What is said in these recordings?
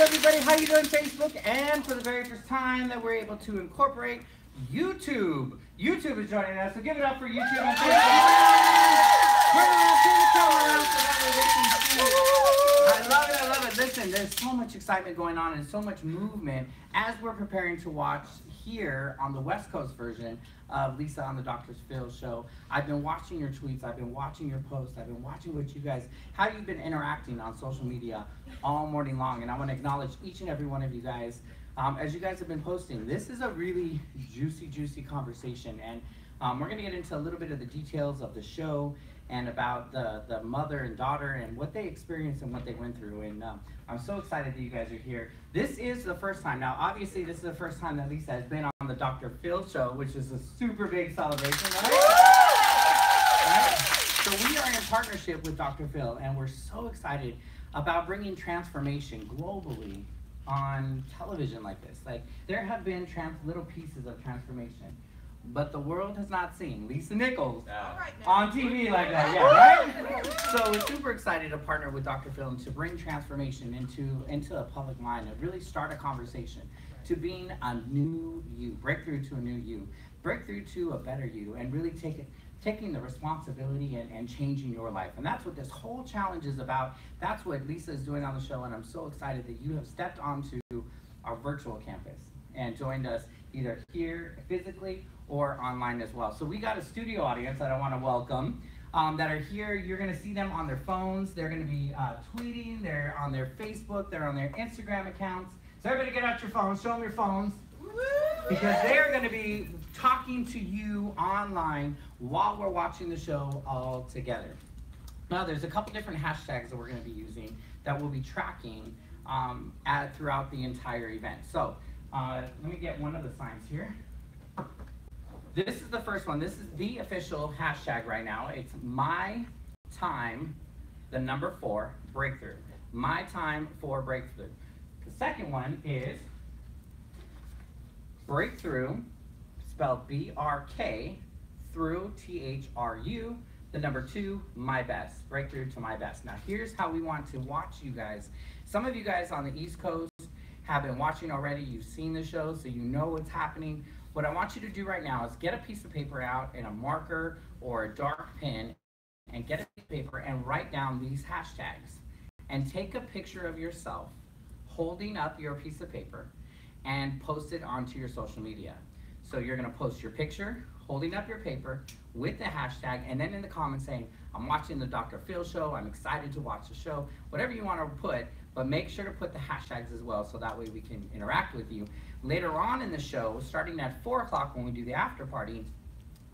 everybody? How you doing, Facebook? And for the very first time that we're able to incorporate YouTube. YouTube is joining us, so give it up for YouTube and Facebook. Turn the camera around so that way they can see. I love it, I love it. Listen, there's so much excitement going on and so much movement as we're preparing to watch here on the West Coast version of Lisa on the Dr.Phil show. I've been watching your tweets, I've been watching your posts, I've been watching what you guys, how you've been interacting on social media all morning long, and I want to acknowledge each and every one of you guys. As you guys have been posting, this is a really juicy conversation, and we're going to get into a little bit of the details of the show and about the mother and daughter and what they experienced and what they went through. And I'm so excited that you guys are here. This is the first time. Now, obviously, this is the first time that Lisa has been on the Dr. Phil show, which is a super big celebration, right? So we are in partnership with Dr. Phil, and we're so excited about bringing transformation globally on television like this. Like, there have been little pieces of transformation, but the world has not seen Lisa Nichols on TV like that yet, right? So we're super excited to partner with Dr. Phil and to bring transformation into a public mind, and really start a conversation to being a new you, breakthrough to a new you, breakthrough to a better you, and really taking the responsibility and changing your life. And that's what this whole challenge is about. That's what Lisa is doing on the show, and I'm so excited that you have stepped onto our virtual campus and joined us either here physically or online as well. So we got a studio audience that I want to welcome that are here. You're going to see them on their phones. They're going to be tweeting. They're on their Facebook. They're on their Instagram accounts. So everybody get out your phones. Show them your phones. Because they're going to be talking to you online while we're watching the show all together. Now, there's a couple different hashtags that we're going to be using that we'll be tracking throughout the entire event. So let me get one of the signs here. This is the first one. This is the official hashtag right now. It's my time, the number 4, breakthrough. My time for breakthrough. The second one is breakthrough, spelled B-R-K, through, T-H-R-U, the number 2, my best, breakthrough to my best. Now here's how we want to watch you guys. Some of you guys on the East Coast have been watching already. You've seen the show, so you know what's happening. What I want you to do right now is get a piece of paper out and a marker or a dark pen, and get a piece of paper and write down these hashtags. And take a picture of yourself holding up your piece of paper and post it onto your social media. So you're going to post your picture holding up your paper with the hashtag, and then in the comments saying, I'm watching the Dr. Phil show, I'm excited to watch the show, whatever you want to put, but make sure to put the hashtags as well, so that way we can interact with you. Later on in the show, starting at 4 o'clock when we do the after party,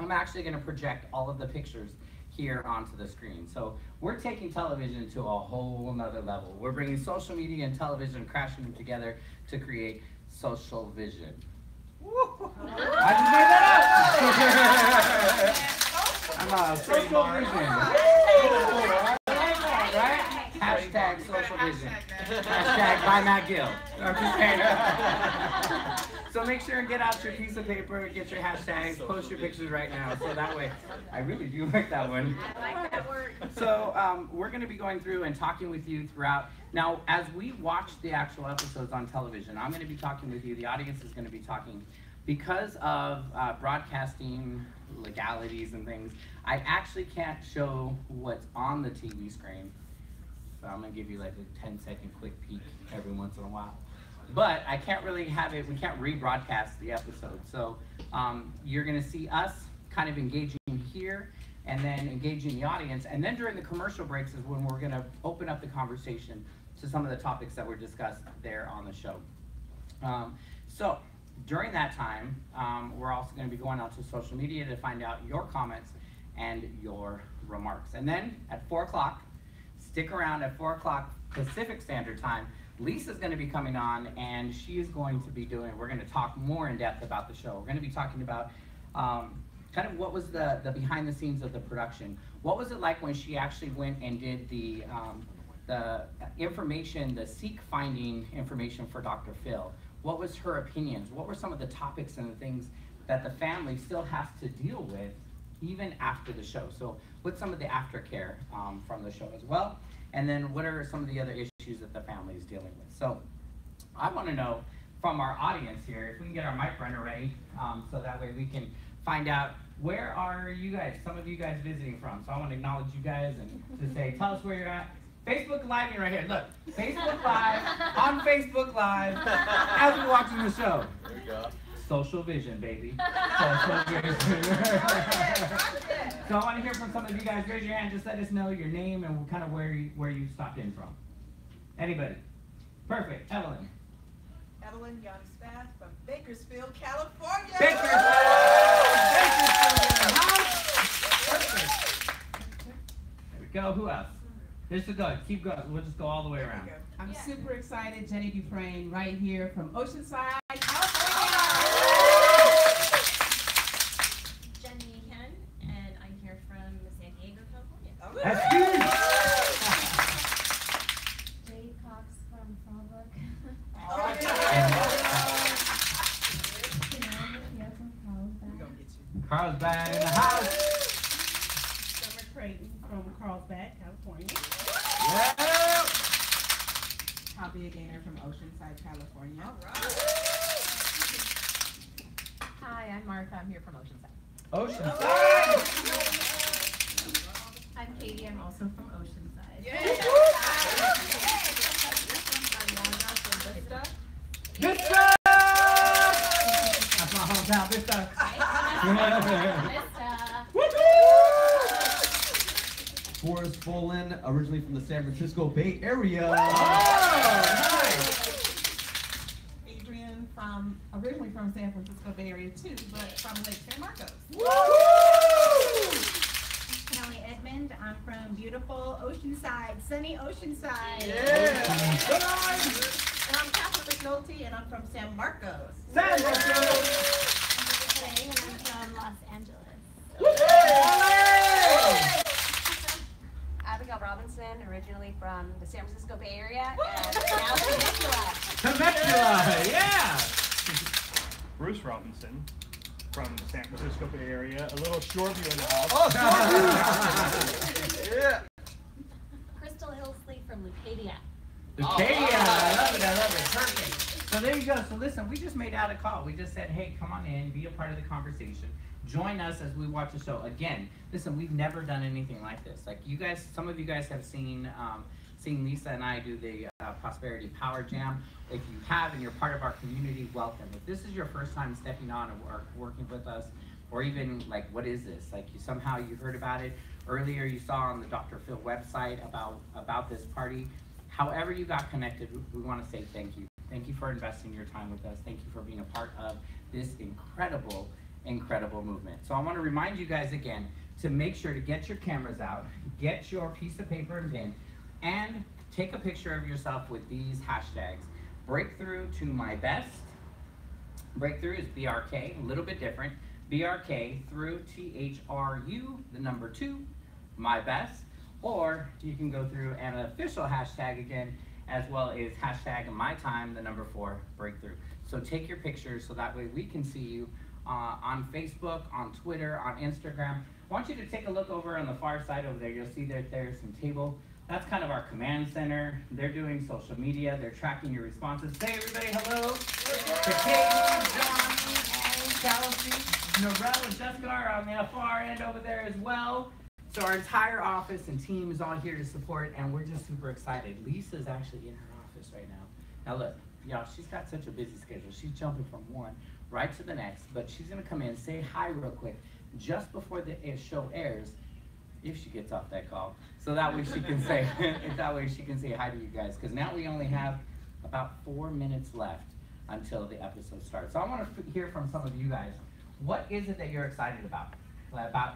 I'm actually going to project all of the pictures here onto the screen. So we're taking television to a whole nother level. We're bringing social media and television, crashing them together to create social vision. I just made that up! I'm a social vision. Right? Hashtag social vision. Hashtag by Matt Gill. I'm just saying. So make sure and get out your piece of paper, get your hashtags, post your pictures right now. So that way, I really do like that one. I like that word. So we're going to be going through and talking with you throughout. Now, as we watch the actual episodes on television, I'm going to be talking with you. The audience is going to be talking. Because of broadcasting legalities and things, I actually can't show what's on the TV screen. So I'm going to give you like a 10-second quick peek every once in a while. But I can't really have it, we can't rebroadcast the episode. So you're going to see us kind of engaging here and then engaging the audience. And then during the commercial breaks is when we're going to open up the conversation to some of the topics that were discussed there on the show. So during that time, we're also going to be going out to social media to find out your comments and your remarks. And then at 4 o'clock, stick around at 4 o'clock Pacific Standard Time. Lisa's going to be coming on, and she is going to be we're going to talk more in depth about the show. We're going to be talking about kind of what was the behind the scenes of the production. What was it like when she actually went and did the information, the seek finding information for Dr. Phil? What was her opinions? What were some of the topics and the things that the family still has to deal with even after the show? So what's some of the aftercare from the show as well? And then what are some of the other issues that the family is dealing with? So I want to know from our audience here, if we can get our mic runner ready, so that way we can find out, where are you guys, some of you guys visiting from? So I want to acknowledge you guys and to say, tell us where you're at. Facebook Live right here. Look, Facebook Live, on Facebook Live, as we're watching the show. There you go. Social vision, baby. Social vision. So I want to hear from some of you guys. Raise your hand. Just let us know your name and kind of where you stopped in from. Anybody? Perfect. Evelyn. Evelyn Young Spath from Bakersfield, California. Bakersfield. Perfect. There we go. Who else? Just to go. Keep going. We'll just go all the way around. I'm super excited. Jenny Dufresne right here from Oceanside, California. Jenny Hen, and I'm here from San Diego, California. That's good. Jade Cox from Frolic. Carlsbad in the house. Summer Creighton from Carlsbad, California. Yeah. Copy Gainer from Oceanside, California. All right. Hi, I'm Martha. I'm here from Oceanside. Oceanside. I'm Katie. I'm also from Oceanside. I'm Lana from Vista. Vista. That's my hometown, Vista. Vista. Forrest Bolin, originally from the San Francisco Bay Area. Oh, nice. Adrian originally from San Francisco Bay Area too, but from Lake San Marcos. Kelly Edmond. I'm from beautiful Oceanside, sunny Oceanside. Yeah. And I'm Catherine McNulty, and I'm from San Marcos. San Marcos. And I'm from Los Angeles. Abigail Robinson, originally from the San Francisco Bay Area, and now Temecula. Temecula, yeah. Bruce Robinson from the San Francisco Bay Area. A little Shoreview in the house. Oh, yeah. Crystal Hillsley from Lucadia. Lucadia, I love it, perfect. So there you go. So listen, we just made out a call. We just said, hey, come on in, be a part of the conversation. Join us as we watch the show. Again, listen, we've never done anything like this. Like you guys, some of you guys have seen Lisa and I do the Prosperity Power Jam. If you have and you're part of our community, welcome. If this is your first time stepping on or working with us, or even like, what is this? Like somehow you heard about it earlier, you saw on the Dr.Phil website about this party. However you got connected, we want to say thank you. Thank you for investing your time with us. Thank you for being a part of this incredible movement. So I want to remind you guys again to make sure to get your cameras out, get your piece of paper and pen, and take a picture of yourself with these hashtags. Breakthrough to my best. Breakthrough is BRK, a little bit different. BRK through THRU, the number 2, my best. Or you can go through an official hashtag again, as well as hashtag my time, the number 4, breakthrough. So take your pictures so that way we can see you on Facebook, on Twitter, on Instagram. I want you to take a look over on the far side over there. You'll see that there's some table. That's kind of our command center. They're doing social media. They're tracking your responses. Say everybody hello to Katie, Johnny, and Chelsea. Norel and Jessica are on the far end over there as well. So our entire office and team is all here to support, and we're just super excited. Lisa's actually in her office right now. Now look, y'all, she's got such a busy schedule. She's jumping from one right to the next, but she's gonna come in, say hi real quick, just before the show airs, if she gets off that call. So that way she can say, hi to you guys, because now we only have about 4 minutes left until the episode starts. So I want to hear from some of you guys. What is it that you're excited about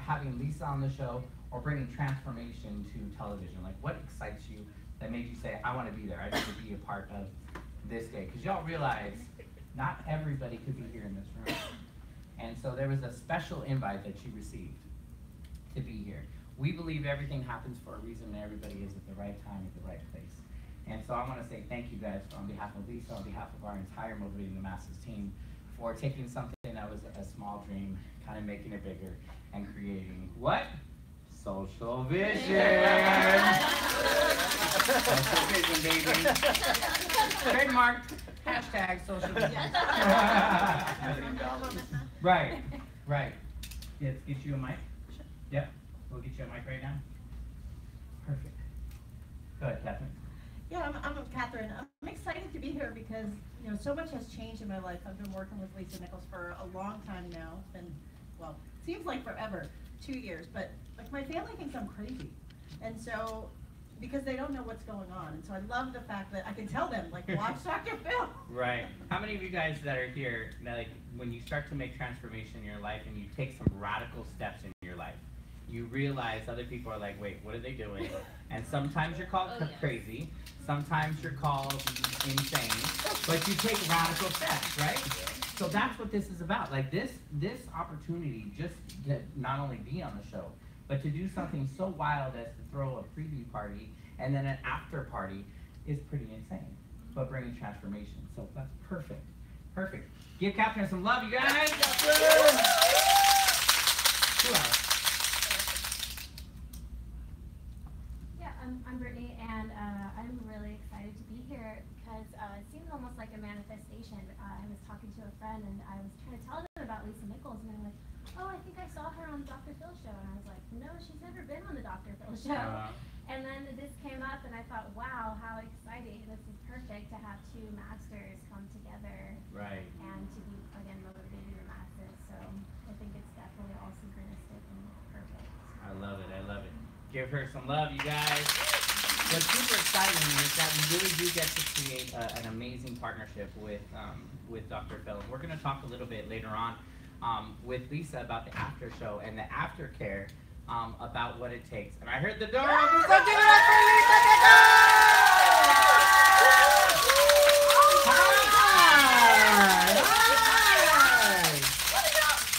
having Lisa on the show or bringing transformation to television? Like, what excites you that made you say, I want to be there, I need to be a part of this day? Because y'all realize not everybody could be here in this room. And so there was a special invite that you received to be here. We believe everything happens for a reason and everybody is at the right time at the right place. And so I want to say thank you guys on behalf of Lisa, on behalf of our entire Motivating the Masses team, for taking something that was a small dream, kind of making it bigger, and creating what? Social vision. Social vision, baby. Trademark. Hashtag social media. Right, right. Let's get you a mic. Yep, we'll get you a mic right now. Perfect. Go ahead, Catherine. Yeah, I'm Catherine. I'm excited to be here because, you know, so much has changed in my life. I've been working with Lisa Nichols for a long time now. It's been, well, seems like forever, 2 years, but like my family thinks I'm crazy. And so, because they don't know what's going on. And so I love the fact that I can tell them, like, watch Dr. Phil. Right. How many of you guys that are here, that, like, when you start to make transformation in your life and you take some radical steps in your life, you realize other people are like, wait, what are they doing? And sometimes you're called crazy, sometimes you're called insane, but you take radical steps, right? So that's what this is about. Like this opportunity just to not only be on the show, but to do something so wild as to throw a preview party and then an after party is pretty insane, but bringing transformation. So that's perfect. Perfect. Give Catherine some love, you guys. 2 hours. Yeah, I'm Brittany, and I'm really excited to be here because it seems almost like a manifestation. I was talking to a friend, and I was trying to tell them about Lisa Nichols, and they're like, oh, I think I saw her on the Dr. Phil show. And I was like, no, she's never been on the Dr. Phil show. And then this came up, and I thought, wow, how exciting. This is perfect to have two masters come together. Right. And to be, again, motivating the masses. So I think it's definitely all synchronistic and perfect. I love it. I love it. Give her some love, you guys. What's super exciting is that we really do get to create an amazing partnership with Dr. Phil. We're going to talk a little bit later on with Lisa about the after show and the aftercare about what it takes. And I heard the door open, so give it up for Lisa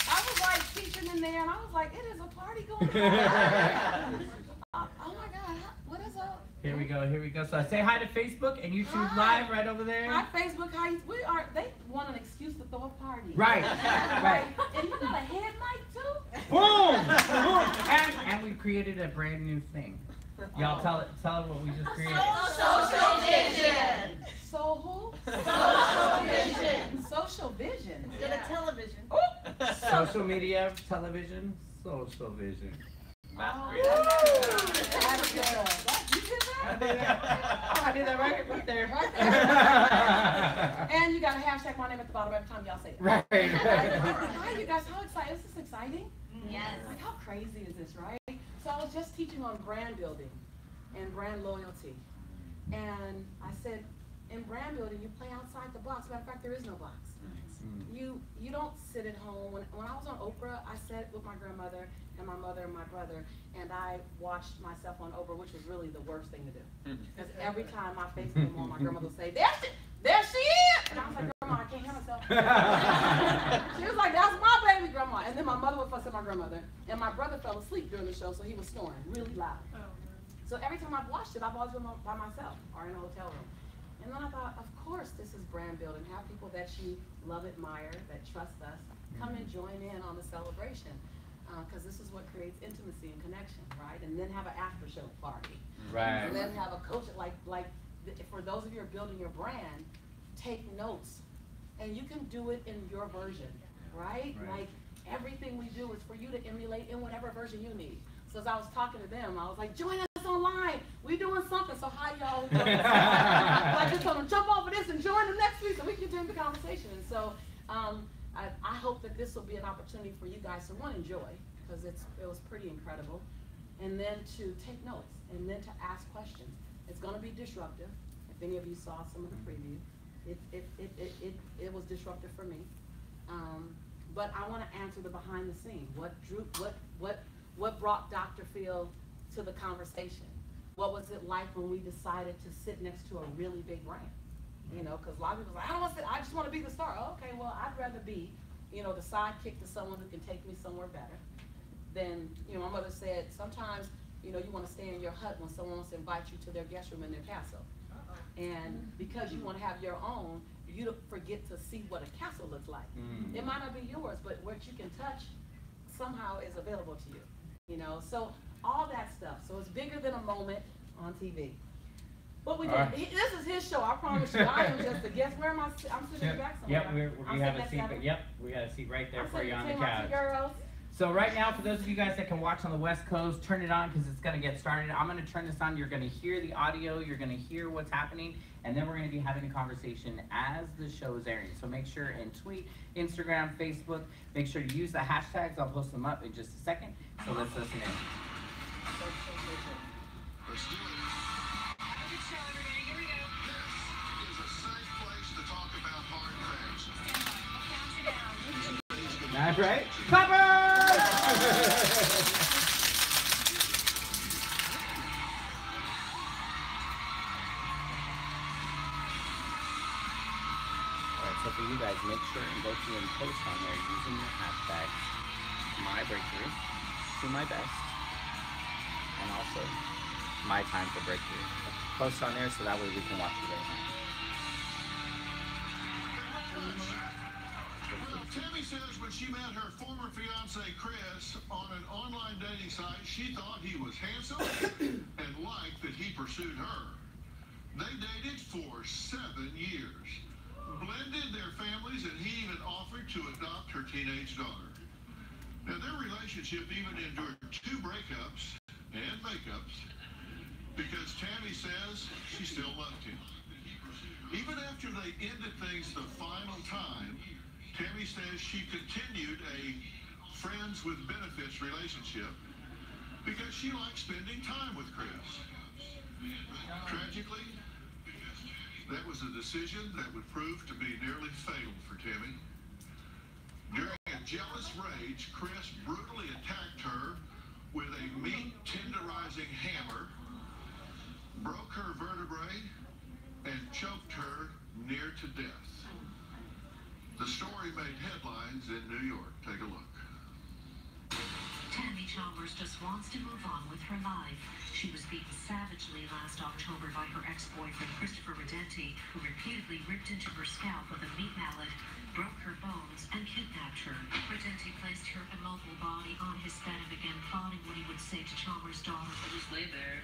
I was like teaching in there, and I was like, it is a party going on. Oh my God, what is up? Here we go, here we go. So say hi to Facebook and YouTube Live right over there. Hi, Facebook. They want an excuse to throw a party. Right, right. And you got a head mic too? Boom! Boom! And we created a brand new thing. Y'all tell it what we just created. Social vision. So who? Social vision. Social vision. Instead of television. Social media, television, social vision. That's good. You did that? I did that right there. Right there. And you got a hashtag my name at the bottom every time y'all say it. Right. Hi, you guys. How exciting? Is this exciting? Yes. Like, how crazy is this, right? So I was just teaching on brand building and brand loyalty. And I said, in brand building, you play outside the box. Matter of fact, there is no box. You don't sit at home. When I was on Oprah, I sat with my grandmother and my mother and my brother, and I watched myself on Oprah, which was really the worst thing to do. Because every time my face came on, my grandmother would say, there she is! And I was like, Grandma, I can't hear myself. She was like, that's my baby, Grandma. And then my mother would fuss at my grandmother, and my brother fell asleep during the show, so he was snoring really loud. So every time I've watched it, I've always been by myself or in a hotel room. And then I thought, of course, this is brand building. Have people that you love, admire, that trust us, come and join in on the celebration. Because this is what creates intimacy and connection, right? And then have an after show party. Right. And then have a coach, like for those of you who are building your brand, take notes. And you can do it in your version, right? Like everything we do is for you to emulate in whatever version you need. So as I was talking to them, I was like, join us online. We doing something. So how y'all doing? I just told them, jump over this and join them next week so we can continue the conversation. And so I hope that this will be an opportunity for you guys to, one, enjoy, because it was pretty incredible, and then to take notes, and then to ask questions. It's going to be disruptive. If any of you saw some of the preview, it was disruptive for me. But I want to answer the behind the scenes. What brought Dr. Phil to the conversation? What was it like when we decided to sit next to a really big brand? You know, because a lot of people are like, I don't want to sit, I just want to be the star. Okay, well, I'd rather be, you know, the sidekick to someone who can take me somewhere better. Then, you know, my mother said, sometimes, you know, you want to stay in your hut when someone wants to invite you to their guest room in their castle. And because you want to have your own, you don't forget to see what a castle looks like. It might not be yours, but what you can touch somehow is available to you. You know, so all that stuff. So it's bigger than a moment on TV. What we All doing? right. This is his show. I promise you. I am just a guest. Where am I? I'm sitting back somewhere. Yep, we I'm have a sitting seat. next to Yep, we got a seat right there I'm for sitting you on the between my two couch. girls. So right now, for those of you guys that can watch on the West Coast, turn it on because it's going to get started. I'm going to turn this on. You're going to hear the audio. You're going to hear what's happening. And then we're going to be having a conversation as the show is airing. So make sure and tweet, Instagram, Facebook. Make sure to use the hashtags. I'll post them up in just a second. So let's listen in. Let's do it. Good show, everybody. Here we go. This is a safe place to talk about hard things. That's right. Clappers! Alright, so for you guys, make sure and go through and post on there using the hashtags my breakthrough, to my best, and also my time for breakthrough. Post on there so that way we can watch it right now. Well, Tammy says when she met her former fiance Chris on an online dating site, she thought he was handsome and liked that he pursued her. They dated for 7 years, blended their families, and he even offered to adopt her teenage daughter. Now, their relationship even endured 2 breakups and makeups because Tammy says she still loved him. Even after they ended things the final time, Tammy says she continued a friends with benefits relationship because she liked spending time with Chris. Tragically, that was a decision that would prove to be nearly fatal for Tammy. During a jealous rage, Chris brutally attacked her with a meat tenderizing hammer, broke her vertebrae, and choked her near to death. The story made headlines in New York. Take a look. Tammy Chalmers just wants to move on with her life. She was beaten savagely last October by her ex-boyfriend Christopher Redenti, who repeatedly ripped into her scalp with a meat mallet, broke her bones, and kidnapped her. Redenti placed her immobile body on his bed and began plotting what he would say to Chalmers' daughter. I just lay there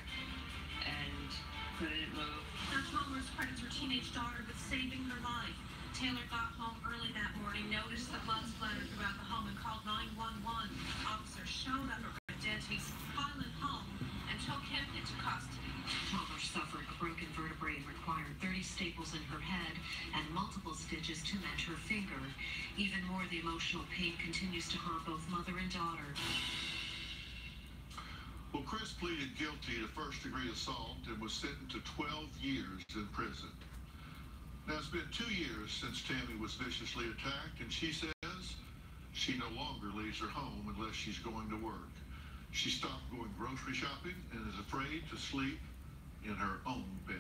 and couldn't move. Now Chalmers credits her teenage daughter with saving her life. Taylor got home early that morning, noticed the blood splattered throughout the home, and called 911. Officers showed up at Redenti's violent home and took him into custody. Chalmers suffered a broken vertebrae and required 30 staples in her head and multiple stitches to mend her finger. Even more, the emotional pain continues to haunt both mother and daughter. Well, Chris pleaded guilty to first-degree assault and was sentenced to 12 years in prison. Now, it's been 2 years since Tammy was viciously attacked, and she says she no longer leaves her home unless she's going to work. She stopped going grocery shopping and is afraid to sleep in her own bed.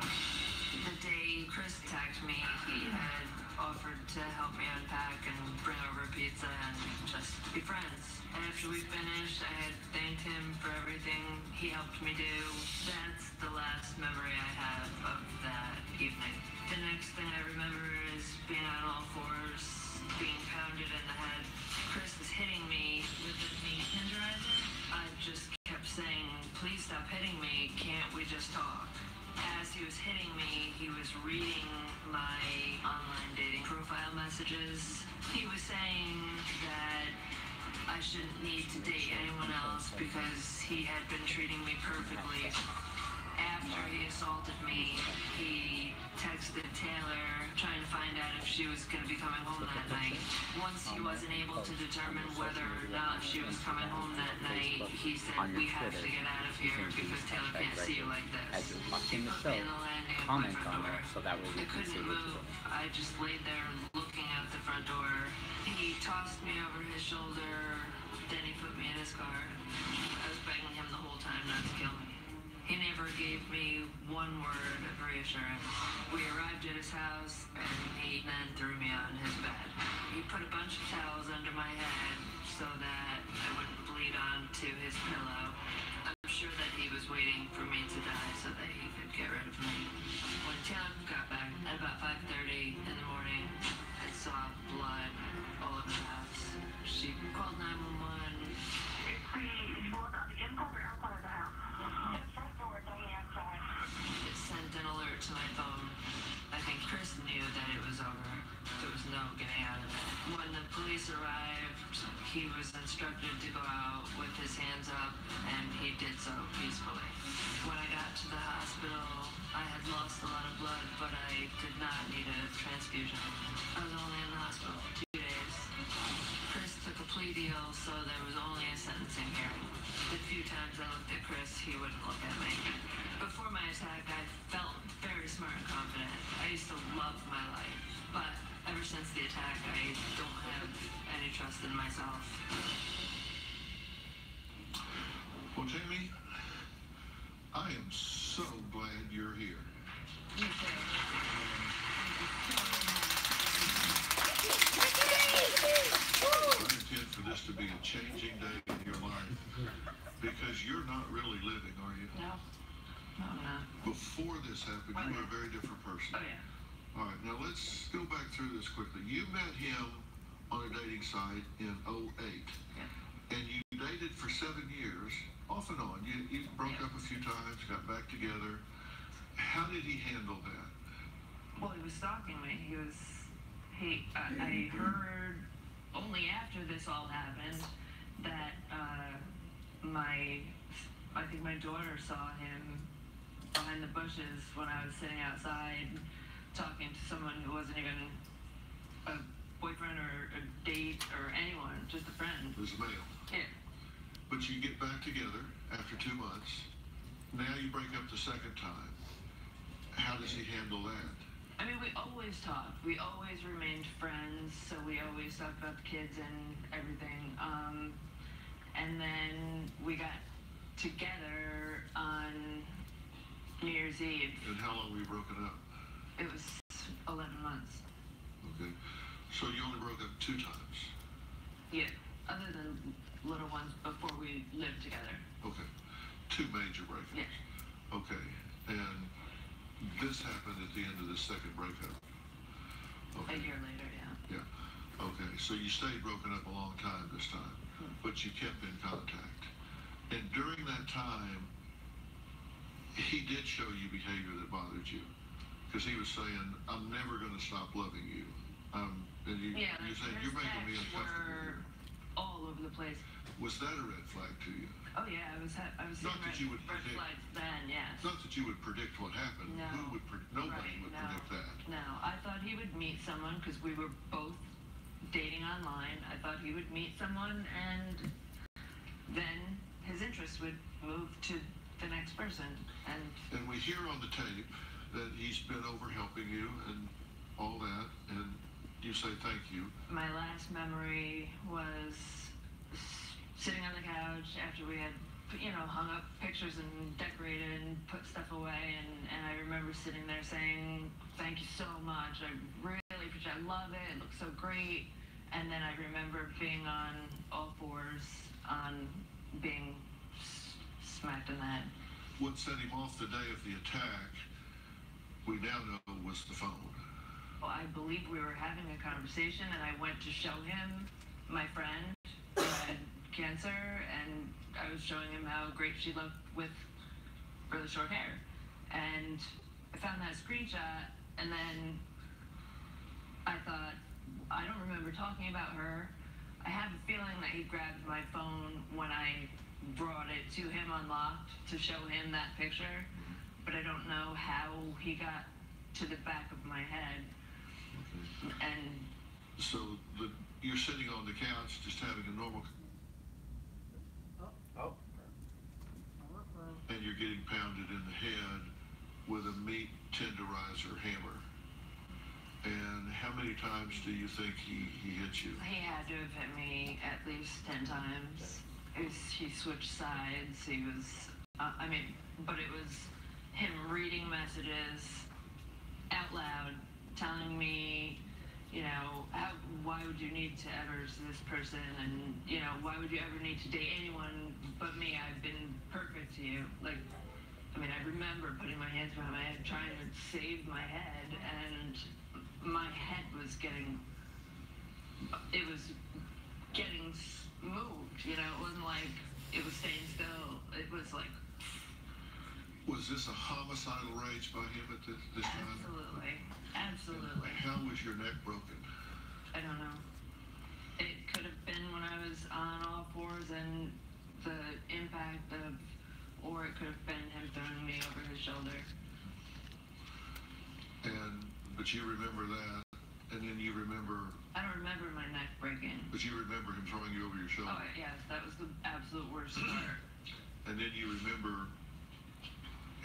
The day Chris attacked me, he had offered to help me unpack and bring over pizza and just be friends. And after we finished, I had thanked him for everything he helped me do. That's the last memory I have of that evening. The next thing I remember is being on all fours, being pounded in the head. Chris was hitting me with his meat tenderizer. I just kept saying, please stop hitting me, can't we just talk? As he was hitting me, he was reading my online dating profile messages. He was saying that I shouldn't need to date anyone else because he had been treating me perfectly. After he assaulted me, he texted Taylor trying to find out if she was going to be coming home that night. Once he wasn't able to determine whether or not she was coming home that night, he said, we have to get out of here because Taylor can't see you like this. As you're watching the Put show, me in the landing of my comment front on door. there so that way we I can see couldn't what you move. do. I just laid there looking out the front door. He tossed me over his shoulder, then he put me in his car. I was begging him the whole time not to kill me. He never gave me one word of reassurance. We arrived at his house, and he then threw me on his bed. He put a bunch of towels under my head so that I wouldn't bleed onto his pillow. I'm sure that he was waiting for me to die so that he could get rid of me. When Taylor got back at about 5:30 in the morning, I saw blood all over the house. She called 911. over to my phone. I think Chris knew that it was over. There was no getting out of it. When the police arrived, he was instructed to go out with his hands up, and he did so peacefully. When I got to the hospital, I had lost a lot of blood, but I did not need a transfusion. I was only in the hospital for 2 days. Chris took a plea deal, so there was only a sentencing hearing. The few times I looked at Chris, he wouldn't look at me. Before my attack, I felt very smart and confident. I used to love my life, but ever since the attack, I don't have any trust in myself. Well, Tammy, I am so glad you're here. You too. I intend for this to be a changing day in your life because you're not really living, are you? No. No, I'm not. Before this happened, you were a very different person. Oh, yeah. All right, now let's go back through this quickly. You met him on a dating site in '08, Yeah. and you dated for 7 years, off and on. You broke up a few times, got back together. How did he handle that? Well, he was stalking me. I heard only after this all happened that I think my daughter saw him behind the bushes when I was sitting outside talking to someone who wasn't even a boyfriend or a date or anyone, just a friend. It was a male. Yeah. But you get back together after 2 months. Now you break up the second time. How does he handle that? I mean, we always talked. We always remained friends, so we always talked about the kids and everything. And then we got together on New Year's Eve. And how long were you broken up? It was 11 months. Okay. So you only broke up 2 times? Yeah, other than little ones before we lived together. Okay. 2 major breakups? Yeah. Okay. And this happened at the end of the second breakup? A Okay. year later, yeah. Yeah. Okay. So you stayed broken up a long time this time, but you kept in contact. And during that time, he did show you behavior that bothered you. Because he was saying, I'm never going to stop loving you. And Yeah, you're saying, his you're making me texts uncomfortable. were all over the place. Was that a red flag to you? Oh yeah, I was seeing Not that you would red predict- flags then, yes. It's not that you would predict what happened. No. Nobody Right, would no. predict that. No, I thought he would meet someone because we were both dating online. I thought he would meet someone and then his interest would move to the next person. And We hear on the tape that he's been over helping you and all that, and you say thank you. my last memory was sitting on the couch after we had, hung up pictures and decorated and put stuff away, and I remember sitting there saying, thank you so much, I really appreciate it, I love it looks so great. And then I remember being on all fours, being smacked in the head. What set him off the day of the attack, we now know, was the phone. Well, I believe we were having a conversation, and I went to show him my friend who had cancer, and I was showing him how great she looked with really short hair. And I found that screenshot, and then I thought, I don't remember talking about her. I have a feeling that he grabbed my phone when I brought it to him unlocked to show him that picture, but I don't know how he got to the back of my head. Okay. And So you're sitting on the couch just having a normal, and you're getting pounded in the head with a meat tenderizer hammer. And how many times do you think he hit you? he had to have hit me at least 10 times. He switched sides. He was, but it was him reading messages out loud, telling me, why would you need to ever see this person? And, why would you ever need to date anyone but me? I've been perfect to you. I remember putting my hands behind my head, trying to save my head, and my head was getting moved, it wasn't like it was staying still. It was like, Was this a homicidal rage by him at this time? Absolutely. Absolutely. How was your neck broken? I don't know. It could have been when I was on all fours and the impact of, or it could have been him throwing me over his shoulder. But you remember that, and then you remember... I don't remember my neck breaking. But you remember him throwing you over your shoulder? Oh, yes, that was the absolute worst part. And then you remember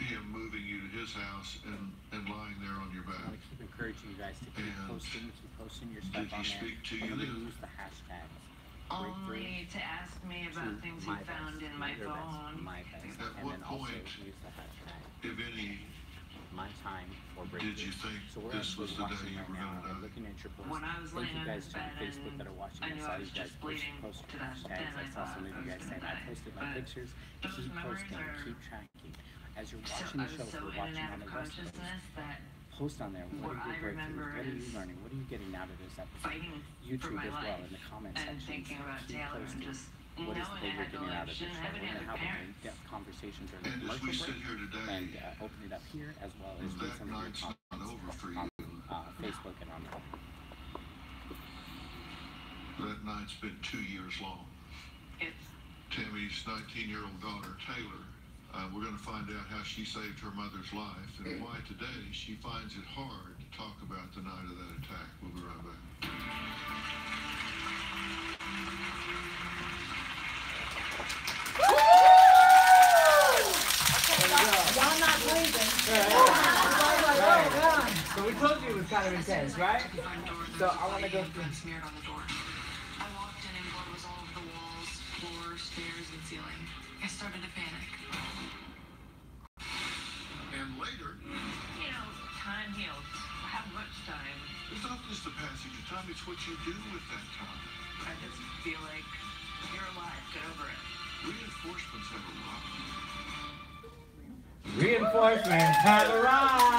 him moving you to his house and lying there on your back. I want to keep encouraging you guys to keep posting your stuff did he on there. speak to you Remember then? to use the hashtags. Only to ask me about things he found in my phone. My best. At And what then also point, use the hashtag. if any, My time for breakthrough. did you think So we're this was actually the day watching you right were now going to and die? looking at your posts. When I was Thank laying you on guys his on bed Facebook that are watching. I knew saw I was you guys just bleeding post to that, hashtags. then I saw some of I you guys was saying gonna I die. posted my But pictures. those Keep memories posting, are keep tracking. As you're so watching I the was show, so we're in and watching out on of the West Coast. consciousness that Post on there. What what are I your breakthroughs? remember What are you is learning? What are you getting out of this episode? fighting for YouTube my as well life in the comment and section. thinking about Keep Taylor and posting. just What is knowing the I had you're getting out of this election, show? having We're had going to have parents. in-depth conversation during the And as we commercial sit break here today, and open it up here as well as read that some of your night's not comments over for on you. Facebook and on That night's been 2 years long. It's Tammy's 19-year-old daughter, Taylor, we're going to find out how she saved her mother's life and why today she finds it hard to talk about the night of that attack. We'll be right back. Y'all not breathing. So we told you it was kind of intense, right? So I want to go through. Smeared on the door. I walked in and blood was all over the walls, floor, stairs, and ceiling. I started to panic. And later, You know, time heals. How much time? it's not just a passage of time, it's what you do with that time. I just feel like you're alive. Get over it. Reinforcements have arrived. Reinforcements have arrived!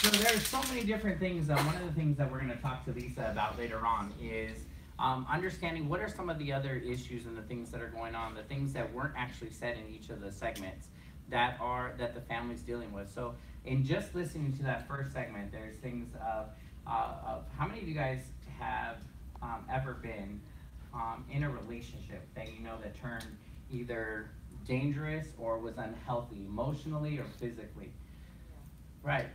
So there's so many different things. One of the things that we're going to talk to Lisa about later on is understanding what are some of the other issues and the things that are going on, the things that weren't actually said in each of the segments that the family's dealing with. So in just listening to that first segment, there's things of how many of you guys have ever been in a relationship that you know that turned either dangerous or was unhealthy emotionally or physically? Right.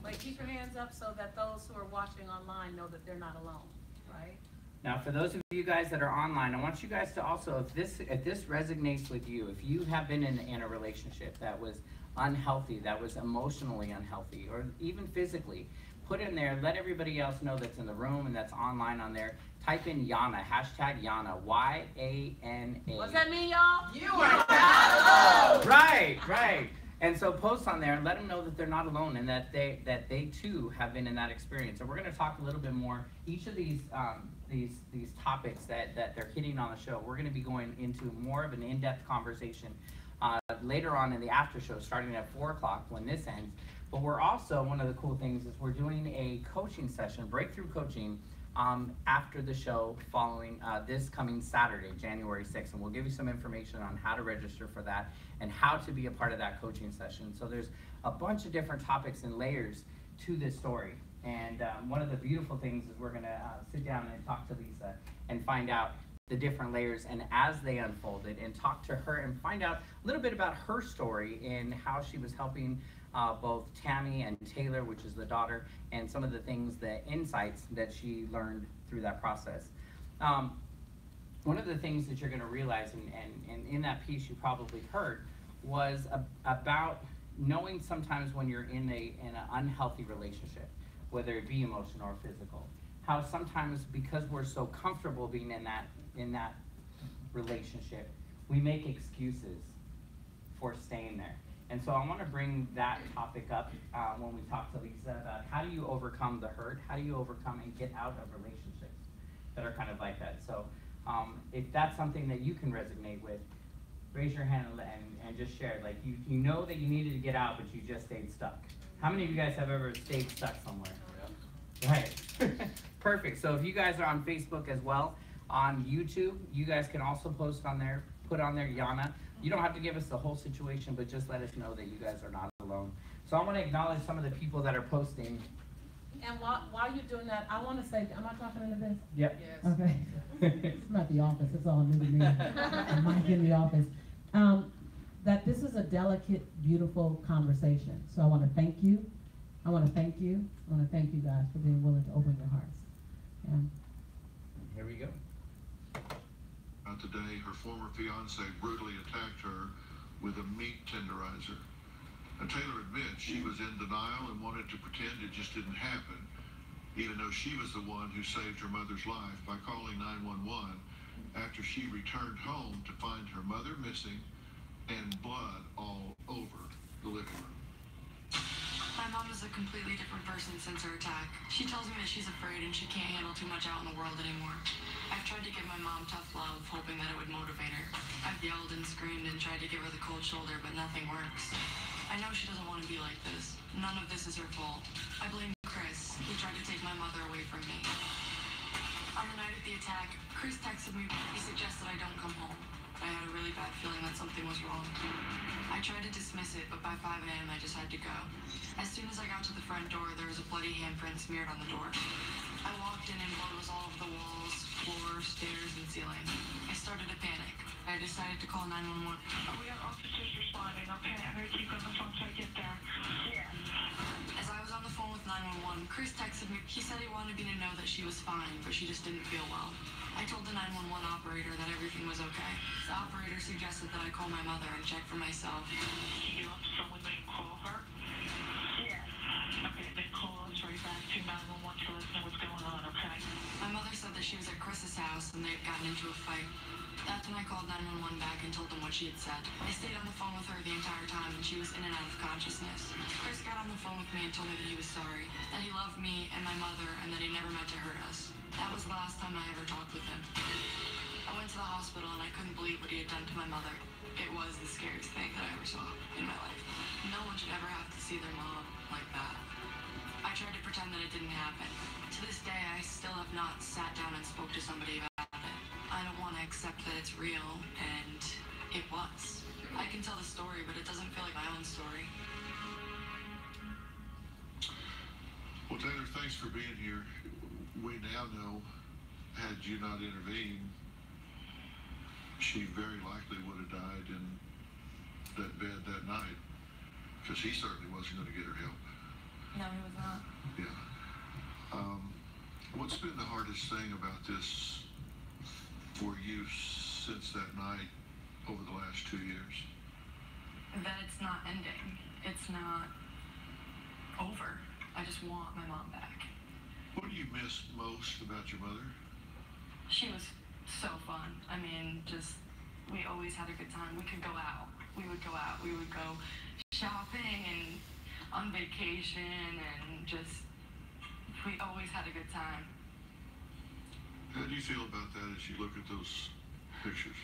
Like, keep your hands up so that those who are watching online know that they're not alone, right? Now, for those of you guys that are online, I want you guys to also, if this resonates with you, if you have been in a relationship that was unhealthy, that was emotionally unhealthy, or even physically, put in there, let everybody else know that's in the room and that's online on there. Type in Yana, hashtag Yana, Y-A-N-A. What's that mean, y'all? You are not alone! Right, right. And so post on there and let them know that they're not alone and that they too have been in that experience. And we're going to talk a little bit more. Each of these topics that they're hitting on the show, we're going to be going into more of an in-depth conversation later on in the after show, starting at 4 o'clock when this ends. But we're also, one of the cool things is we're doing a coaching session, breakthrough coaching, after the show following this coming Saturday, January 6th. And we'll give you some information on how to register for that and how to be a part of that coaching session. So there's a bunch of different topics and layers to this story. And one of the beautiful things is we're going to sit down and talk to Lisa and find out the different layers and as they unfolded and talk to her and find out a little bit about her story and how she was helping both Tammy and Taylor, which is the daughter, and some of the things, the insights that she learned through that process. One of the things that you're going to realize, and in that piece you probably heard, was about knowing sometimes when you're in an unhealthy relationship, whether it be emotional or physical, how sometimes because we're so comfortable being in that relationship, we make excuses for staying there. And so I want to bring that topic up when we talk to Lisa about how do you overcome the hurt, how do you overcome and get out of relationships that are kind of like that. So if that's something that you can resonate with, raise your hand and just share. Like you know that you needed to get out, but you just stayed stuck. How many of you guys have ever stayed stuck somewhere? Right. Perfect. So if you guys are on Facebook as well, on YouTube, you guys can also post on there, put on there Yana. You don't have to give us the whole situation, but just let us know that you guys are not alone. So I want to acknowledge some of the people that are posting. And while you're doing that, I want to say, am I talking into this? Yep. Yes. Okay. It's not the office, it's all new to me. I'm not in the office. That this is a delicate, beautiful conversation. So I want to thank you. I want to thank you. I want to thank you guys for being willing to open your hearts. Here we go. Today, her former fiance brutally attacked her with a meat tenderizer. And Taylor admits she was in denial and wanted to pretend it just didn't happen, even though she was the one who saved her mother's life by calling 911 after she returned home to find her mother missing and blood all over the living room. My mom is a completely different person since her attack. She tells me that she's afraid and she can't handle too much out in the world anymore. I've tried to give my mom tough love, hoping that it would motivate her. I've yelled and screamed and tried to give her the cold shoulder, but nothing works. I know she doesn't want to be like this. None of this is her fault. I blame Chris, who tried to take my mother away from me. On the night of the attack, Chris texted me. He suggested I don't come home. I had a really bad feeling that something was wrong. I tried to dismiss it, but by 5 a.m. I just had to go. As soon as I got to the front door, there was a bloody handprint smeared on the door. I walked in and blood was all over the walls, floor, stairs, and ceiling. I started to panic. I decided to call 911. We have officers responding, okay? I'm going to keep on the phone till I get there. Yeah. As I was on the phone with 911, Chris texted me. He said he wanted me to know that she was fine, but she just didn't feel well. I told the 911 operator that everything was okay. The operator suggested that I call my mother and check for myself. You want someone to call her? Yes. Okay, then call us right back to 911 to let us know what's going on, okay? My mother said that she was at Chris's house and they had gotten into a fight. That's when I called 911 back and told them what she had said. I stayed on the phone with her the entire time and she was in and out of consciousness. Chris got on the phone with me and told me that he was sorry, that he loved me and my mother, and that he never meant to hurt us. That was the last time I ever talked with him. I went to the hospital and I couldn't believe what he had done to my mother. It was the scariest thing that I ever saw in my life. No one should ever have to see their mom like that. I tried to pretend that it didn't happen. To this day, I still have not sat down and spoke to somebody about it. I don't want to accept that it's real, and it was. I can tell the story, but it doesn't feel like my own story. Well, Taylor, thanks for being here. We now know, had you not intervened, she very likely would have died in that bed that night, because he certainly wasn't going to get her help. No, he was not. Yeah. What's been the hardest thing about this for you since that night over the last 2 years? That it's not ending. It's not over. I just want my mom back. What do you miss most about your mother? She was so fun. I mean, we always had a good time. We could go out. We would go out. We would go shopping and on vacation and we always had a good time. How do you feel about that as you look at those pictures?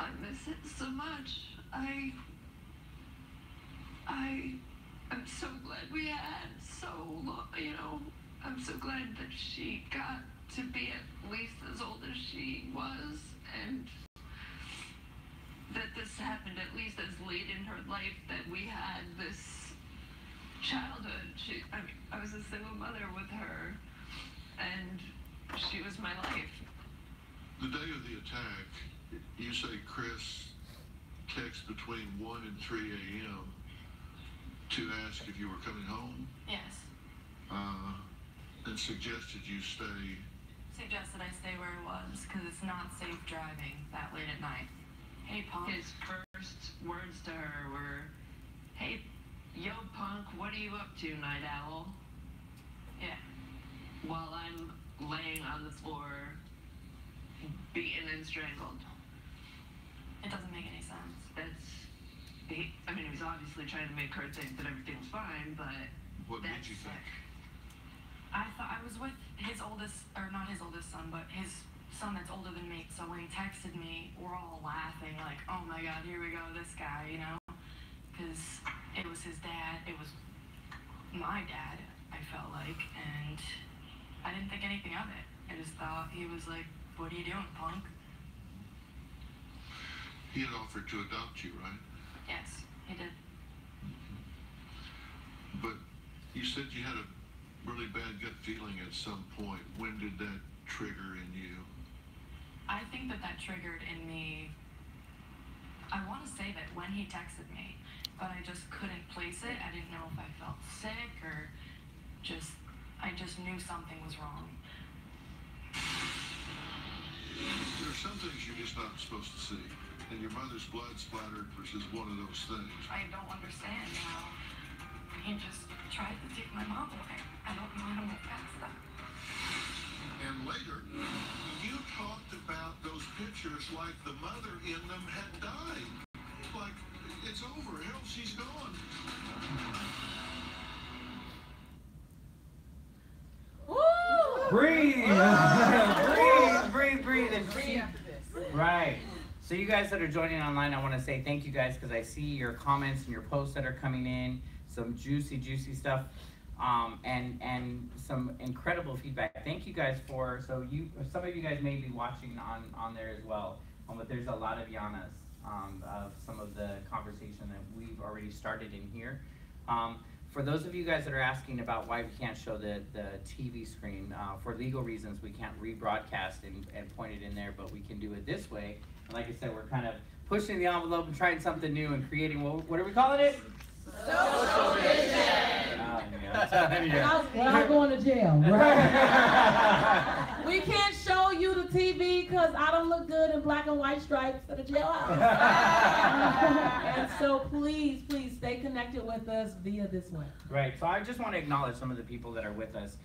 I miss it so much. I'm so glad we had so long, I'm so glad that she got to be at least as old as she was, and that this happened at least as late in her life that we had this childhood. I was a single mother with her, and she was my life. The day of the attack, you say Chris texted between 1 and 3 a.m. to ask if you were coming home? Yes. And suggested you stay. Suggested I stay where I was, because it's not safe driving that late at night. Hey, punk. His first words to her were, "Hey, yo, punk, what are you up to, night owl?" Yeah. While I'm laying on the floor, beaten and strangled. It doesn't make any sense. He was obviously trying to make her think that everything was fine, but What did you think? I thought I was with his oldest, or not his oldest son, but his son that's older than me. So when he texted me, we're all laughing like, oh my God, here we go, this guy, because it was his dad. It was my dad, I felt like, and I didn't think anything of it. I just thought he was like, what are you doing, punk? He had offered to adopt you, right? Yes, he did. But you said you had a really bad gut feeling at some point. When did that trigger in you? I think that triggered in me, I want to say that when he texted me, but I just couldn't place it. I didn't know if I felt sick or I just knew something was wrong. There are some things you're just not supposed to see. And your mother's blood splattered versus one of those things. I don't understand how he just tried to take my mom away. I don't know how to move past that. And later, you talked about those pictures like the mother in them had died. Like, it's over. Hell, she's gone. Breathe. breathe. And right. So you guys that are joining online, I want to say thank you guys, because I see your comments and your posts that are coming in, some juicy stuff, and some incredible feedback. Thank you guys some of you guys may be watching on there as well, but there's a lot of Yanas of some of the conversation that we've already started in here. For those of you guys that are asking about why we can't show the TV screen, for legal reasons, we can't rebroadcast and point it in there, but we can do it this way. And like I said, we're kind of pushing the envelope and trying something new and creating, what are we calling it? Social vision. Without going to jail, right? We can't show you the TV because I don't look good in black and white stripes for the jailhouse. And so please stay connected with us via this way. Right, so I just want to acknowledge some of the people that are with us.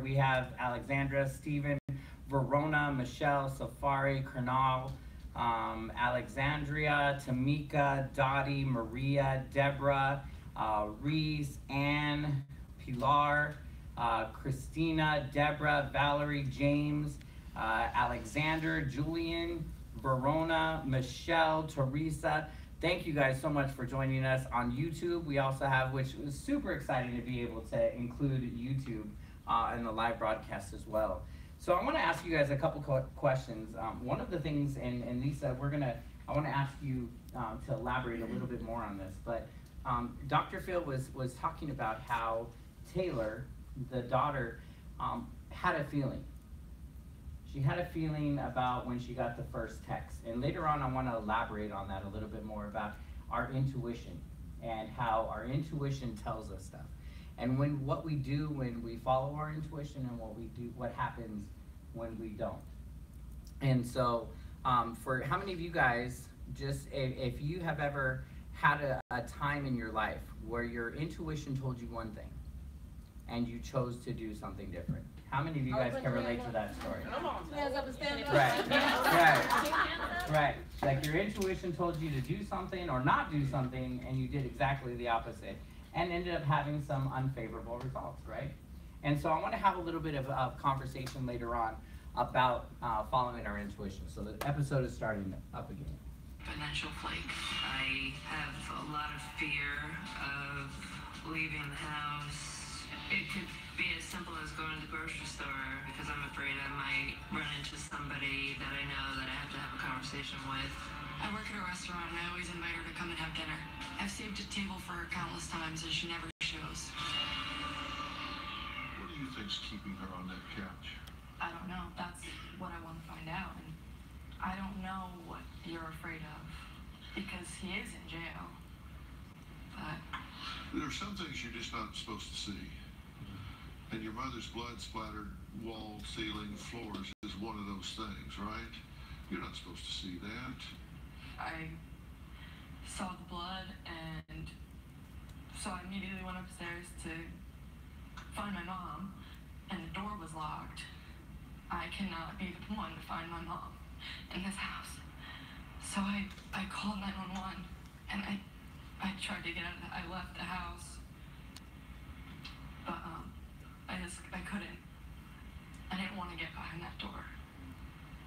We have Alexandra, Stephen, Verona, Michelle, Safari, Kernal, Alexandria, Tamika, Dottie, Maria, Deborah, Reese, Ann, Pilar, Christina, Deborah, Valerie, James, Alexander, Julian, Verona, Michelle, Teresa. Thank you guys so much for joining us on YouTube. We also have, which was super exciting to be able to include YouTube in the live broadcast as well. So I want to ask you guys a couple questions. One of the things, and Lisa, I want to ask you to elaborate a little bit more on this, but Dr. Phil was talking about how Taylor, the daughter, had a feeling. She had a feeling about when she got the first text. And later on, I want to elaborate on that a little bit more about our intuition and how our intuition tells us stuff. And what we do when we follow our intuition, and what happens when we don't. And so, for how many of you guys, just if you have ever had a time in your life where your intuition told you one thing, and you chose to do something different? How many of you guys can relate to that story? Come on. Hands up and stand up. Right. Like your intuition told you to do something or not do something, and you did exactly the opposite, and ended up having some unfavorable results, right? And so I want to have a little bit of conversation later on about following our intuition. So the episode is starting up again. Financial flake. I have a lot of fear of leaving the house. It could be as simple as going to the grocery store because I'm afraid I might run into somebody that I know that I have to have a conversation with. I work at a restaurant and I always invite her to come and have dinner. I've saved a table for her countless times and she never shows. What do you think's keeping her on that couch? I don't know. That's what I want to find out. And I don't know what you're afraid of because he is in jail. But There are some things you're just not supposed to see. And your mother's blood-splattered wall, ceiling, floors is one of those things, right? You're not supposed to see that. I saw the blood and so I immediately went upstairs to find my mom and the door was locked. I cannot be the one to find my mom in this house. So I called 911 and I tried to get out of I left the house. But I couldn't. I didn't want to get behind that door.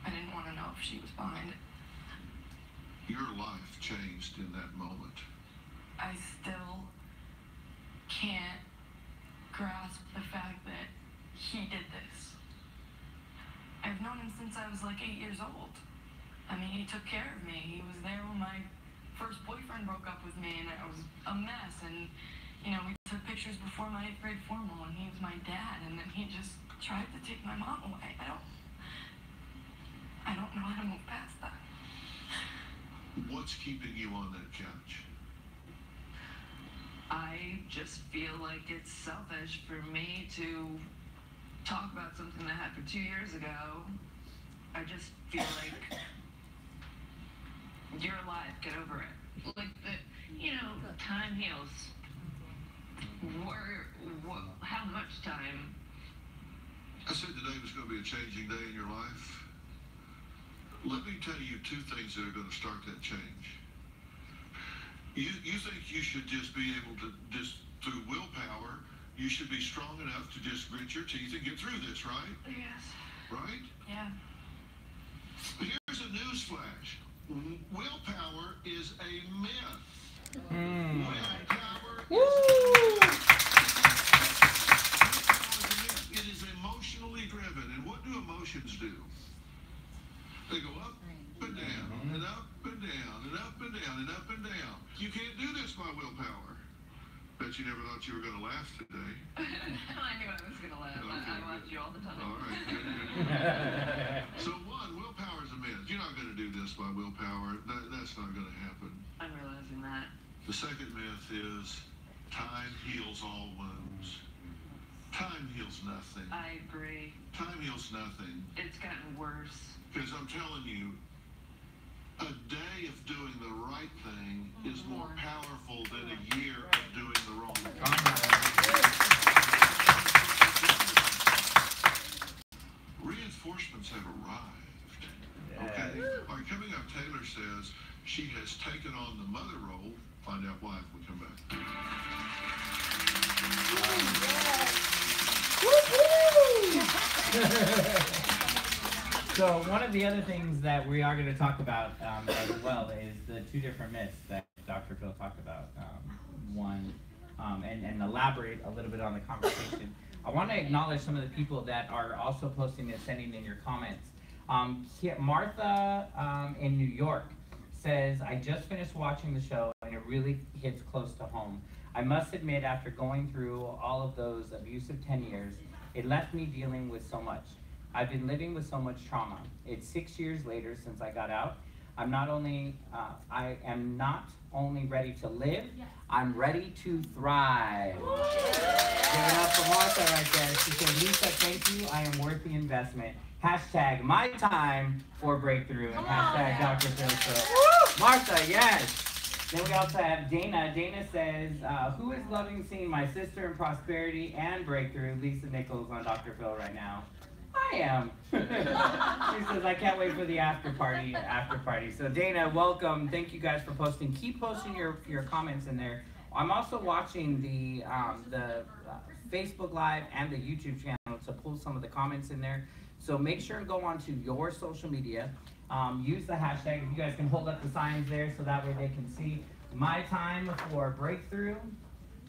I didn't want to know if she was behind it. Your life changed in that moment. I still can't grasp the fact that he did this. I've known him since I was like 8 years old. I mean, he took care of me. He was there when my first boyfriend broke up with me, and I was a mess. And, you know, we took pictures before my 8th grade formal, and he was my dad. And then he just tried to take my mom away. I don't know how to move past that. What's keeping you on that couch? I just feel like it's selfish for me to talk about something that happened 2 years ago. I just feel like you're alive, get over it. Like, time heals. How much time? I said today was going to be a changing day in your life. Let me tell you 2 things that are going to start that change. You think you should just be able to, just through willpower, you should be strong enough to just grit your teeth and get through this, right? Yes. Right? Yeah. Here's a news flash. Willpower is a myth. Willpower is a myth. It is emotionally driven. And what do emotions do? They go up and down, and up and down, and up and down, and up and down. You can't do this by willpower. Bet you never thought you were going to laugh today. I knew I was going to laugh. Okay, I watch you all the time. All right. So one, willpower is a myth. You're not going to do this by willpower. That's not going to happen. I'm realizing that. The second myth is time heals all wounds. Time heals nothing. I agree. Time heals nothing. It's gotten worse. Because I'm telling you, a day of doing the right thing is more powerful than a year of doing the wrong thing. Reinforcements have arrived. Okay? All right, coming up, Taylor says she has taken on the mother role. Find out why if we come back. So one of the other things that we are going to talk about as well is the 2 different myths that Dr. Phil talked about. And elaborate a little bit on the conversation. I want to acknowledge some of the people that are also posting and sending in your comments. Martha in New York says, I just finished watching the show and it really hits close to home. I must admit, after going through all of those abusive 10 years, it left me dealing with so much. I've been living with so much trauma. It's 6 years later since I got out. I am not only ready to live, I'm ready to thrive. Give it up for Martha right there. She said, Lisa, thank you. I am worth the investment. Hashtag my time for breakthrough. And hashtag Dr.Phil. So, Martha, yes. Then we also have Dana. Dana says, who is loving seeing my sister in prosperity and breakthrough, Lisa Nichols, on Dr. Phil right now? I am. She says, I can't wait for the after party. So Dana, welcome. Thank you guys for posting. Keep posting your comments in there. I'm also watching the Facebook Live and the YouTube channel to pull some of the comments in there. So make sure to go onto your social media. Use the hashtag. If you guys can hold up the signs there so that way they can see my time for breakthrough.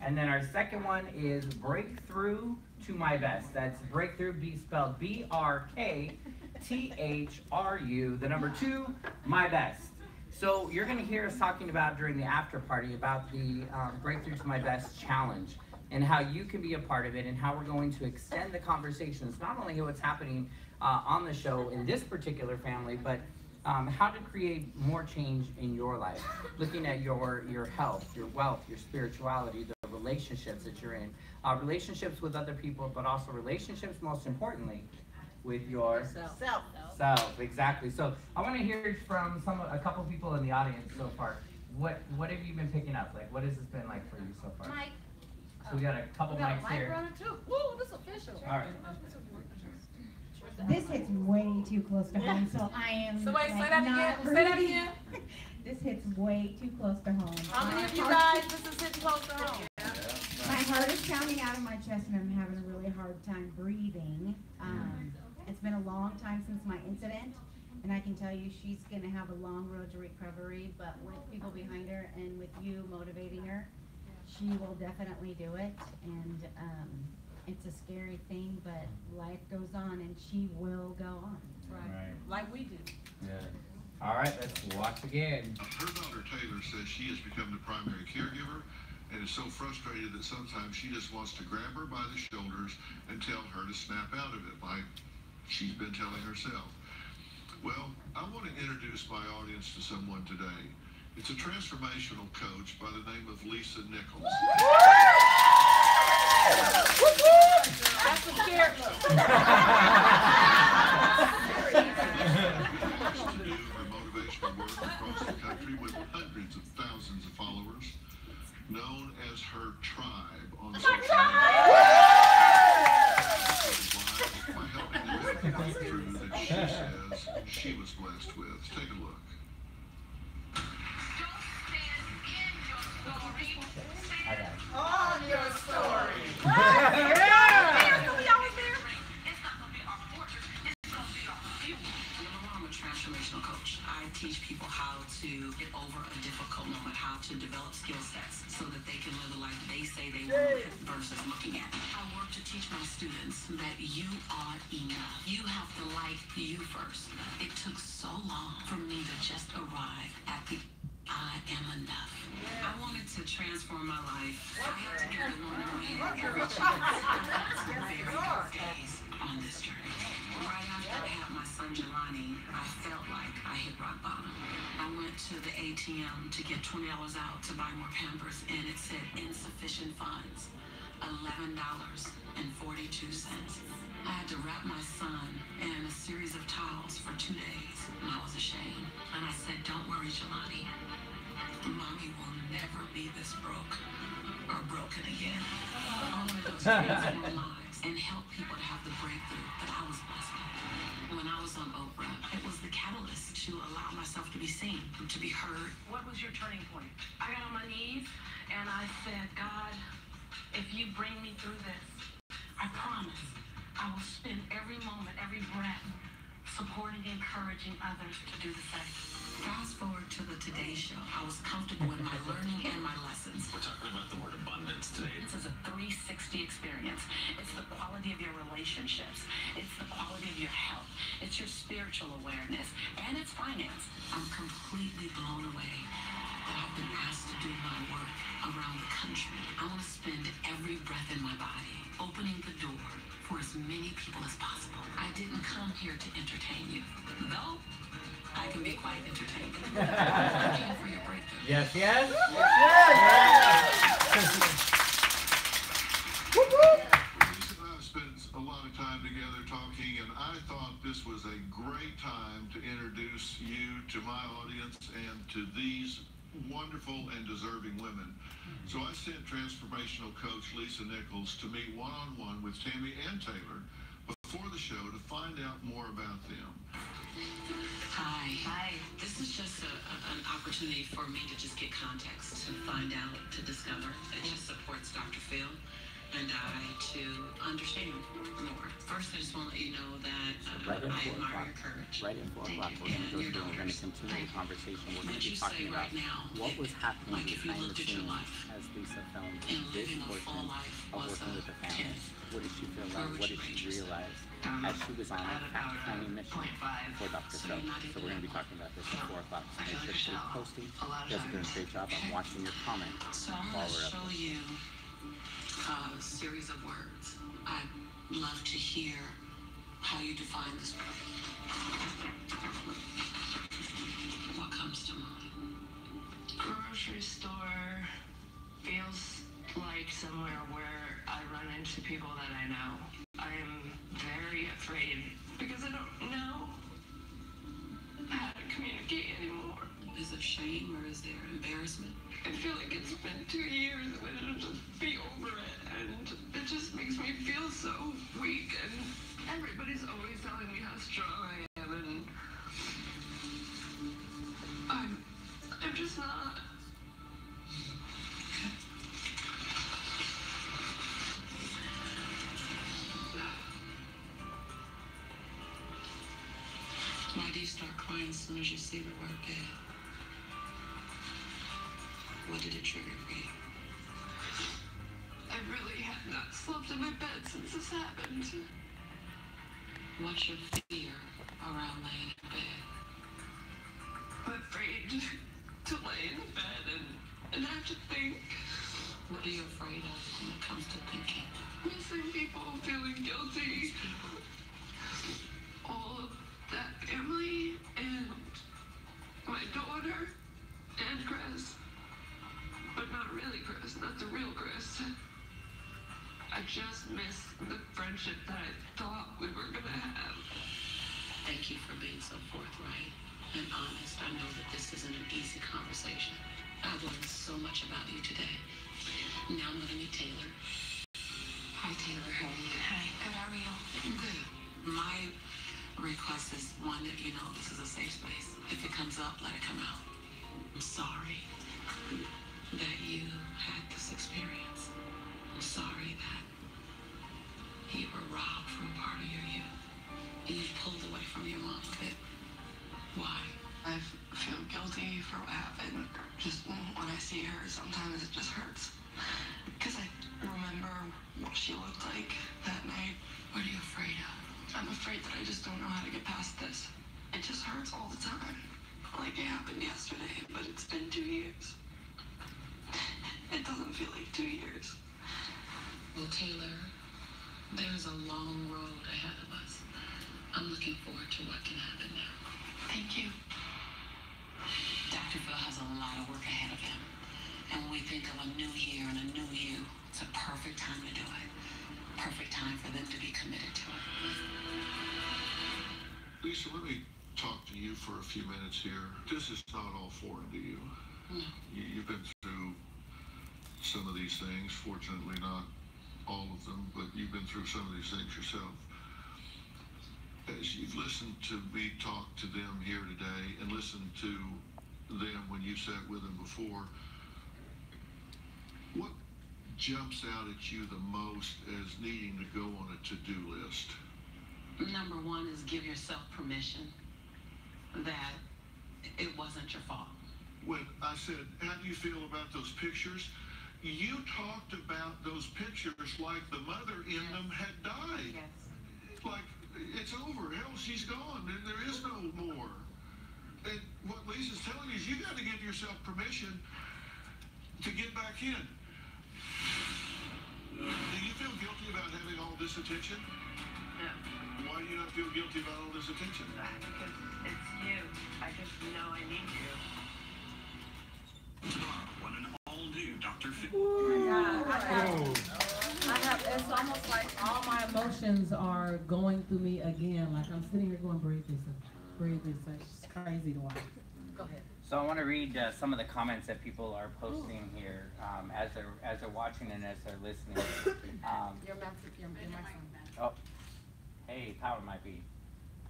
And then our second one is breakthrough to my best. That's breakthrough, spelled BRKTHRU, the number 2, my best. So you're going to hear us talking about during the after party about the breakthrough to my best challenge and how you can be a part of it and how we're going to extend the conversations, not only what's happening on the show in this particular family, but how to create more change in your life, looking at your health, your wealth, your spirituality, the relationships that you're in, relationships with other people, but also relationships, most importantly, with yourself. Self, exactly. So I want to hear from a couple people in the audience so far. What have you been picking up? Like, what has this been like for you so far? Mike. So we got a couple mics here. Too. Woo, this is official. All right. This hits way too close to home, so I am. So wait, like, say that again. not Say that breathing. again. This hits way too close to home. How many of you guys this is hitting close to home? My heart is pounding out of my chest and I'm having a really hard time breathing. It's been a long time since my incident, and I can tell you she's going to have a long road to recovery, but with people behind her and with you motivating her, she will definitely do it. And it's a scary thing, but life goes on and she will go on. Right. Like we do. Yeah. All right, let's watch again. Her daughter Taylor says she has become the primary caregiver and is so frustrated that sometimes she just wants to grab her by the shoulders and tell her to snap out of it, like she's been telling herself. Well, I want to introduce my audience to someone today. It's a transformational coach by the name of Lisa Nichols. That's a scare. To do her motivational work across the country with hundreds of thousands of followers, known as her tribe on social media. By helping them live the breakthrough that she says she was blessed with. Take a look. On your story. I'm a transformational coach. I teach people how to get over a difficult moment, how to develop skill sets so that they can live the life they say they want versus looking at it. I work to teach my students that you are enough. You have to like you first. It took so long for me to just arrive at the I am enough. I wanted to transform my life. I had to get the morning every chance. Very dark days on this journey. Right after I had my son Jelani, I felt like I hit rock bottom. I went to the ATM to get $20 out to buy more Pampers, and it said insufficient funds, $11.42. I had to wrap my son in a series of towels for 2 days, and I was ashamed. And I said, don't worry, Jelani. Mommy will never be this broke or broken again. I wanted to transform lives and help people to have the breakthrough that I was blessed with. When I was on Oprah, it was the catalyst to allow myself to be seen, to be heard. What was your turning point? I got on my knees and I said, God, if you bring me through this, I promise I will spend every moment, every breath supporting, encouraging others to do the same. Fast forward to the Today Show. I was comfortable in my learning and my lessons. We're talking about the word abundance today. This is a 360 experience. It's the quality of your relationships. It's the quality of your health. It's your spiritual awareness. And it's finance. I'm completely blown away that I've been asked to do my work around the country. I want to spend every breath in my body opening the door for as many people as possible. I didn't come here to entertain you, though I can be quite entertaining. I'm here for your breakthrough. Yes, yes. Lisa and I have spent a lot of time together talking, and I thought this was a great time to introduce you to my audience and to these wonderful and deserving women. So I sent transformational coach Lisa Nichols to meet one-on-one with Tammy and Taylor before the show to find out more about them. Hi. Hi. This is just an opportunity for me to just get context, to find out, to discover that she supports Dr. Phil and I to understand more. First, I just want to let you know that I admire your courage. Right at 4 o'clock, we're going to continue the conversation. We're going to be talking about what was happening behind the scenes as Lisa filmed this portion of working with the family. What did she feel like? What did she realize as she was on a fact-finding mission for Dr. Phil? So we're going to be talking about this at 4 o'clock. So make sure to keep posting. You guys are doing a great job. I'm watching your comments while we're up. So I'm going to show you a series of words. I'd love to hear how you define this word. What comes to mind? Grocery store feels like somewhere where I run into people that I know. I am very afraid because I don't know how to communicate anymore. Is there shame or is there embarrassment? I feel like it's been 2 years and it'll just be over it, and it just makes me feel so weak, and everybody's always telling me how strong I am, and I'm just not. Why do you start crying as soon as you see the word bed? What did it trigger for you? I really have not slept in my bed since this happened. What's your fear around laying in bed? to lay in bed and have to think. What are you afraid of when it comes to thinking? Missing people, feeling guilty. All of that family and my daughter and Chris. But not really Chris, not the real Chris. I just miss the friendship that I thought we were gonna have. Thank you for being so forthright and honest. I know that this isn't an easy conversation. I've learned so much about you today. Now I'm gonna meet Taylor. Hi, Taylor. How are you? Hi, good, how are you? Good. My request is one that you know this is a safe space. If it comes up, let it come out. I'm sorry that you had this experience. I'm sorry that you were robbed from part of your youth. And you pulled away from your mom a bit. Why? I feel guilty for what happened. Just when I see her, sometimes it just hurts. Because I remember what she looked like that night. What are you afraid of? I'm afraid that I just don't know how to get past this. It just hurts all the time. Like it happened yesterday, but it's been 2 years. It doesn't feel like 2 years. Well, Taylor, there's a long road ahead of us. I'm looking forward to what can happen now. Thank you. Dr. Phil has a lot of work ahead of him. And when we think of a new year and a new you, it's a perfect time to do it. Perfect time for them to be committed to it. Lisa, let me talk to you for a few minutes here. This is not all foreign to you. No. You've been through some of these things, fortunately not all of them, but you've been through some of these things yourself. As you've listened to me talk to them here today and listened to them when you sat with them before, what jumps out at you the most as needing to go on a to-do list? Number one is give yourself permission that it wasn't your fault. When I said, how do you feel about those pictures? You talked about those pictures like the mother in them had died. Yes. Like, it's over. Hell, she's gone. There is no more. And what Lisa's telling you is you got to give yourself permission to get back in. Do you feel guilty about having all this attention? No. Why do you not feel guilty about all this attention? Because it's you. I just know I need you. Tomorrow, when an all-new Dr.Phil. I have, it's almost like all my emotions are going through me again. Like I'm sitting here going, breathe, Lisa. Breathe, Lisa. It's crazy to watch. Go ahead. So I want to read some of the comments that people are posting here as they're watching and as they're listening. Your microphone. Oh, hey, power might be.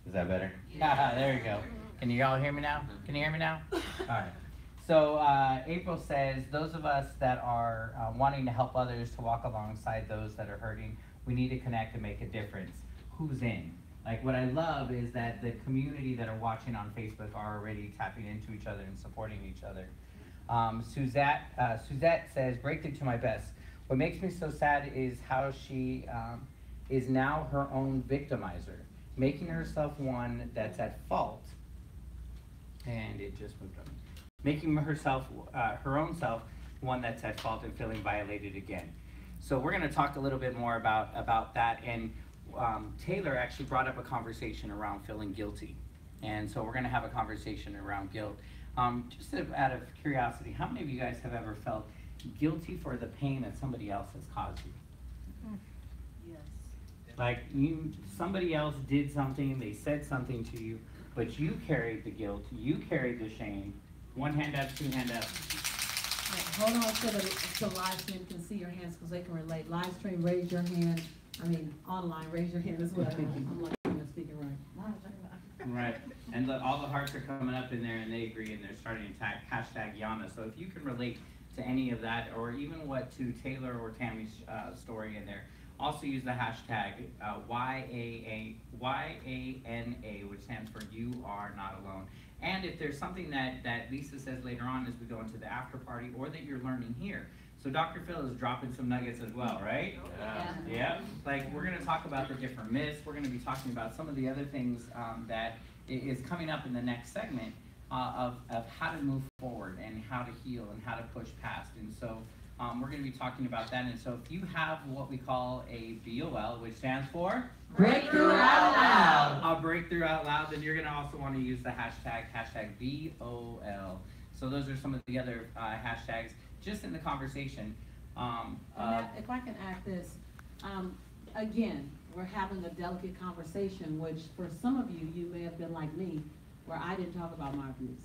Is that better? There you go. Can you all hear me now? Can you hear me now? All right. So April says, those of us that are wanting to help others to walk alongside those that are hurting, we need to connect and make a difference. Who's in? Like what I love is that the community that are watching on Facebook are already tapping into each other and supporting each other. Suzette says, breakthrough to my best. What makes me so sad is how she is now her own victimizer, making herself one that's at fault. And it just moved on. Making herself, her own self, one that's at fault and feeling violated again. So we're going to talk a little bit more about that. And Taylor actually brought up a conversation around feeling guilty. And so we're going to have a conversation around guilt. Just out of curiosity, how many of you guys have ever felt guilty for the pain that somebody else has caused you? Yes. Like somebody else did something, they said something to you, but you carried the guilt, you carried the shame. One hand up, two hand up. Hold on so live stream can see your hands because they can relate. Live stream, raise your hand. I mean, online, raise your hand as well. I'm like, I'm speaking right. Right. And all the hearts are coming up in there and they agree and they're starting to tag hashtag Yana. So if you can relate to any of that or even what to Taylor or Tammy's story in there, also use the hashtag YANA, which stands for You Are Not Alone. And if there's something that Lisa says later on as we go into the after party or that you're learning here. So Dr. Phil is dropping some nuggets as well, right? Yeah. Like we're going to talk about the different myths. We're going to be talking about some of the other things that is coming up in the next segment. of how to move forward and how to heal and how to push past. And so we're going to be talking about that. And so if you have what we call a BOL, which stands for Breakthrough Out Loud. A breakthrough out loud, then you're going to also want to use the hashtag BOL. So those are some of the other hashtags just in the conversation. If I can add this, again, we're having a delicate conversation, which for some of you, you may have been like me, where I didn't talk about my abuse.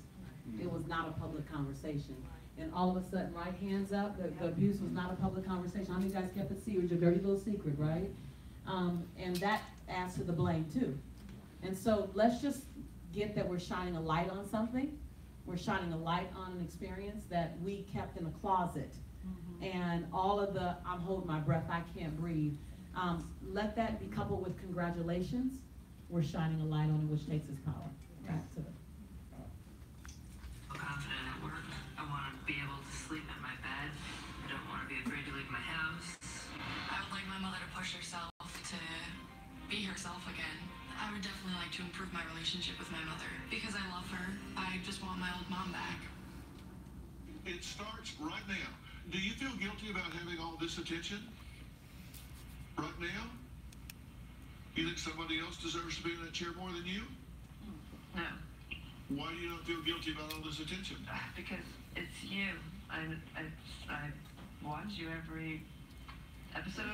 It was not a public conversation. And all of a sudden, right, hands up, the abuse was not a public conversation. How many of you guys kept it secret? Your dirty little secret, right? And that adds to the blame too. And so let's just get that we're shining a light on something. We're shining a light on an experience that we kept in a closet. And all of the, I'm holding my breath, I can't breathe. Let that be coupled with congratulations. We're shining a light on it, which takes its power. Back to the Confident at work. I want to be able to sleep in my bed. I don't want to be afraid to leave my house. I would like my mother to push herself to be herself again. I would definitely like to improve my relationship with my mother because I love her. I just want my old mom back. It starts right now. Do you feel guilty about having all this attention? Right now? You think somebody else deserves to be in that chair more than you? No, Why do you not feel guilty about all this attention? because it's you. I watch you every episode,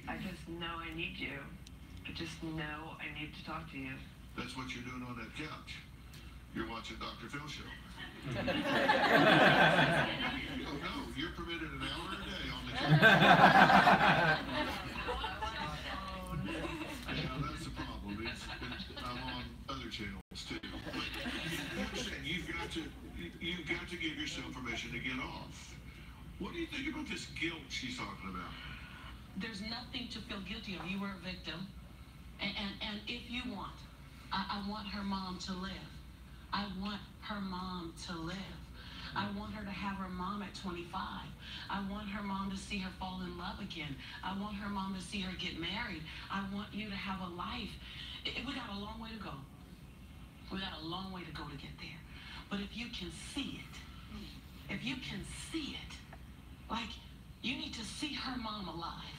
I just know I need you. I just know I need to talk to you. That's what you're doing on that couch. You're watching Dr.Phil show. Oh no, you're permitted an hour a day on the couch. Yeah, that's the problem. I'm on other channels too. But you understand, you've got to give yourself permission to get off. What do you think about this guilt she's talking about? There's nothing to feel guilty of. You were a victim. And if you want, I want her mom to live. I want her mom to live. I want her to have her mom at 25. I want her mom to see her fall in love again. I want her mom to see her get married. I want you to have a life. We got a long way to go. We got a long way to go to get there. But if you can see it, if you can see it, like, you need to see her mom alive.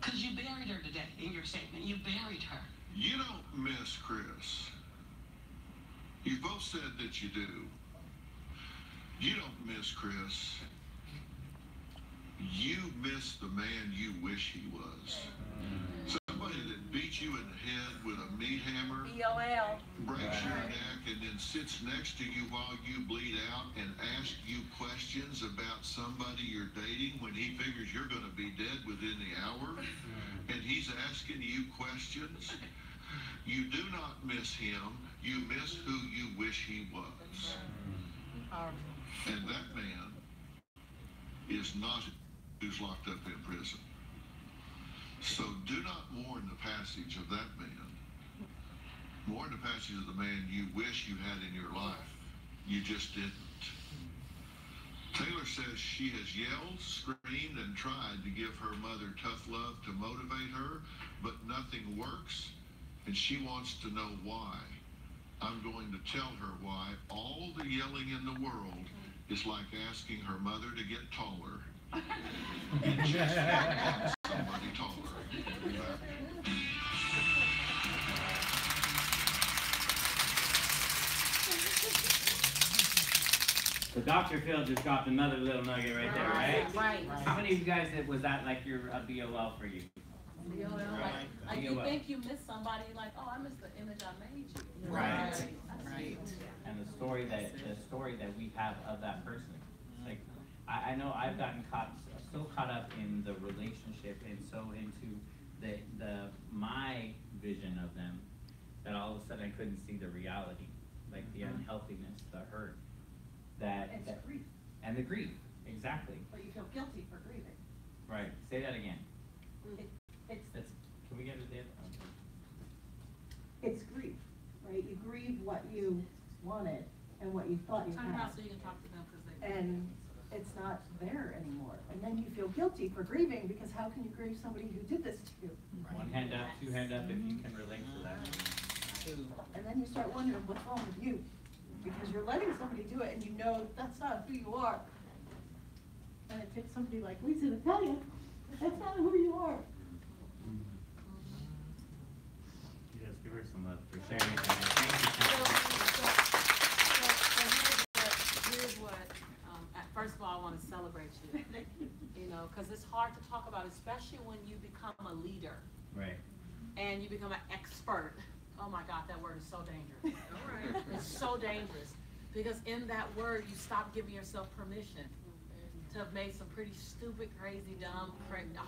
Because you buried her today in your statement. You buried her. You don't miss Chris. You both said that you do. You don't miss Chris. You miss the man you wish he was. Somebody that beats you in the head with a meat hammer, BOL. breaks your neck, and then sits next to you while you bleed out and asks you questions about somebody you're dating when he figures you're going to be dead within the hour, and he's asking you questions. You do not miss him. You miss who you wish he was. And that man is not who's locked up in prison. So do not mourn the passage of that man. Mourn the passage of the man you wish you had in your life. You just didn't. Taylor says she has yelled, screamed, and tried to give her mother tough love to motivate her, but nothing works, and she wants to know why. I'm going to tell her why. All the yelling in the world is like asking her mother to get taller. And just want somebody taller. So Dr. Phil just dropped another little nugget right there, right? Right. How many of you guys, was that like a BOL for you? BOL, like you think you missed somebody, like, oh, I missed the image I made you. Right. Right. And the story that we have of that person. Like, I know I've gotten so caught up in the relationship and so into my vision of them that all of a sudden I couldn't see the reality, like the unhealthiness, the hurt, Grief. and the grief, exactly. But you feel guilty for grieving. Right. Say that again. It's Can we get it there? it's grief, right? You grieve what you wanted and what you thought you Time had. out so you can talk to them because they. And it's not there anymore. And then you feel guilty for grieving because how can you grieve somebody who did this to you? One hand up, two hand up if you can relate to that. And then you start wondering what's wrong with you. because you're letting somebody do it and you know that's not who you are. And it takes somebody like Lisa to tell you that's not who you are. Yes, give her some love for sharing that. Here's what, first of all, I want to celebrate you. You know, because it's hard to talk about, especially when you become a leader. Right. And you become an expert. Oh my God, that word is so dangerous. All right. It's so dangerous. Because in that word, you stop giving yourself permission to have made some pretty stupid, crazy, dumb,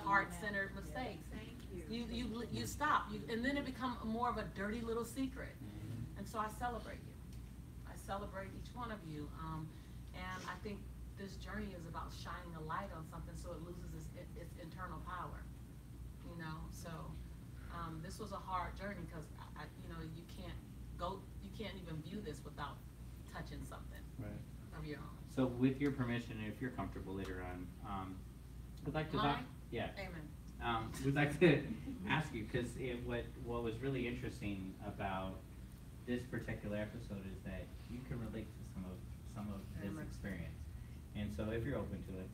heart-centered mistakes. You stop, and then it becomes more of a dirty little secret. And so I celebrate you. I celebrate each one of you. And I think this journey is about shining a light on something so it loses its internal power. You know, so this was a hard journey because you know, you can't even view this without touching something of your own. So with your permission, if you're comfortable later on, I'd like to talk. Yeah. Amen. We'd like to ask you, because what was really interesting about this particular episode is that you can relate to some of this experience, and so if you're open to it,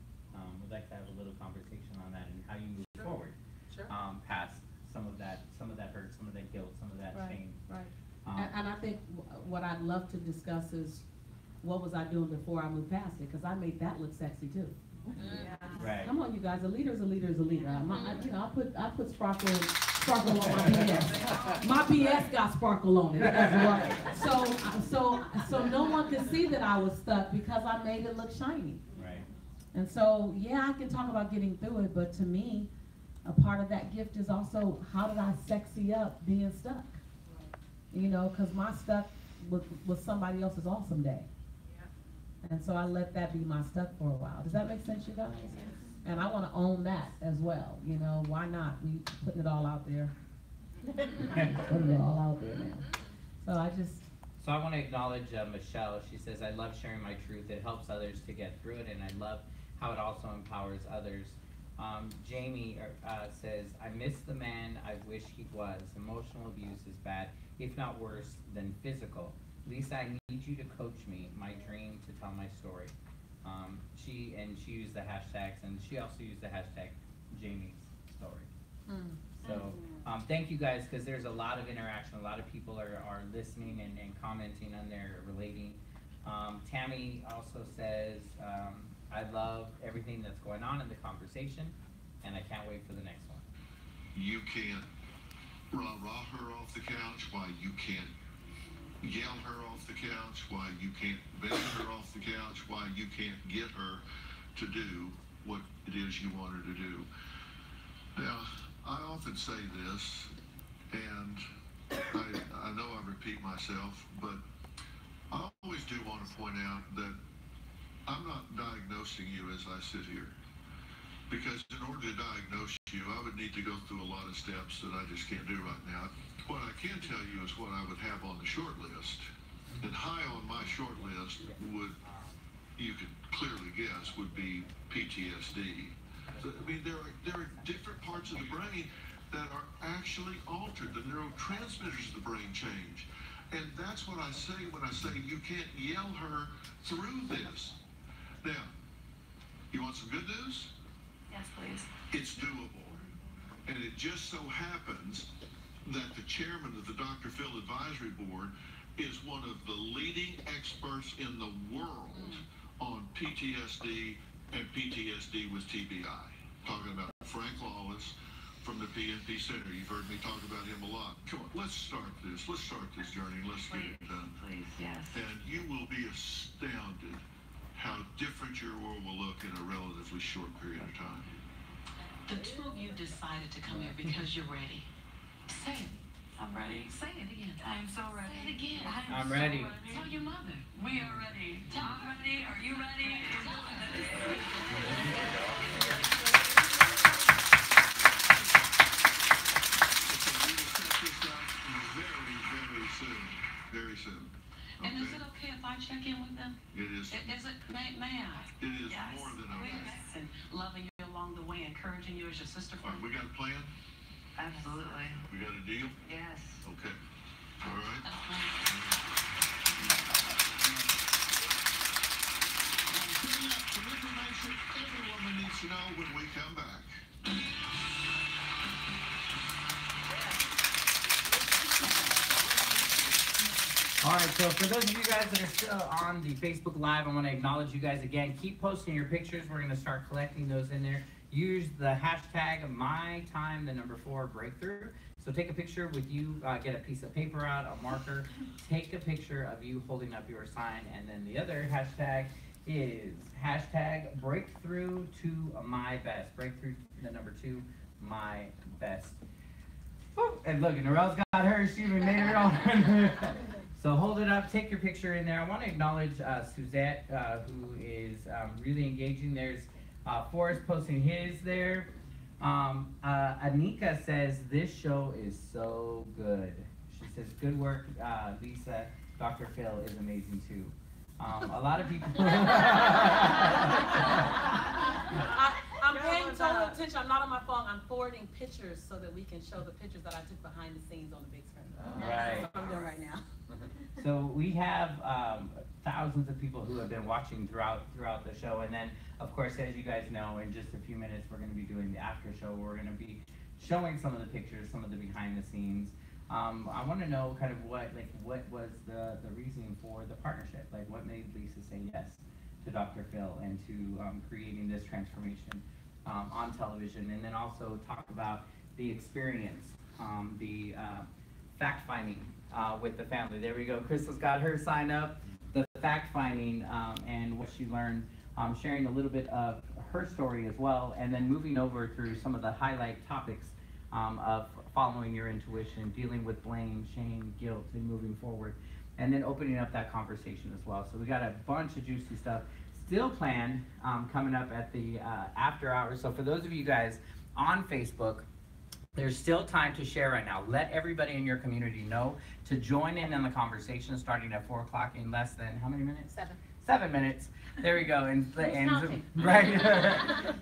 we'd like to have a little conversation on that and how you move forward, past some of that hurt, some of that guilt, some of that shame. Right. And I think what I'd love to discuss is what was I doing before I moved past it, because I made that look sexy too. Right. Come on, you guys. A leader's a leader's a leader. I put sparkle on my BS. My BS got sparkle on it as well. So no one could see that I was stuck because I made it look shiny. Right. And so yeah, I can talk about getting through it, but to me, a part of that gift is also how did I sexy up being stuck? You know, because my stuck was somebody else's awesome day. And so I let that be my stuck for a while. Does that make sense, you guys? And I want to own that as well. You know, why not? We putting it all out there. Putting it all out there now. So I want to acknowledge Michelle. She says, I love sharing my truth. It helps others to get through it, and I love how it also empowers others. Jamie says, I miss the man I wish he was. Emotional abuse is bad, if not worse than physical. Lisa, I need you to coach me. My dream to tell my story. She used the hashtags, and she also used the hashtag Jamie's story. So thank you guys, because there's a lot of interaction. A lot of people are listening and commenting on there, relating. Tammy also says, I love everything that's going on in the conversation, and I can't wait for the next one. You can't rah-rah her off the couch. Why you can't yell her off the couch, why you can't beg her off the couch, why you can't get her to do what it is you want her to do. Now, I often say this, and I know I repeat myself, but I always do want to point out that I'm not diagnosing you as I sit here. Because in order to diagnose you, I would need to go through a lot of steps that I just can't do right now. What I can tell you is what I would have on the short list. And high on my short list would, you could clearly guess, would be PTSD. So, I mean, there are different parts of the brain that are actually altered. The neurotransmitters of the brain change. And that's what I say when I say you can't yell her through this. Now, you want some good news? Yes, please. It's doable. And it just so happens that the chairman of the Dr.Phil Advisory Board is one of the leading experts in the world on PTSD and PTSD with TBI. Talking about Frank Lawless from the PNP Center. You've heard me talk about him a lot. Come on, let's start this. Let's start this journey. Let's get it done. Please, yes. And you will be astounded how different your world will look in a relatively short period of time. The two of you decided to come here because you're ready. Say it. I'm ready. Say it again. I'm so ready. Say it again. I'm ready. Tell your mother. We are ready. I'm ready. Are you ready? Very soon. And is it okay if I check in with them? It is. Is it, may I? It is more than okay. And loving you along the way, encouraging you as your sister. All right, we got a plan? Absolutely. We got a deal? Yes. Okay. All right. know when we come back. All right, so for those of you guys that are still on the Facebook Live, I want to acknowledge you guys again. Keep posting your pictures. We're going to start collecting those in there. Use the hashtag #MyTime4Breakthrough. So take a picture with you, get a piece of paper out, a marker, take a picture of you holding up your sign, and then the other hashtag is #Breakthrough2MyBest. Breakthrough, the number 2, my best. Woo. And look, Narelle's got hers. She even made her own. So hold it up, take your picture in there. I want to acknowledge Suzette, who is really engaging. There's Forrest posting his there. Anika says, this show is so good. She says, good work, Lisa. Dr. Phil is amazing too. A lot of people... I'm paying total attention. I'm not on my phone. I'm forwarding pictures so that we can show the pictures that I took behind the scenes on the big screen. Right. That's what I'm doing right now. So we have thousands of people who have been watching throughout the show, and then of course, as you guys know, in just a few minutes we're going to be doing the after show. We're going to be showing some of the pictures, some of the behind the scenes. I want to know kind of what was the reasoning for the partnership? Like, what made Lisa say yes to Dr. Phil and to creating this transformation on television, and then also talk about the experience, the fact-finding with the family. There we go. Crystal's got her sign up. The fact-finding and what she learned, sharing a little bit of her story as well, and then moving over through some of the highlight topics of following your intuition, dealing with blame, shame, guilt, and moving forward, and then opening up that conversation as well. So we got a bunch of juicy stuff still planned coming up at the after hours. So for those of you guys on Facebook, there's still time to share right now. Let everybody in your community know to join in on the conversation starting at 4 o'clock in less than, how many minutes? 7 minutes. There we go. Right.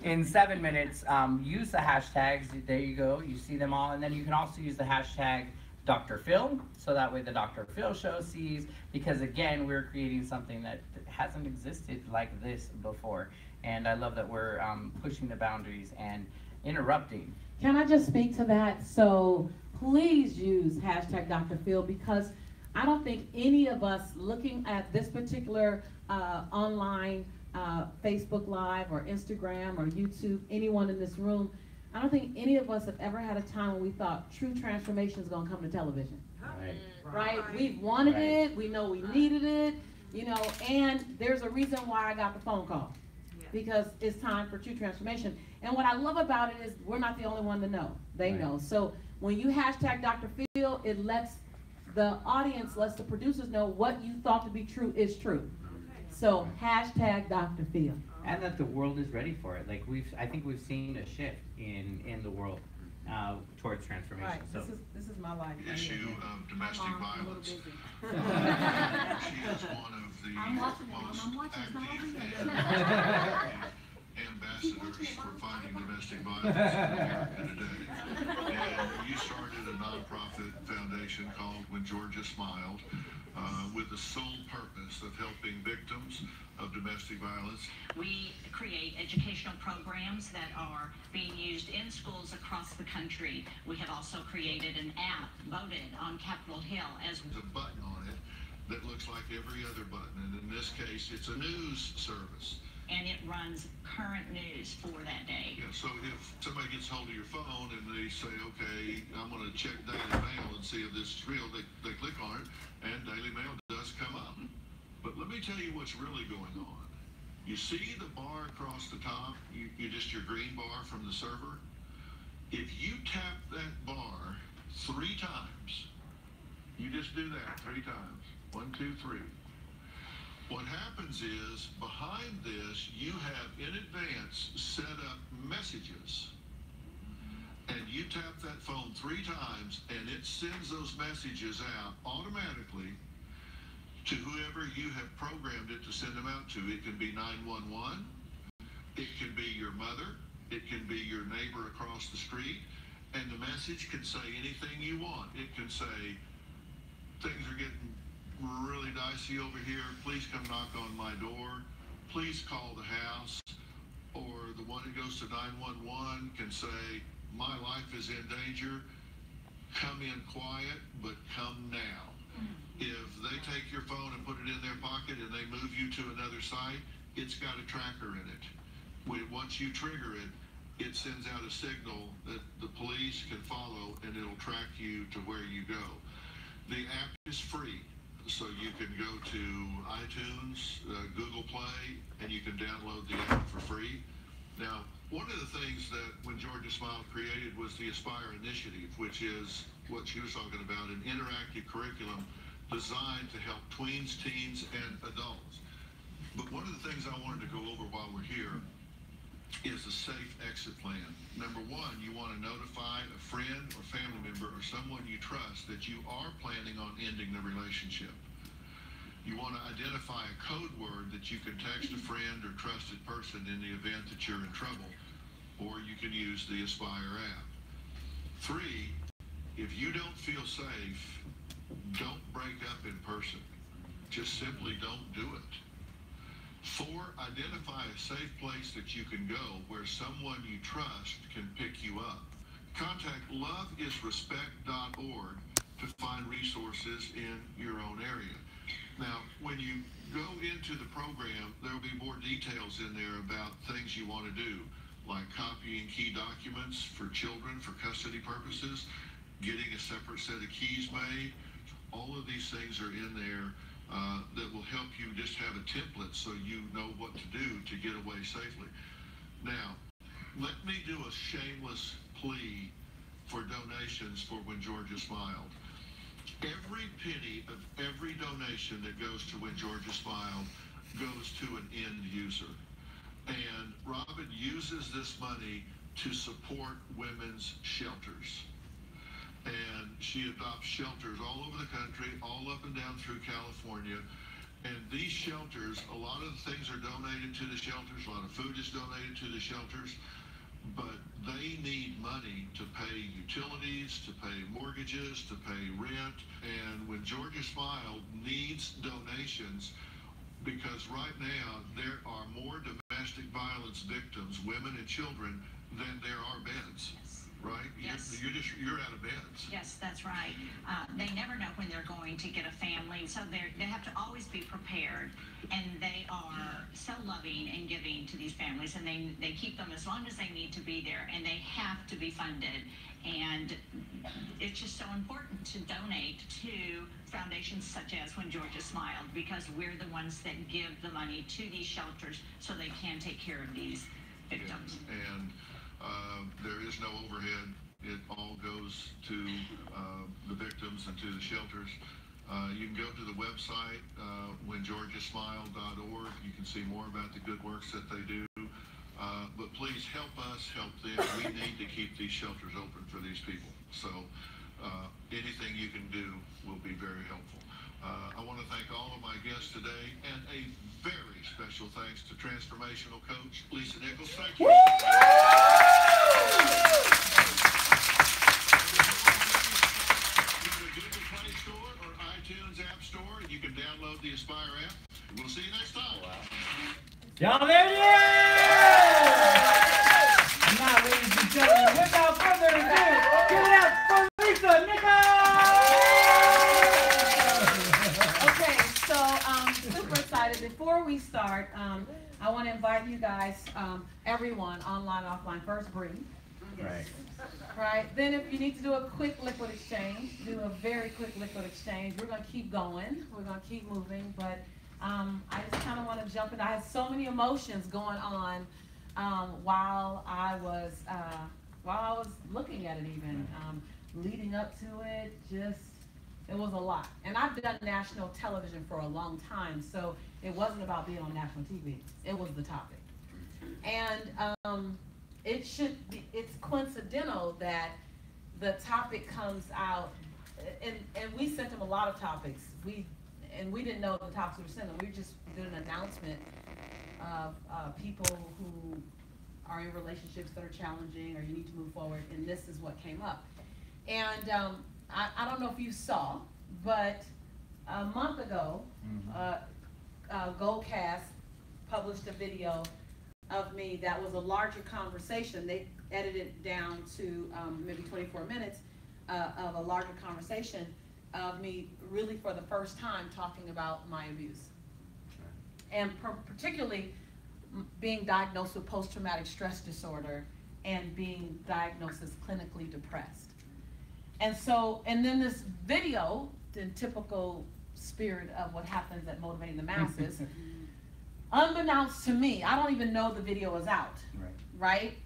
In 7 minutes, use the hashtags. There you go. You see them all. And then you can also use the hashtag Dr. Phil, so that way the Dr. Phil show sees, because again, we're creating something that hasn't existed like this before. And I love that we're pushing the boundaries and interrupting. Can I just speak to that? So please use hashtag Dr. Phil, because I don't think any of us looking at this particular online Facebook Live or Instagram or YouTube, anyone in this room, I don't think any of us have ever had a time when we thought true transformation is going to come to television. Right? We've wanted it. We know we needed it. You know, and there's a reason why I got the phone call. Because it's time for true transformation. And what I love about it is we're not the only one to know. They know. So when you hashtag Dr. Phil, it lets the audience, lets the producers know what you thought to be true is true. So hashtag Dr. Phil. And that the world is ready for it. Like I think we've seen a shift in the world towards transformation. Right. So This is my life. Issue of domestic violence. She is one of the most active ambassadors for fighting domestic violence in America today. And you started a nonprofit foundation called When Georgia Smiled, with the sole purpose of helping victims of domestic violence. We create educational programs that are being used in schools across the country. We have also created an app voted on Capitol Hill as There's a button on it that looks like every other button, and in this case, it's a news service. and it runs current news for that day. Yeah, so if somebody gets hold of your phone and they say, okay, I'm going to check Daily Mail and see if this is real, they click on it, and Daily Mail does come up. But let me tell you what's really going on. You see the bar across the top, you just your green bar from the server? If you tap that bar 3 times, you just do that 3 times. 1, 2, 3. What happens is, behind this, you have in advance set up messages. And you tap that phone 3 times, and it sends those messages out automatically to whoever you have programmed it to send them out to. It can be 911. It can be your mother. It can be your neighbor across the street. And the message can say anything you want. It can say, things are getting really dicey over here. Please come knock on my door. Please call the house. Or the one that goes to 911 can say, my life is in danger, come in quiet, but come now. If they take your phone and put it in their pocket and they move you to another site, it's got a tracker in it. Once you trigger it, it sends out a signal that the police can follow, and it'll track you to where you go. The app is free, so you can go to iTunes, Google Play, and you can download the app for free. Now, one of the things that When Georgia Smiled created was the Aspire Initiative, which is what she was talking about, an interactive curriculum designed to help tweens, teens, and adults. But one of the things I wanted to go over while we're here is a safe exit plan. Number one, you want to notify a friend or family member or someone you trust that you are planning on ending the relationship. You want to identify a code word that you can text a friend or trusted person in the event that you're in trouble, or you can use the Aspire app. 3, if you don't feel safe, don't break up in person. Just simply don't do it. 4, identify a safe place that you can go where someone you trust can pick you up. Contact loveisrespect.org to find resources in your own area. Now, when you go into the program, there will be more details in there about things you want to do, like copying key documents for children for custody purposes, getting a separate set of keys made. All of these things are in there that will help you just have a template so you know what to do to get away safely. Now, let me do a shameless plea for donations for When Georgia Smiled. Every penny of every donation that goes to When Georgia Smiled goes to an end user. And Robin uses this money to support women's shelters. And she adopts shelters all over the country, all up and down through California. And these shelters, a lot of the things are donated to the shelters, a lot of food is donated to the shelters, but they need money to pay utilities, to pay mortgages, to pay rent. And When Georgia Smiled needs donations, because right now there are more domestic violence victims, women and children, than there are beds. Right? Yes. You're out of beds. Yes, that's right. They never know when they're going to get a family, so they have to always be prepared. And they are so loving and giving to these families, and they keep them as long as they need to be there, and they have to be funded. And it's just so important to donate to foundations such as When Georgia Smiled, because we're the ones that give the money to these shelters so they can take care of these victims. Yeah. And there is no overhead. It all goes to the victims and to the shelters. You can go to the website, whengeorgiasmiled.org. You can see more about the good works that they do. But please help us help them. We need to keep these shelters open for these people. So anything you can do will be very helpful. I want to thank all of my guests today, and a very special thanks to transformational coach Lisa Nichols. Thank you. The Google Play Store or iTunes App Store, and you can download the Aspire app. We'll see you next time. Y'all ready? Now, ladies and gentlemen, without further ado, give it up for Lisa Nichols! Okay, so super excited. Before we start, I want to invite you guys, everyone, online, offline, first breathe. Right. Right. Then if you need to do a quick liquid exchange, do a very quick liquid exchange. We're going to keep going. We're going to keep moving. But I just kind of want to jump in. I had so many emotions going on while I was looking at it even. Leading up to it, it was a lot. And I've done national television for a long time, so it wasn't about being on national TV. It was the topic. And it's coincidental that the topic comes out, and we sent them a lot of topics. We didn't know the topics we were sending. We just did an announcement of people who are in relationships that are challenging or you need to move forward, and this is what came up. And I don't know if you saw, but a month ago, Goldcast published a video of me that was a larger conversation. They edited it down to maybe 24 minutes of a larger conversation of me really for the first time talking about my abuse. And particularly being diagnosed with post-traumatic stress disorder and being diagnosed as clinically depressed. And so, and then this video, in typical spirit of what happens at Motivating the Masses, unbeknownst to me, I don't even know the video is out, right?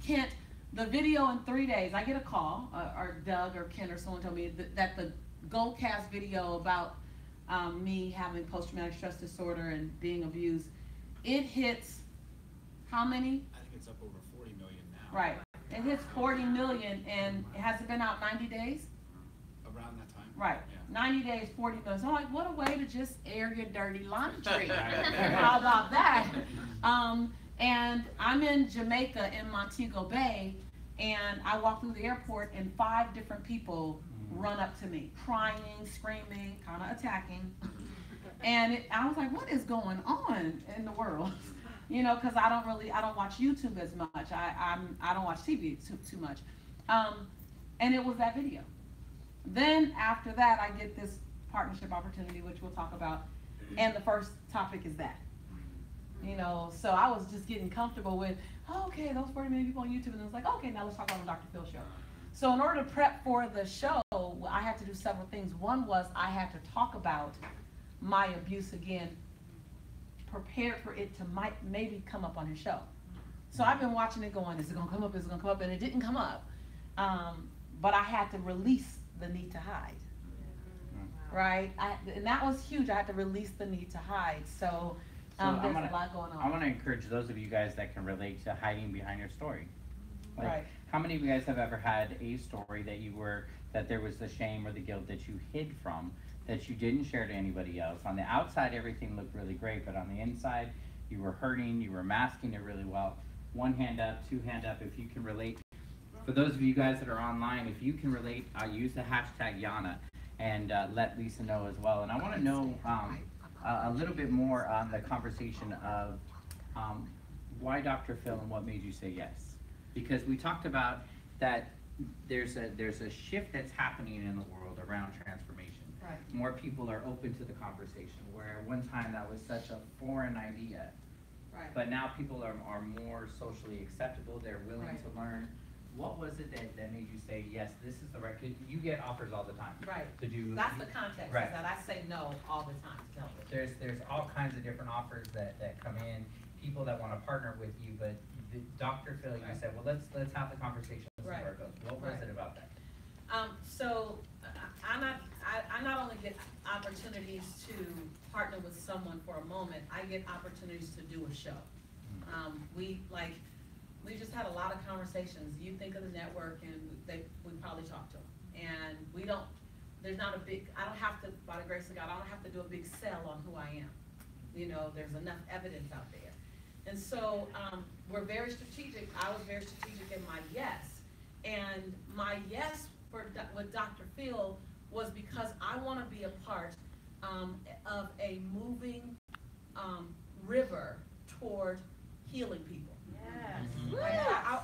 Kent, the video in 3 days, I get a call, or Doug or Ken or someone told me that the Goldcast video about me having post-traumatic stress disorder and being abused, it hits how many? I think it's up over 40 million now. Right. It hits 40 million, and has it been out 90 days? Around that time. Right. Yeah. 90 days, 40 million. So I'm like, what a way to just air your dirty laundry. How about that? And I'm in Jamaica in Montego Bay, and I walk through the airport, and 5 different people run up to me, crying, screaming, kind of attacking. And I was like, what is going on in the world? You know, because I don't watch YouTube as much. I don't watch TV too much. And it was that video. Then after that, I get this partnership opportunity, which we'll talk about. And the first topic is that. You know, so I was just getting comfortable with, oh, okay, those 40 million people on YouTube. And it was like, okay, now let's talk about the Dr. Phil show. So in order to prep for the show, I had to do several things. One was I had to talk about my abuse again, prepared for it to maybe come up on his show. So I've been watching it going, is it gonna come up, is it gonna come up? And it didn't come up. But I had to release the need to hide, right? And that was huge. I had to release the need to hide. So there's a lot going on. I wanna encourage those of you guys that can relate to hiding behind your story. Like, right. How many of you guys have ever had a story that there was the shame or the guilt that you hid from, that you didn't share to anybody else? On the outside, everything looked really great, but on the inside, you were hurting, you were masking it really well. 1 hand up, 2 hand up, if you can relate. For those of you guys that are online, if you can relate, use the hashtag Yana and let Lisa know as well. And I want to know a little bit more on the conversation of why Dr. Phil and what made you say yes. Because we talked about that there's a shift that's happening in the world around transformation. Right. More people are open to the conversation, where at one time that was such a foreign idea. Right. But now people are more socially acceptable, they're willing Right. to learn. What was it that made you say, yes, this is the right, you get offers all the time. Right. To do. That's the context, Right. is that I say no all the time to help with. There's all kinds of different offers that come in, people that want to partner with you, but Dr. Phil, you said, well, let's have the conversation with Right. where it goes. What was it about that? So I not only get opportunities to partner with someone for a moment, I get opportunities to do a show. We just had a lot of conversations. You think of the network, and we probably talk to them. And there's not a big, I don't have to, by the grace of God, I don't have to do a big sell on who I am. You know, there's enough evidence out there. And so we're very strategic. I was very strategic in my yes. And my yes with Dr. Phil was because I want to be a part of a moving river toward healing people. Yes.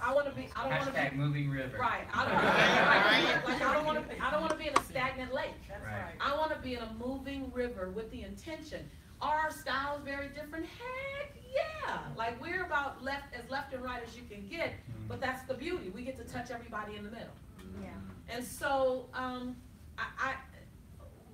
I want to be. I don't want to be. Hashtag moving river. Right. I don't want to be in a stagnant lake. That's Right. right. I want to be in a moving river with the intention. Are our styles very different? Heck yeah! Like we're about as left and right as you can get, but that's the beauty. We get to touch everybody in the middle. Yeah. And so, I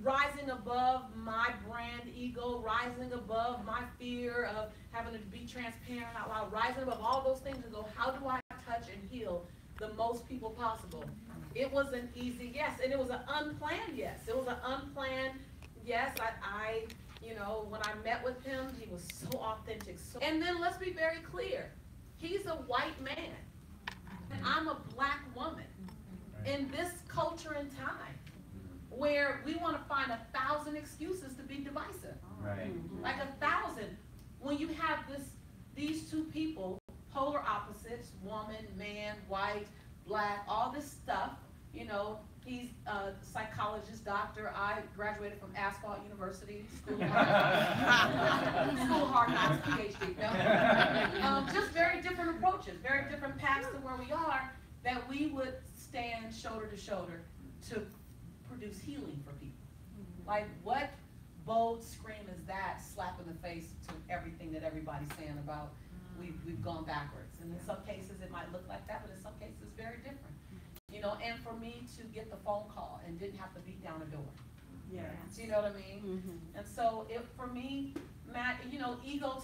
rising above my brand ego, rising above my fear of having to be transparent out loud, rising above all those things and go, how do I touch and heal the most people possible? It was an easy yes, and it was an unplanned yes. It was an unplanned yes. You know, when I met with him, he was so authentic. And then let's be very clear. He's a white man, and I'm a black woman. In this culture and time, where we want to find 1,000 excuses to be divisive. Right. Like 1,000. When you have these two people, polar opposites, woman, man, white, black, all this stuff, you know, He's a psychologist, doctor. I graduated from Asphalt University, School Hard Knocks, PhD. No. Just very different approaches, very different paths to where we are, that we would stand shoulder to shoulder to produce healing for people. Like, what bold scream is that slap in the face to everything that everybody's saying about we've gone backwards? And in some cases it might look like that, but in some cases it's very different. You know, and for me to get the phone call and didn't have to beat down a door. Yeah. Do you know what I mean? And so for me, Matt, you know, ego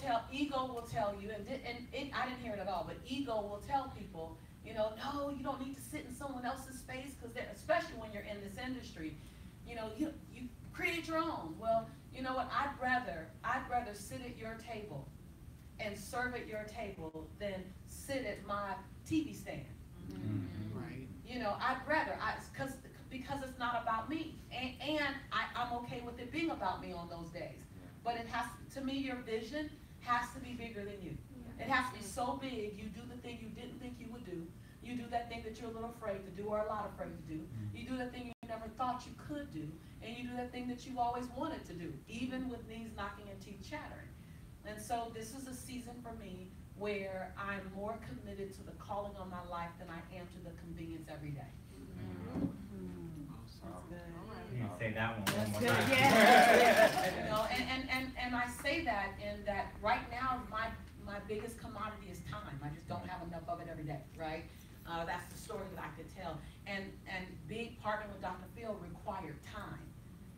will tell you, and I didn't hear it at all, but ego will tell people, you know, no, you don't need to sit in someone else's space, because especially when you're in this industry, you know, you create your own. Well, you know what? I'd rather sit at your table and serve at your table than sit at my TV stand. Right. You know, I'd rather, because it's not about me, and I'm okay with it being about me on those days. But it has to me, your vision has to be bigger than you. It has to be so big. You do the thing you didn't think you would do. You do that thing that you're a little afraid to do, or a lot afraid to do. You do that thing you never thought you could do, and you do that thing that you've always wanted to do, even with knees knocking and teeth chattering. And so this is a season for me where I'm more committed to the calling on my life than I am to the convenience every day. You say that one more Good. time. Yeah. You know, and I say that in that right now my biggest commodity is time. I just don't have enough of it every day, right? That's the story that I could tell. And being partnered with Dr. Phil required time.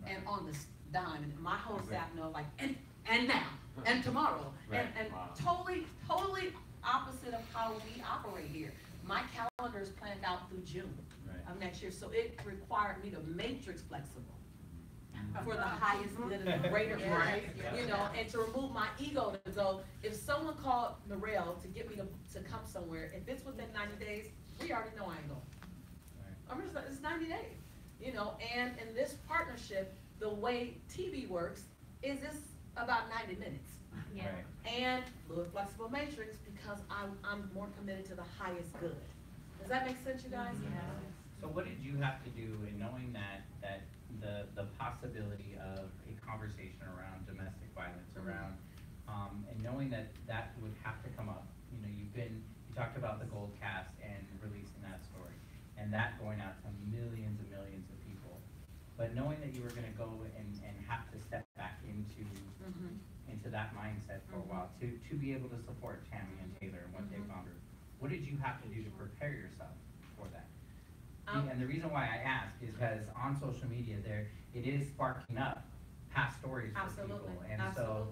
And on the dime, and my whole staff know, like, and now, and tomorrow, and totally opposite of how we operate here. My calendar is planned out through June of next year, so it required me to matrix flexible for the highest good and the greater good, you know, and to remove my ego to go, if someone called Narelle to get me to come somewhere, if it's within 90 days, we already know I ain't going. I mean, it's 90 days, you know, and in this partnership, the way TV works is it's about 90 minutes. Yeah. And fluid flexible matrix, because I'm more committed to the highest good. Does that make sense, you guys? So what did you have to do in knowing that the possibility of a conversation around domestic violence, around and knowing that would have to come up? You know, you talked about the Gold Cast and releasing that story, and that going out to millions and millions of people. But knowing that you were going to go and have to step back into that mindset for a while to be able to support Tammy and Taylor and what they've gone through, what did you have to do to prepare yourself for that? And the reason why I ask is because on social media it is sparking up past stories for people. And so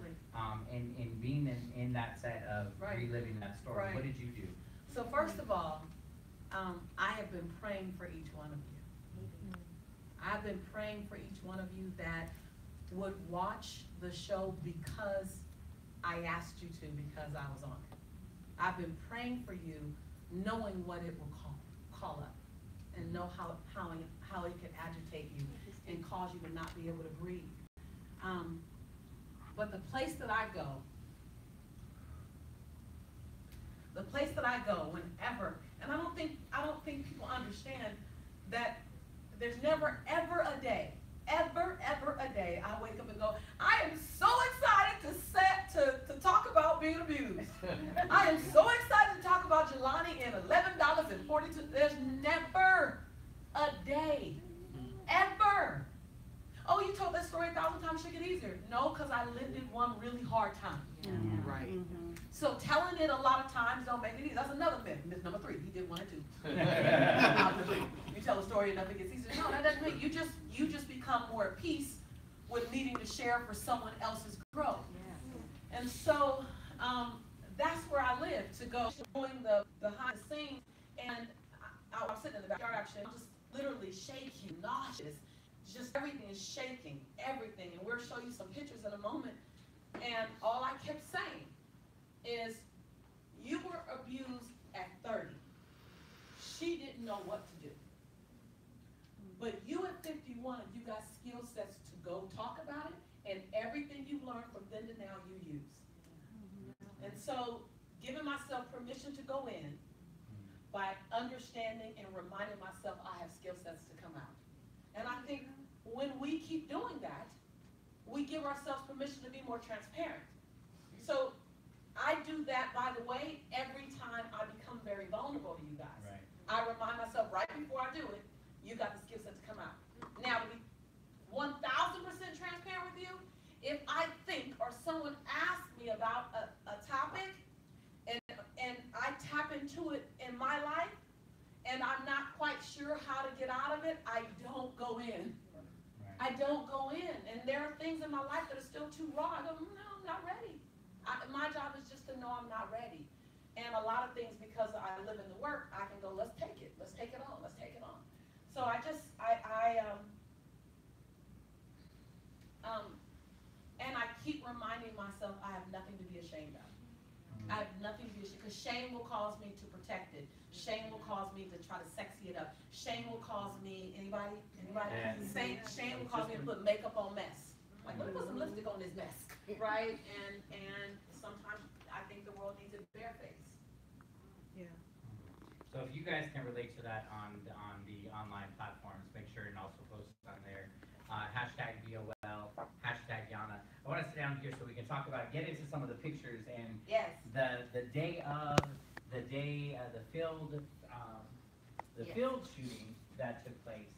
in being in that set of reliving that story, what did you do? So first of all, I have been praying for each one of you. I've been praying for each one of you that would watch the show because I asked you to, because I was on it. I've been praying for you, knowing what it will call up, and know how it could agitate you and cause you to not be able to breathe. But the place that I go whenever, and I don't think people understand that there's never ever a day I wake up and go, I am so excited to talk about being abused. I am so excited to talk about Jelani and $11.42. There's never a day, ever. Oh, you told that story 1,000 times, should get easier. No, because I lived it one really hard time. Right. So telling it a lot of times don't make it easy. That's another myth. Myth number 3. He did 1 and 2. You tell a story enough, it gets easier. No, that doesn't mean you just become more at peace with needing to share for someone else's growth. And so that's where I live, to go showing the behind the scenes. And I'm sitting in the backyard actually, I'm just literally shaking, nauseous. Just everything is shaking, everything. And we'll show you some pictures in a moment. And all I kept saying is, you were abused at 30. She didn't know what to do. But you at 51, you got skill sets to go talk about it, and everything you've learned from then to now you use. And so giving myself permission to go in by understanding and reminding myself I have skill sets to come out. And I think when we keep doing that, we give ourselves permission to be more transparent. So I do that, by the way, every time I become very vulnerable to you guys. Right. I remind myself right before I do it, you got the skill set to come out. Now, to be 1,000% transparent with you, if I think or someone asks me about a topic and I tap into it in my life and I'm not quite sure how to get out of it, I don't go in. I don't go in. And there are things in my life that are still too raw. I go, no, I'm not ready. My job is just to know I'm not ready. And a lot of things, because I live in the work, I can go, let's take it. Let's take it on. Let's take it on. So and I keep reminding myself I have nothing to be ashamed of. I have nothing to be ashamed, because shame will cause me to protect it. Shame will cause me to try to sexy it up. Shame will cause me, anybody? Yeah. Shame will cause me to put makeup on mess. Like, let me put some lipstick on this mess, right? And sometimes I think the world needs a bare face. Yeah. So if you guys can relate to that on the online platforms, make sure and also post on there. Hashtag BOL, hashtag Yana. I want to sit down here so we can talk about, get into some of the pictures and yes. the day of the field field shooting that took place.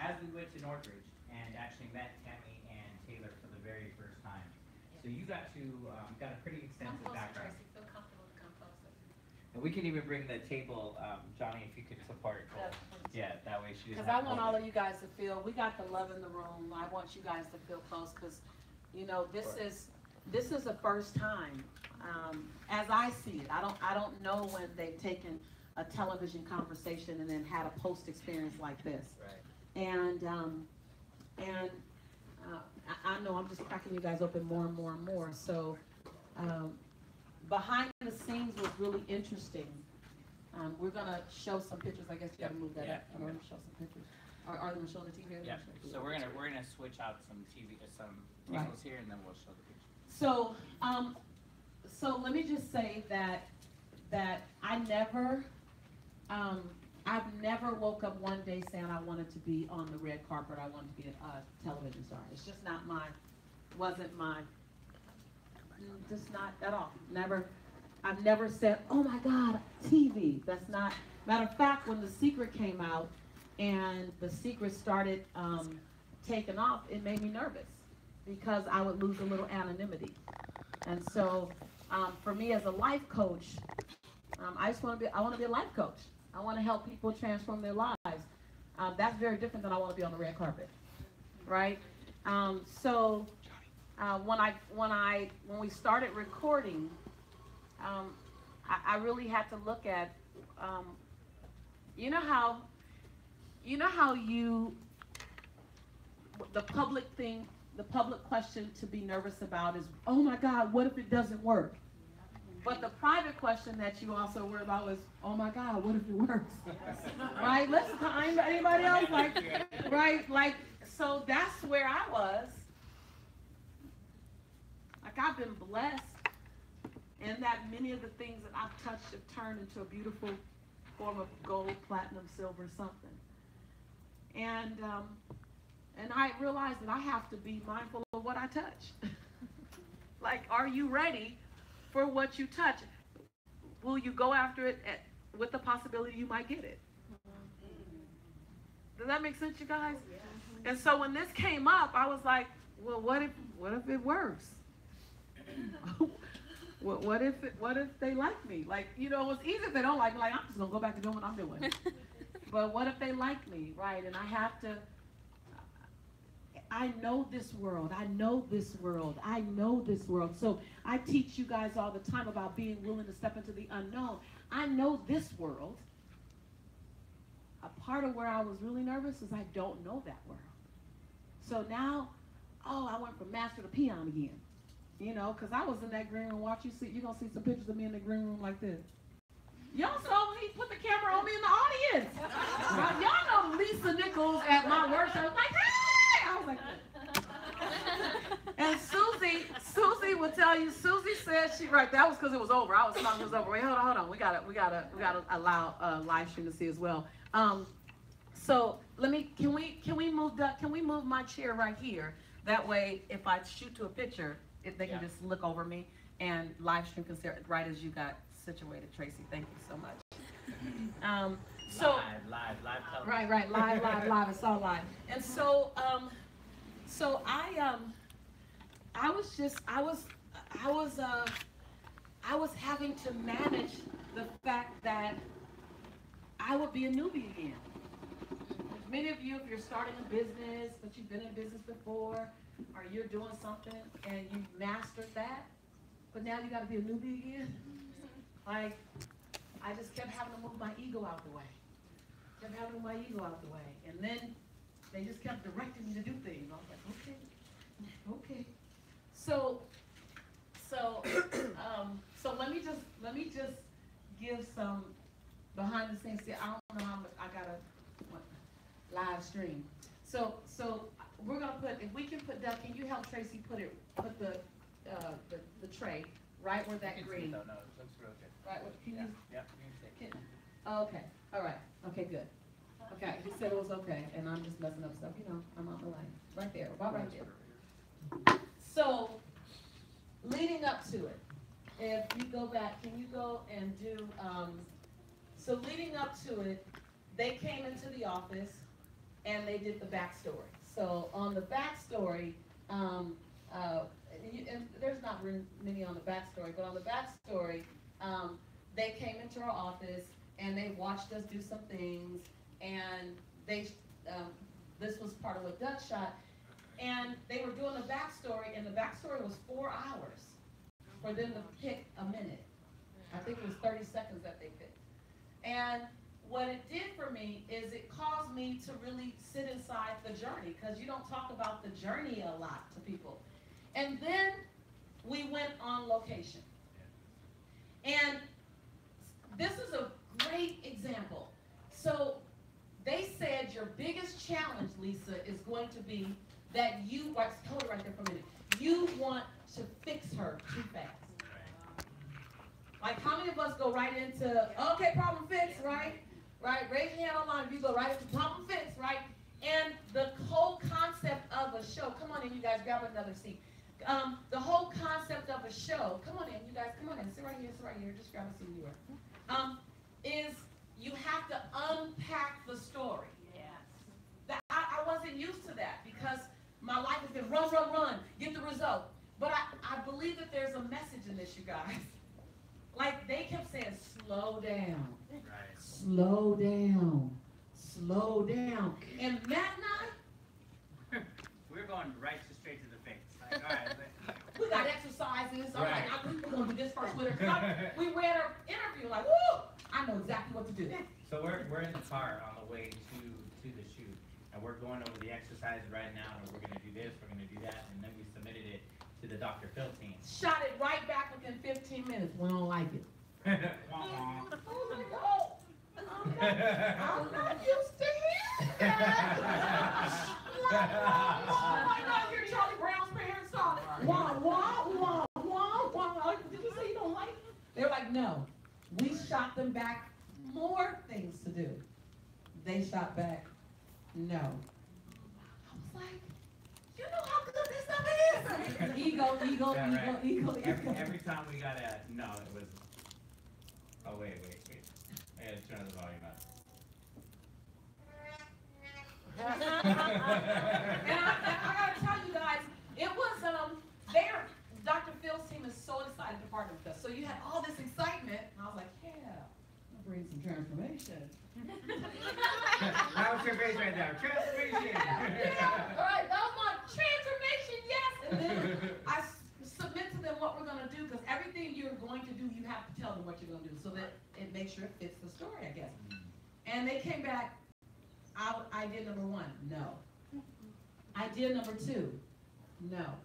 As we went to Northridge and actually met Tammy and Taylor for the very first time. So you got a pretty extensive background. Feel comfortable to come closer. And we can even bring the table, Johnny, if you could support. Yeah, that way she doesn't. Because I want all of you guys to feel, we got the love in the room. I want you guys to feel close, because, you know, this is the first time, as I see it. I don't know when they've taken a television conversation and then had a post experience like this. Right. And I know I'm just cracking you guys open more and more and more. So behind the scenes was really interesting. We're gonna show some pictures. I guess you gotta move that up. I'm gonna show some pictures. Are they showing the TV? Yeah. So we're gonna switch out some tables here, and then we'll show the pictures. So so let me just say that I've never woke up one day saying I wanted to be on the red carpet. I wanted to be a television star. It's just not just not at all. I've never said, oh my God, TV. That's not, matter of fact, when The Secret came out and The Secret started taking off, it made me nervous because I would lose a little anonymity. And so for me as a life coach, I want to be a life coach. I want to help people transform their lives. That's very different than I want to be on the red carpet, right? So when we started recording, I really had to look at, the public question to be nervous about is, oh my God, what if it doesn't work? But the private question that you also worry about is, oh my God, what if it works? Right? Anybody else? Right? So that's where I was. Like, I've been blessed, and that many of the things that I've touched have turned into a beautiful form of gold, platinum, silver, something. And I realized that I have to be mindful of what I touch. Like, are you ready for what you touch? Will you go after it with the possibility you might get it? Does that make sense, you guys? And so when this came up, I was like, well, what if it works? What if they like me? Like, it's easy if they don't like me. Like, I'm just gonna go back to doing what I'm doing. But what if they like me, right? And I know this world. I know this world. I know this world. So I teach you guys all the time about being willing to step into the unknown. I know this world. A part of where I was really nervous is I don't know that world. So now, I went from master to peon again. Because I was in that green room. You're going to see some pictures of me in the green room like this. Y'all saw when he put the camera on me in the audience. Y'all know Lisa Nichols at my worship. I was like, hey! I was like, and Susie will tell you, Susie said that was because it was over. I was talking it was over. Wait, hold on. We gotta allow live stream to see as well. So can we move my chair right here? That way, if I shoot to a picture, they can just look over me and live stream can see it right as you got situated, Tracy. Thank you so much. Live Right, live. It's all live. And so, I was having to manage the fact that I would be a newbie again. Many of you, if you're starting a business, but you've been in business before, or you're doing something and you've mastered that, but now you got to be a newbie again. Like, I just kept having to move my ego out the way. And then they just kept directing me to do things. I was like, okay. So let me just give some behind the scenes. See, I don't know how much I gotta live stream. So we're gonna put, if we can put that, can you help Tracy put the tray right where that green? No, it looks real good. Right, can you? Yeah. Okay, all right, okay, good. Okay, he said it was okay, and I'm just messing up stuff, I'm on the line, right there, about right there. So, leading up to it, if you go back, can you go and do, so leading up to it, they came into the office and they did the backstory. So on the backstory, and there's not many on the backstory, but on the backstory, they came into our office and they watched us do some things, and they, this was part of a Dutch shot, and they were doing the backstory, and the backstory was 4 hours for them to pick a minute. I think it was 30 seconds that they picked. And what it did for me is it caused me to really sit inside the journey, because you don't talk about the journey a lot to people. And then we went on location. And this is a great example. So they said your biggest challenge, Lisa, is going to be that you, hold it right there for a minute, you want to fix her too fast. Like, how many of us go right into, okay, problem fixed, right? Right, raise your hand online if you go right into problem fixed, right? And the whole concept of a show, come on in, you guys, grab another seat. The whole concept of a show, come on in, you guys, come on in, sit right here, just grab a seat anywhere. Is you have to unpack the story. Yes. I wasn't used to that because my life has been run, get the result. But I believe that there's a message in this, you guys. Like, they kept saying, slow down. Right. Slow down. Slow down. And Matt and I, we're going straight to the fix. Like, all right. We got exercises. Right. We're going to do this first with her. We read her interview, like, woo! I know exactly what to do. So we're in the car on the way to the shoot, and we're going over the exercises right now, and we're going to do this, we're going to do that, and then we submitted it to the Dr.Phil team. Shot it right back within 15 minutes. We don't like it. I was like, oh, I'm not used to hearing that. Like, not hear Charlie Brown's parents song. Wah, wah, wah, wah, wah. Did you say you don't like it? They were like, no. We shot them back more things to do. They shot back, no. I was like, you know how good this stuff is? Ego. Every time we got a, no, it was, oh, wait. I gotta turn the volume up. And I gotta tell you guys, it was, Dr. Phil's team is so excited to partner with us. So you had all this excitement, and I was like, yeah, I'm gonna bring some transformation. That was your face right there, transformation. Yeah, all right, that was my transformation, yes. And then I submit to them what we're gonna do, because everything you're going to do, you have to tell them what you're gonna do, so that it makes sure it fits the story, I guess. And they came back, I did number 1, no. I did number 2, no.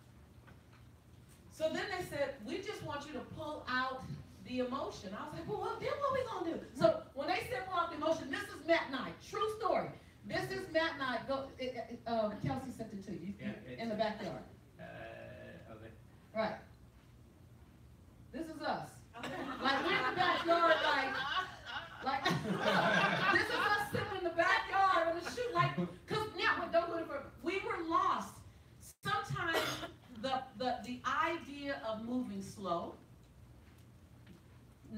So then they said, we just want you to pull out the emotion. I was like, well, then what are we going to do? So when they said pull out the emotion, this is Matt and I. True story. This is Matt and I. Kelsey sent it to you in the backyard. Okay. Right. This is us. Like, we're in the backyard, like this is us sitting in the backyard of the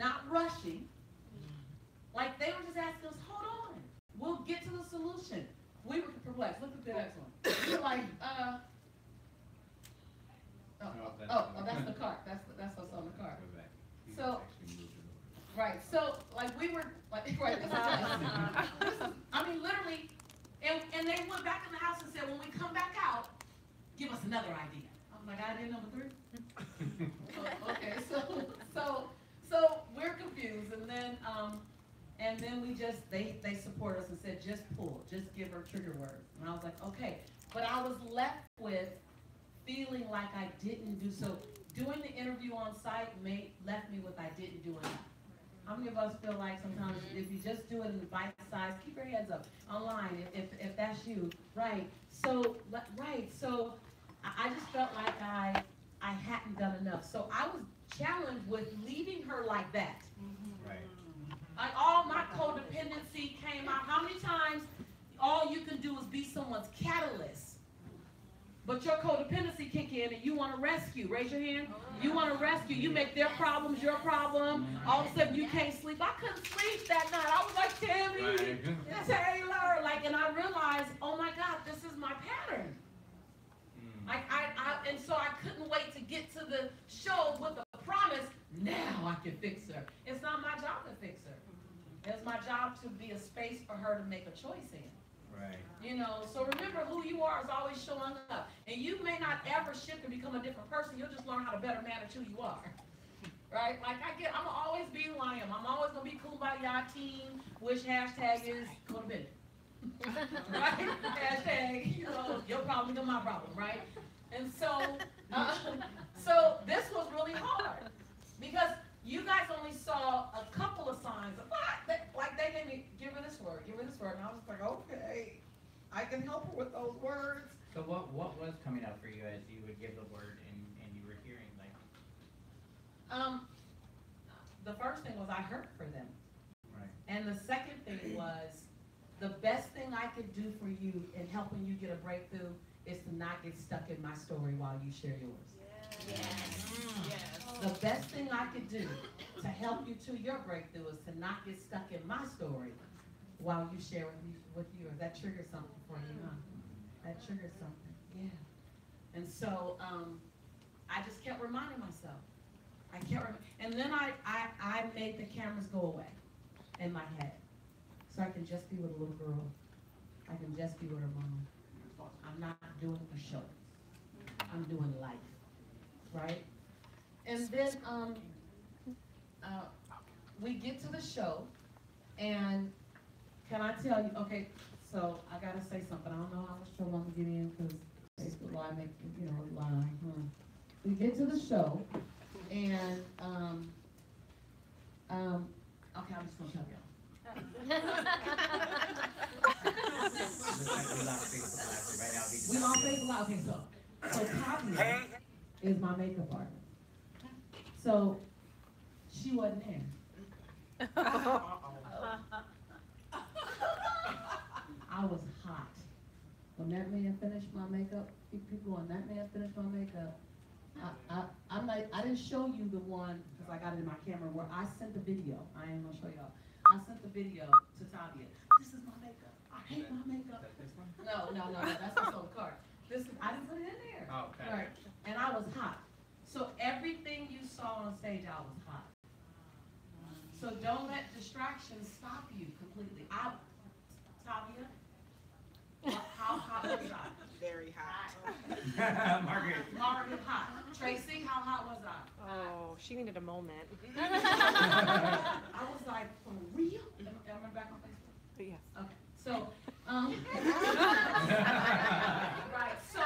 not rushing. Like they were just asking us, hold on, we'll get to the solution. We were perplexed. Look at the next one. We were like, that's the cart. That's what's on the cart. So, right. So, like we were like, right. I mean, literally, and they went back in the house and said, when we come back out, give us another idea. I'm like, idea number 3. Okay. So we're confused, and then we just they support us and said, just pull, just give her trigger words, and I was like, okay. But I was left with feeling like I didn't do so. Doing the interview on site left me with I didn't do enough. How many of us feel like sometimes if you just do it in bite size, keep your heads up online if that's you, right? So I just felt like I hadn't done enough. So I was challenged with leaving her like that. Right. Like all my codependency came out. How many times all you can do is be someone's catalyst? But your codependency kick in and you want to rescue. Raise your hand. You want to rescue. You make their problems your problem. All of a sudden you can't sleep. I couldn't sleep that night. I was like, Tammy, Taylor. Like, and I realized, oh my God, this is my pattern. And so I couldn't wait to get to the show with a promise, now I can fix her. It's not my job to fix her. It's my job to be a space for her to make a choice in. Right. You know, so remember who you are is always showing up. And you may not ever shift and become a different person. You'll just learn how to better manage who you are. Right? Like I'm gonna always be who I am. I'm always gonna be Kumbaya team, which hashtag is codependent. Right? Hashtag, you know, your problem is my problem, right? And so, so this was really hard because you guys only saw a couple of signs of like they gave me, give her this word, and I was like, okay, I can help her with those words. So what was coming up for you as you would give the word and you were hearing like? The first thing was I hurt for them. Right. And the second thing was the best thing I could do for you in helping you get a breakthrough is to not get stuck in my story while you share yours. Yes. The best thing I could do to help you to your breakthrough is to not get stuck in my story while you share with yours. That triggers something for you, huh? That triggers something, yeah. And so I just kept reminding myself. And then I made the cameras go away in my head. So I can just be with a little girl. I can just be with her mom. I'm not doing a show. I'm doing life, right? And then we get to the show, and can I tell you, okay, so I gotta say something. I don't know how much trouble I'm gonna get in because Facebook Live make, lie. We get to the show, and okay, I'm just gonna tell y'all. We on Facebook Live. Okay, so Tati is my makeup artist. So she wasn't there. I was hot. When that man finished my makeup, people going, that man finished my makeup. I'm like, I didn't show you the one because I got it in my camera where I sent the video. I ain't gonna show y'all. I sent the video to Tavia. This is my makeup. I hate my makeup. No, that's what's on the card. I didn't put it in there. Oh, okay. Right. And I was hot. So everything you saw on stage, I was hot. So don't let distractions stop you completely. Tavia, how hot was I? Very hot. Margaret hot. Tracy, how hot was I? Oh, she needed a moment. I was like, for real? Am I back on Facebook? Yes. Okay. So, right. So,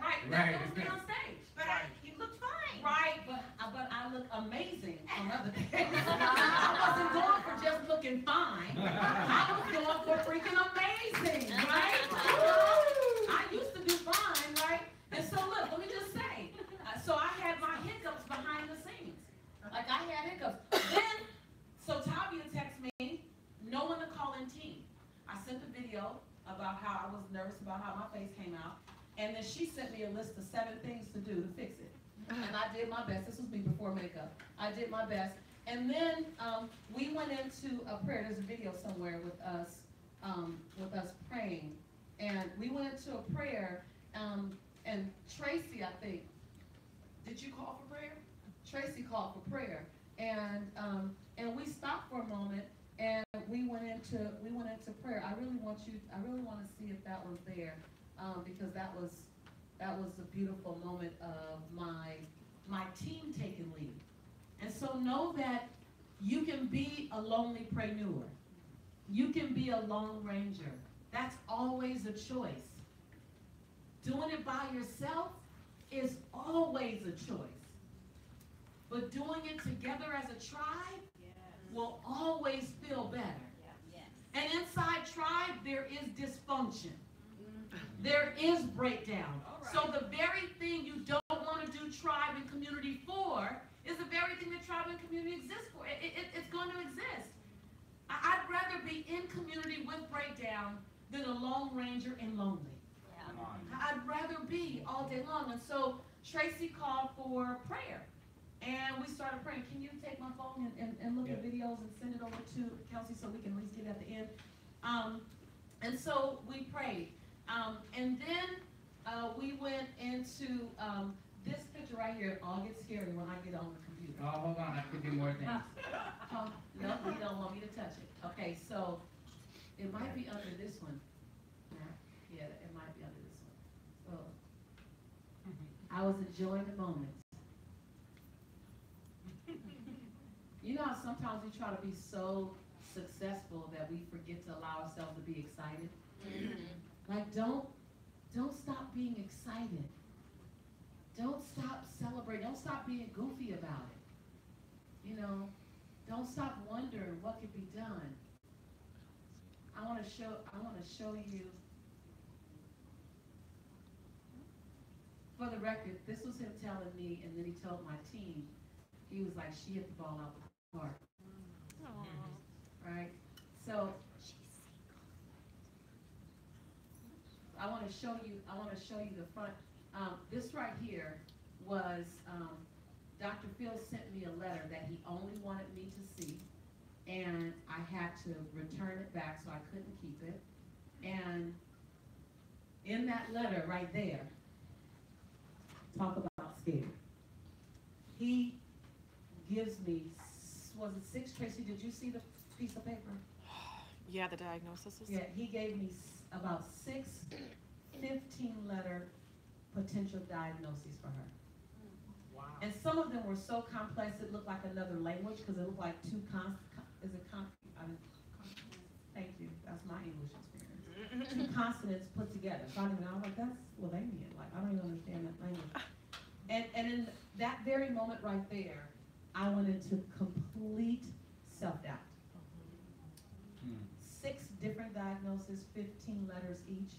right. That was me on stage. But you looked fine. Right, but I look amazing on other days. I wasn't going for just looking fine. I was going for freaking amazing, right? I used to do fine, right? And so look, let me just say, so I had my hiccups behind the scenes. Like I had hiccups. Then, so Tavia texted me, no one to call in team. I sent a video about how I was nervous about how my face came out. And then she sent me a list of 7 things to do to fix it. And I did my best. This was me before makeup. I did my best. And then we went into a prayer. There's a video somewhere with us praying. And we went into a prayer, and Tracy, I think, did you call for prayer? Tracy called for prayer. And we stopped for a moment, and we went into prayer. I really want to see if that was there, because that was a beautiful moment of my team taking lead. And so know that you can be a lonely preneur. You can be a lone ranger. That's always a choice. Doing it by yourself is always a choice. But doing it together as a tribe will always feel better. And inside tribe, there is dysfunction. There is breakdown. So the very thing you don't want to do tribe and community for is the very thing that tribe and community exists for. It's going to exist. I'd rather be in community with breakdown than a lone ranger and lonely. I'd rather be all day long. And so Tracy called for prayer. And we started praying. Can you take my phone and look at videos and send it over to Kelsey so we can at least get at the end? And so we prayed. And then we went into this picture right here. It all gets scary when I get on the computer. Oh, hold on. I could do more things. No, you don't want me to touch it. Okay, so it might be under this one. Yeah, it might be under this one. So I was enjoying the moment. You know how sometimes we try to be so successful that we forget to allow ourselves to be excited? Like, don't stop being excited. Don't stop celebrating. Don't stop being goofy about it. You know, don't stop wondering what could be done. I want to show you. For the record, this was him telling me, and then he told my team. He was like, she hit the ball out the park. Right? So I want to show you the front. This right here was Dr. Phil sent me a letter that he only wanted me to see, and I had to return it back, so I couldn't keep it. And in that letter right there, talk about scared. He gives me, was it 6, Tracy? Did you see the piece of paper? Yeah, the diagnosis is. Yeah, he gave me about 6 15-letter potential diagnoses for her. Wow. And some of them were so complex it looked like another language because it looked like two thank you, that's my English experience. 2 consonants put together. So I was like, that's Slovenian. Like, I don't even understand that language. And in that very moment right there, I went into complete self-doubt. 6 different diagnoses, 15 letters each.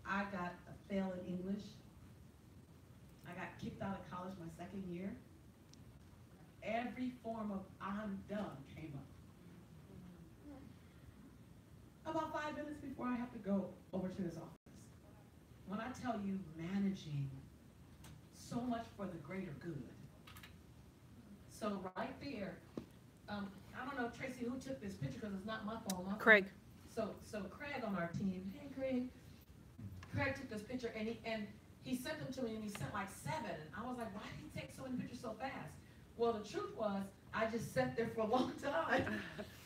I got a fail in English. I got kicked out of college my 2nd year. Every form of I'm done came up. About 5 minutes before I have to go over to his office. When I tell you managing so much for the greater good. So right there, I don't know, Tracy, who took this picture because it's not my phone. Craig. So Craig on our team, hey Craig. Craig took this picture and he sent them to me and he sent like 7. And I was like, why did he take so many pictures so fast? Well, the truth was, I just sat there for a long time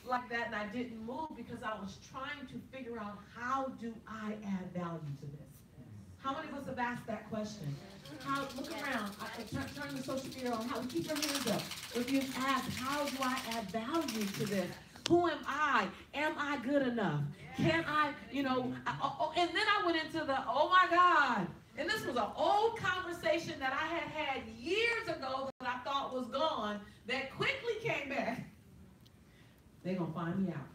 like that and I didn't move because I was trying to figure out how do I add value to this? How many of us have asked that question? Look around, turn the social media on, keep your hands up. If you've asked, how do I add value to this? Who am I? Am I good enough? Can I, and then I went into the, oh my God. And this was an old conversation that I had years ago that I thought was gone that quickly came back. They're going to find me out.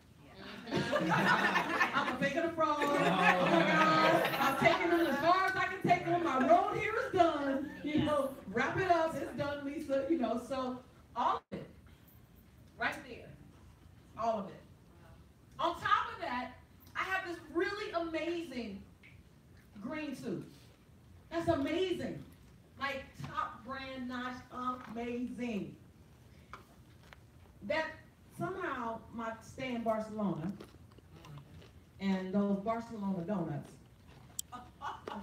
I'm a big of a fraud. Oh my God. I'm taking them as far as I can take them. My road here is done. Wrap it up. It's done, Lisa. So all of it. Right there. All of it. On top of that, I have this really amazing green suit. That's amazing. like top brand notch, amazing. That somehow my stay in Barcelona and those Barcelona donuts. I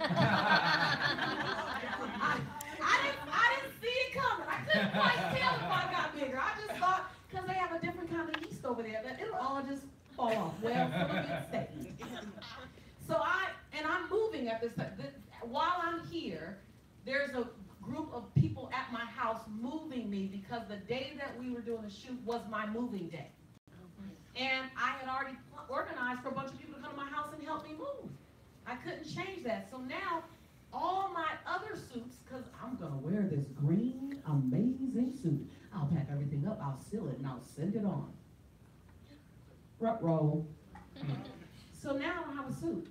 didn't see it coming. I couldn't quite tell if I got bigger. I just thought, because they have a different kind of yeast over there, that it'll all just fall off. Well, full of good steak. So I'm moving at this time. While I'm here, there's a group of people at my house moving me because the day that we were doing the shoot was my moving day. And I had already organized for a bunch of people to come to my house and help me move. I couldn't change that. So now, all my other suits, because I'm going to wear this green, amazing suit. I'll pack everything up, I'll seal it, and I'll send it on. Front row. So now I don't have a suit.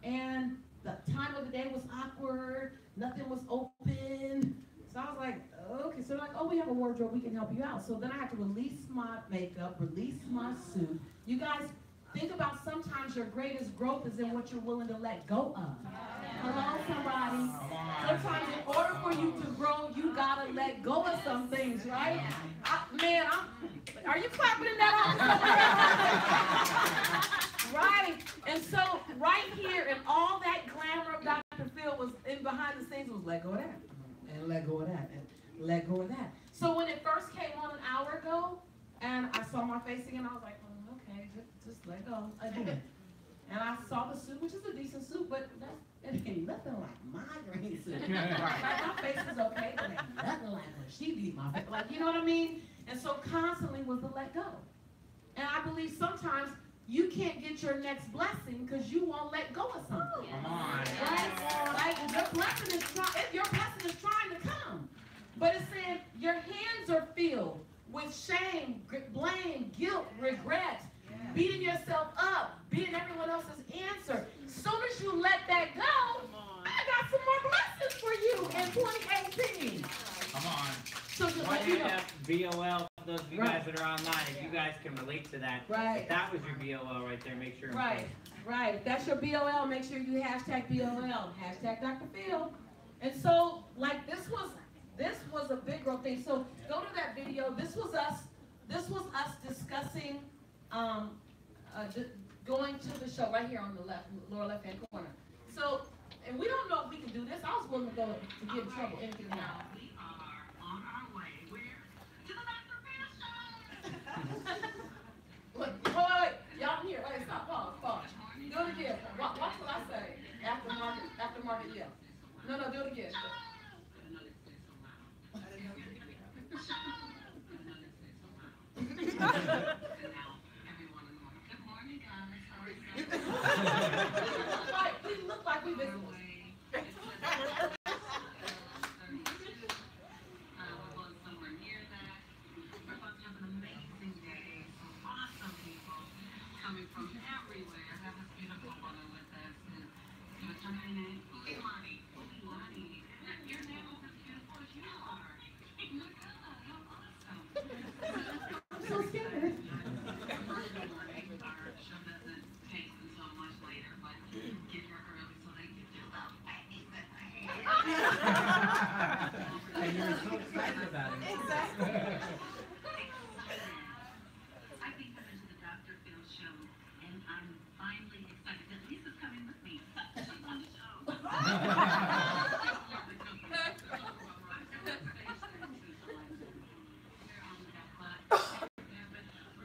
And the time of the day was awkward. Nothing was open. So I was like, okay. So they're like, oh, we have a wardrobe. We can help you out. So then I had to release my makeup, release my suit. You guys, think about sometimes your greatest growth is in what you're willing to let go of. Hello, somebody. Sometimes in order for you to grow, you gotta let go of some things, right? Are you clapping in that office? Right. And so right here, and all that glamour of Dr. Phil was in behind the scenes was let go of that, and let go of that, and let go of that. So when it first came on an hour ago, and I saw my face again, I was like, okay, just let go again. And I saw the suit, which is a decent suit, but it ain't nothing like my green suit. Like, my face is okay, but it ain't nothing like when she beat my face. Like, you know what I mean? And so constantly was the let go. And I believe sometimes you can't get your next blessing because you won't let go of something. Come on. Right? Like your blessing is trying to come. But it's saying your hands are filled with shame, blame, guilt, regret, beating yourself up, being everyone else's answer. As soon as you let that go, I got some more blessings for you in 2018. Come on. So just One let you know. hand up, VOL, those of you guys that are online, if you guys can relate to that. Right. If that was your VOL right there, make sure. Right, right. If that's your BOL, make sure you hashtag BOL, hashtag Dr. Phil. And so, like, this was a big growth thing. So go to that video. This was us discussing going to the show right here on the left, lower left-hand corner. So, and we don't know if we can do this. I was willing to go to get in trouble, anything now. We are on our way. Where? To the Dr. Phil show. Look, wait. Y'all here. Wait, stop. Pause. Do it again. Watch what I say. Aftermarket, yeah. No, do it again. Right, we look like we visited. Coming from everywhere. I have this beautiful woman with us. And what's her name? Lonnie. Your name is as beautiful as you are. Oh my God, how awesome. I'm so scared. Our show doesn't take until much later, but get here early so they can do the babies that And you were so excited about it. Exactly. I think I'm into the Dr. Phil show, and I'm finally excited that Lisa's coming with me. She's on the show. We're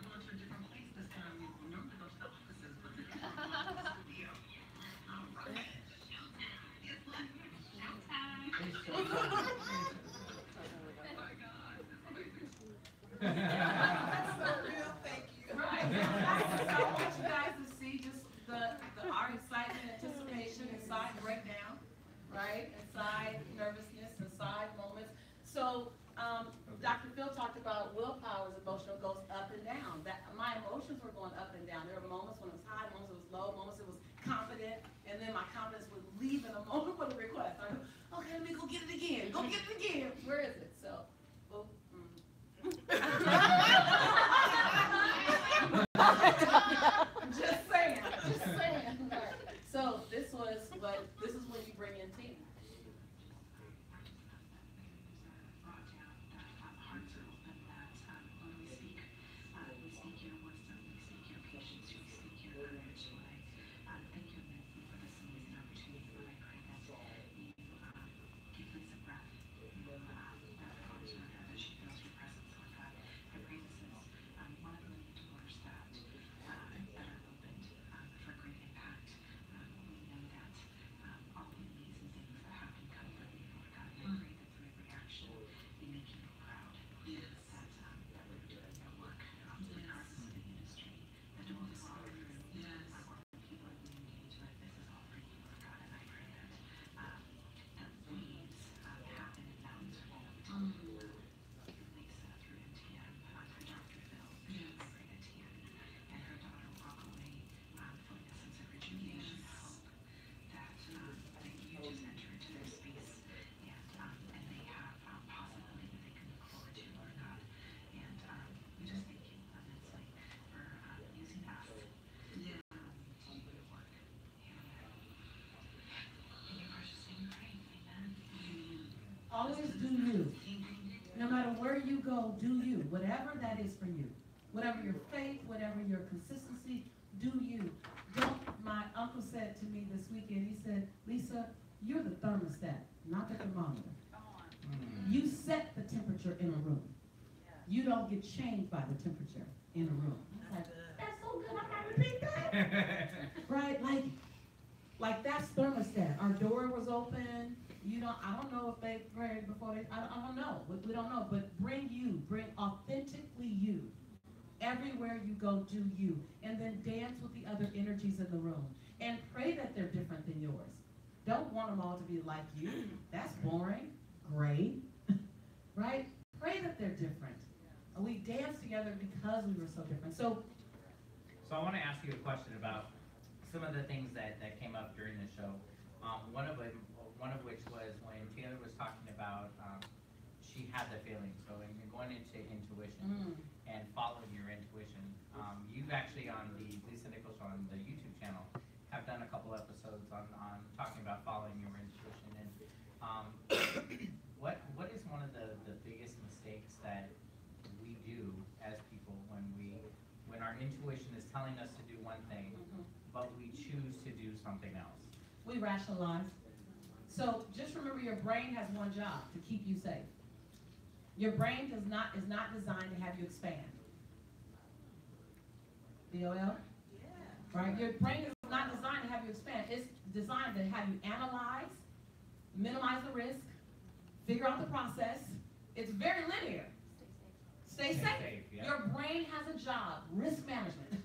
going to a different place this time. We normally go to the offices, but this is the studio. All right. Showtime. It's like showtime. Oh my God. That's so real, thank you. Right. I want you guys to see just our excitement, anticipation, inside breakdown, right? Inside nervousness, inside moments. So Dr. Phil talked about willpower's emotional goes up and down. That my emotions were going up and down. There were moments when it was high, moments it was low, moments it was confident, and then my confidence would leave in a moment with a request. I go, okay, let me go get it again. Go get it again. Where is it? So, just saying. So this is when you bring in team. you. No matter where you go, do you. Whatever that is for you. Whatever your faith, whatever your consistency, do you. Don't, my uncle said to me this weekend, he said, Lisa, you're the thermostat, not the thermometer. You set the temperature in a room. You don't get changed by the temperature in a room. It's like, that's so good, I gotta repeat that. Right? Like that's thermostat. Our door was open. I don't know if they prayed before they, I don't know. We don't know. But bring authentically you. Everywhere you go, do you. And then dance with the other energies in the room. And pray that they're different than yours. Don't want them all to be like you. That's boring. Great. Right? Pray that they're different. We danced together because we were so different. So I want to ask you a question about some of the things that came up during the show. One of which was when Taylor was talking about she had the feeling. So when you're going into intuition and following your intuition, you've actually on the Lisa Nichols show on the YouTube channel have done a couple episodes on talking about following your intuition. And what is one of the biggest mistakes that we do as people when our intuition is telling us to do one thing, but we choose to do something else? We rationalize. So just remember, your brain has one job: to keep you safe. Your brain is not designed to have you expand. DOL? Yeah. Right? Your brain is not designed to have you expand. It's designed to have you analyze, minimize the risk, figure out the process. It's very linear. Stay safe. Yeah. Your brain has a job: risk management.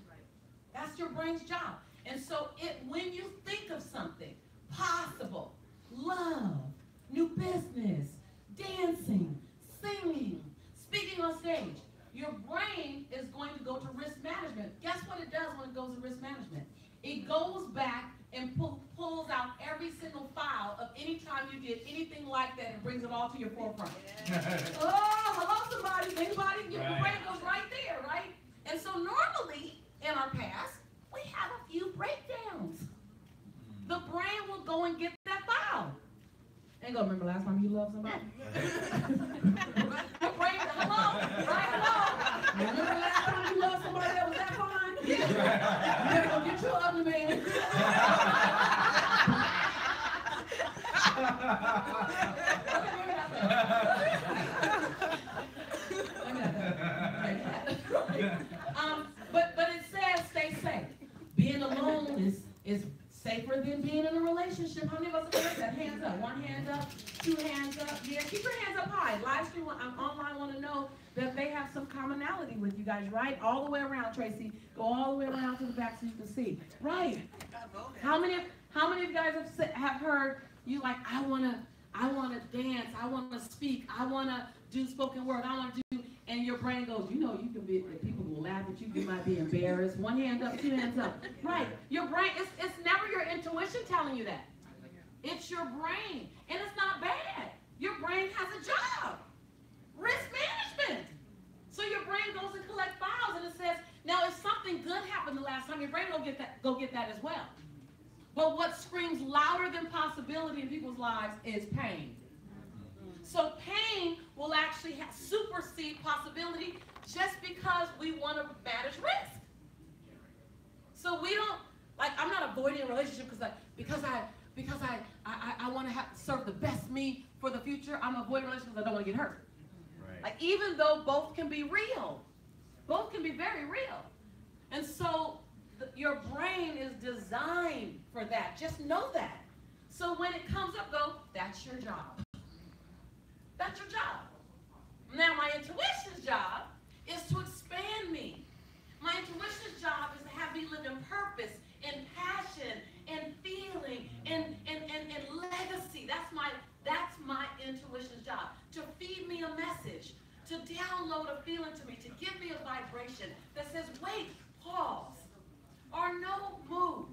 That's your brain's job. And so when you think of something possible, love, new business, dancing, singing, speaking on stage, your brain is going to go to risk management. Guess what it does when it goes to risk management? It goes back and pulls out every single file of any time you did anything like that and brings it all to your forefront. Yeah. Oh, hello somebody, anybody? Your brain goes right there, right? And so normally in our past, we have a few breakdowns. The brain will go and get that file. Ain't gonna remember last time you loved somebody. The brain, hello, right, hello. Remember last time you loved somebody that was that fine? Yeah. You better go get your ugly man. But it says stay safe. Being alone is safer than being in a relationship. How many of us have heard that? Hands up. One hand up, two hands up. Yeah, keep your hands up high. Live stream, online want to know that they have some commonality with you guys, right? All the way around, Tracy. Go all the way around to the back so you can see. Right. How many of you guys have heard you like, I wanna dance, I wanna speak, I wanna do spoken word, I wanna do, and your brain goes, you know, you can be, people will laugh at you, you might be embarrassed. One hand up, two hands up. Right. Your brain, it's never your intuition telling you that. It's your brain. And it's not bad. Your brain has a job. Risk management. So your brain goes and collect files and it says, now if something good happened the last time, your brain will go get that as well. But what screams louder than possibility in people's lives is pain. So pain will actually supersede possibility just because we want to manage risk. So we don't, like, I'm not avoiding a relationship because I want to serve the best me for the future. I'm avoiding a relationship because I don't want to get hurt. Right. Like, even though both can be real, both can be very real. And so your brain is designed for that. Just know that. So when it comes up, go, that's your job. That's your job. Now, my intuition's job is to expand me. My intuition's job is to have me live in purpose, in passion, in feeling, in legacy. That's my intuition's job. To feed me a message, to download a feeling to me, to give me a vibration that says, wait, pause, or no, move.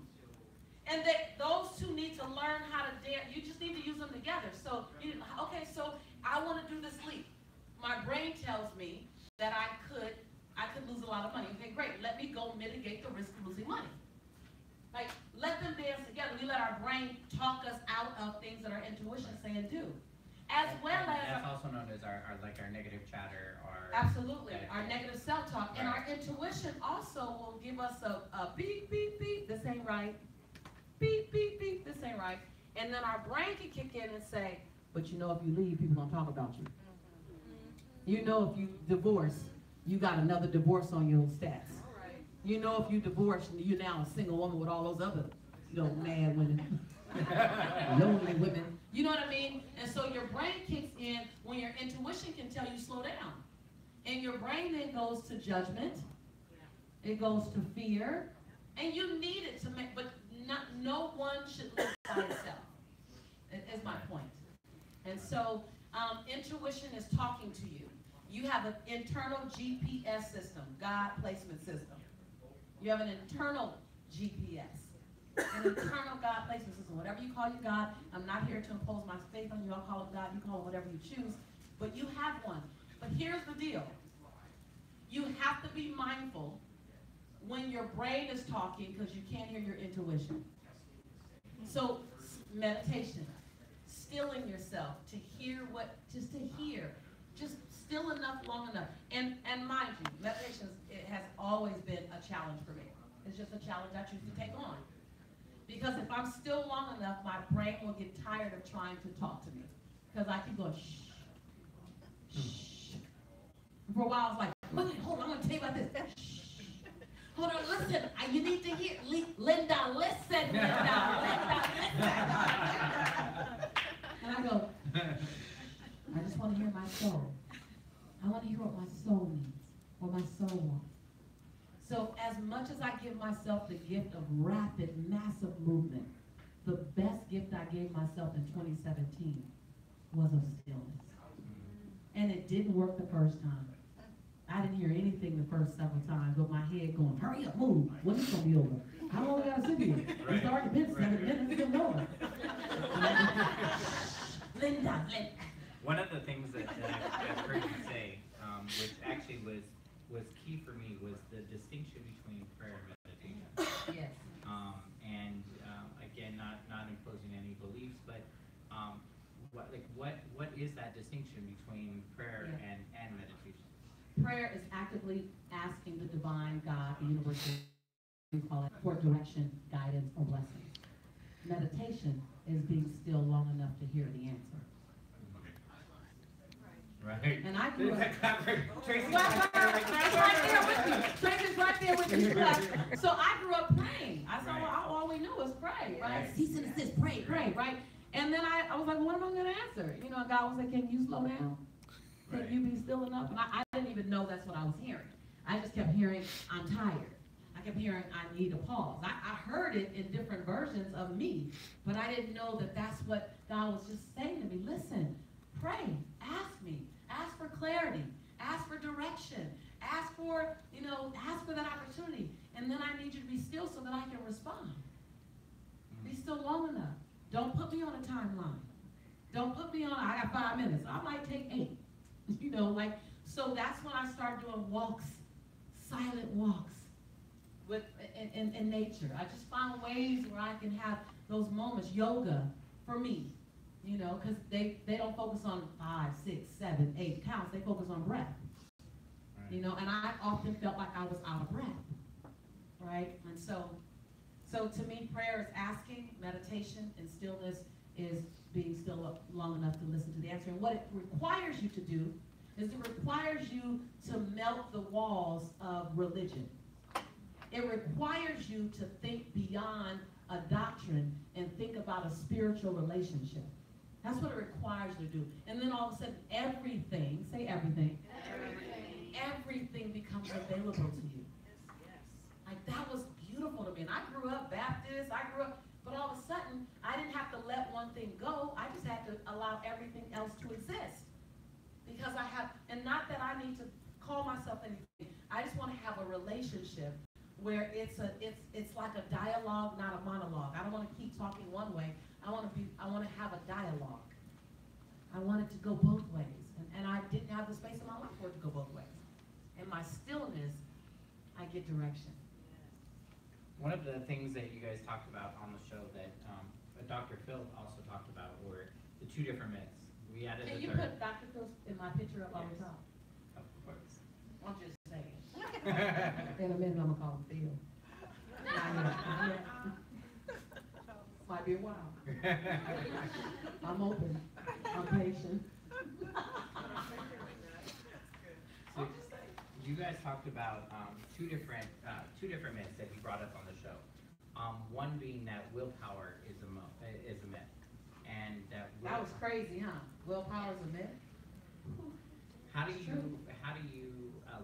And that those two need to learn how to dance. You just need to use them together. So, okay, so I want to do this leap. My brain tells me that I could lose a lot of money. Okay, great. Let me go mitigate the risk of losing money. Like, let them dance together. We let our brain talk us out of things that our intuition is saying do. as well And as. that's also known as our negative chatter, Absolutely, that- our negative self-talk, and our intuition also will give us a beep, beep, beep, this ain't right, beep, beep, beep, this ain't right, and then our brain can kick in and say, but you know if you leave, people gonna talk about you. You know if you divorce, you got another divorce on your stats. You know if you divorce and you're now a single woman with all those other, mad women, lonely women. You know what I mean? And so your brain kicks in when your intuition can tell you slow down. And your brain then goes to judgment. It goes to fear. And you need it to make, but no one should live by itself, is my point. And so intuition is talking to you. You have an internal GPS system, God placement system. You have an internal GPS, an internal God placement system. Whatever you call your God, I'm not here to impose my faith on you. I'll call him God, you call him whatever you choose, but you have one. But here's the deal. You have to be mindful when your brain is talking because you can't hear your intuition. So meditation, stilling yourself to hear just to hear. Just still enough, long enough. And mind you, meditation it has always been a challenge for me. It's just a challenge I choose to take on. Because if I'm still long enough, my brain will get tired of trying to talk to me. Because I keep going, shh, shh. For a while, I was like, wait, hold on, I'm going to tell you about this. Shh. Hold on, listen. You need to hear. Linda, listen, Linda, listen. And I go, I just want to hear my soul. I want to hear what my soul needs, what my soul wants. So as much as I give myself the gift of rapid, massive movement, the best gift I gave myself in 2017 was of stillness. And it didn't work the first time. I didn't hear anything the first several times, but my head going, hurry up, move. When is it going to be over? How long we got to sit here? It's already been 7 minutes, still going. Linda. One of the things that I've heard you say, which actually was key for me, was the distinction between prayer and meditation. Yes. Again, not imposing any beliefs, but what is that distinction between prayer and meditation? Prayer is actively asking the divine God, the universe, we call it, for direction, guidance, or blessing. Meditation is being still long enough to hear the answer. Right. And I grew up. Tracy's right there with you. Tracy's right there with you. So I grew up praying. I said, well, all we knew was pray, right? Cease and desist, pray, right? And then I was like, well, what am I going to answer? And God was like, can you slow down? Can you be still enough? And I didn't even know that's what I was hearing. I just kept hearing, I'm tired. I kept hearing, I need a pause. I heard it in different versions of me, but I didn't know that that's what God was just saying to me. Listen, pray, ask for clarity, ask for direction, ask for that opportunity. And then I need you to be still so that I can respond. Be still long enough. Don't put me on a timeline. Don't put me on, I got 5 minutes. I might take 8. So that's when I started doing walks, silent walks in nature. I just found ways where I can have those moments. Yoga, for me, because they don't focus on 5, 6, 7, 8 counts. They focus on breath. And I often felt like I was out of breath, right? And so to me, prayer is asking, meditation, and stillness is being still long enough to listen to the answer. And what it requires you to do is it requires you to melt the walls of religion. It requires you to think beyond a doctrine and think about a spiritual relationship. That's what it requires you to do. And then all of a sudden, everything, say everything, everything becomes available to you. Like, that was beautiful to me. And I grew up Baptist, but all of a sudden, I didn't have to let one thing go. I just had to allow everything else to exist. Because and not that I need to call myself anything. I just want to have a relationship where it's like a dialogue, not a monologue. I don't want to keep talking one way. I want to have a dialogue. I want it to go both ways. And I didn't have the space in my life for it to go both ways. In my stillness, I get direction. One of the things that you guys talked about on the show that Dr. Phil also talked about were the 2 different myths. We added Can the you third. put Dr. Phil in my picture up on the top? Of course. I'm just saying. In a minute, I'm gonna call him Phil. Not yet. Might be a while. I'm open. I'm patient. So, you guys talked about two different myths that you brought up on the show. One being that willpower is a myth, and that was crazy, huh? Willpower is a myth? How do you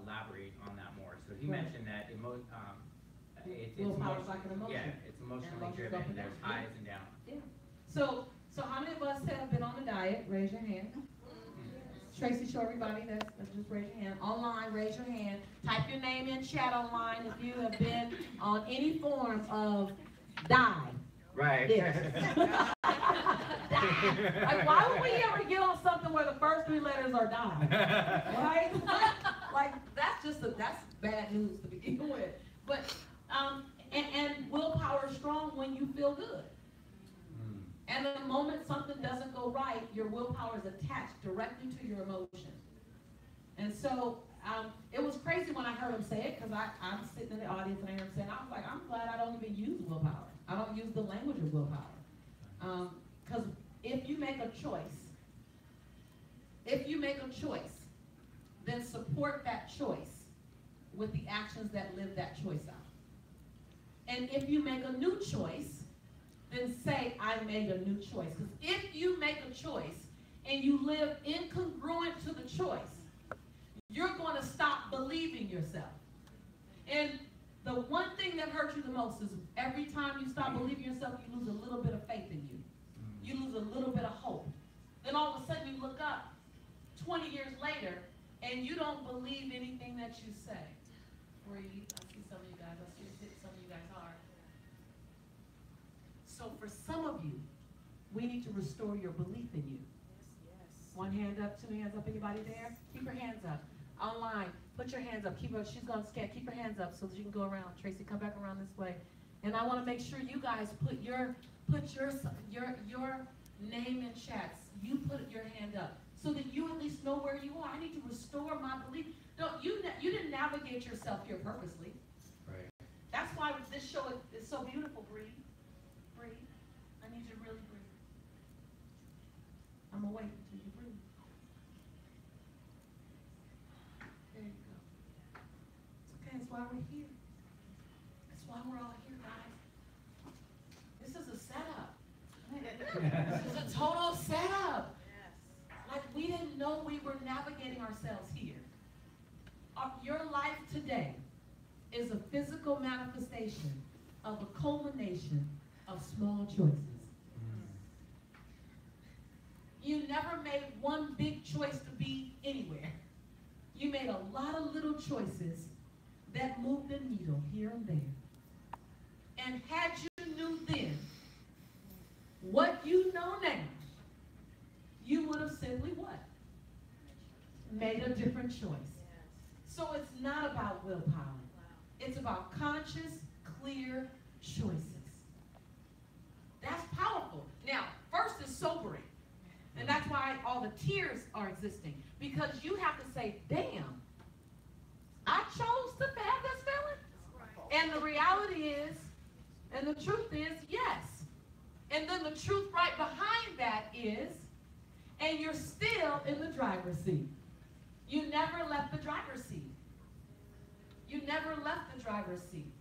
elaborate on that more? So he Right. mentioned that it's Willpower is like an emotion. Yeah, it's emotionally And emotions driven. up and There's down. highs and downs. Yeah. So how many of us have been on a diet? Raise your hand. Tracy, show everybody that's just raise your hand. Online, raise your hand. Type your name in chat online if you have been on any form of diet. Right. Yes. Like, why would we ever get on something where the first three letters are die? Right? Like, that's bad news to begin with. But, and willpower is strong when you feel good. And the moment something doesn't go right, your willpower is attached directly to your emotion. And so, it was crazy when I heard him say it, because I'm sitting in the audience and I heard him say it, I was like, I'm glad I don't even use willpower. I don't use the language of willpower. Because if you make a choice, then support that choice with the actions that live that choice out. And if you make a new choice, then say, I made a new choice. Because if you make a choice and you live incongruent to the choice, you're going to stop believing yourself. And the one thing that hurts you the most is every time you stop believing yourself, you lose a little bit of faith in you. You lose a little bit of hope. Then all of a sudden you look up 20 years later and you don't believe anything that you say. Breathe. I see some of you guys. I see some of you guys are. So for some of you, we need to restore your belief in you. Yes. One hand up, two hands up. Anybody there? Keep your hands up. Online, put your hands up. Keep her. She's gonna scan. Keep your hands up so that you can go around. Tracy, come back around this way. And I want to make sure you guys put your name in chats. You put your hand up so that you at least know where you are. I need to restore my belief. You didn't navigate yourself here purposely. Right. That's why this show is so beautiful. Breathe. Breathe. I need you to really breathe. I'm gonna wait until you breathe. There you go. It's okay. That's why we're here. That's why we're all here, guys. This is a setup. This is a total setup. Like, we didn't know we were navigating ourselves here. Your life today is a physical manifestation of a culmination of small choices. You never made one big choice to be anywhere. You made a lot of little choices that moved the needle here and there. And had you knew then what you know now, you would have simply what? Made a different choice. So it's not about willpower. It's about conscious, clear choices. That's powerful. Now, first is sobering. And that's why all the tears are existing. Because you have to say, damn, I chose to have this feeling? And the reality is, and the truth is, yes. And then the truth right behind that is, and you're still in the driver's seat. You never left the driver's seat. You never left the driver's seat.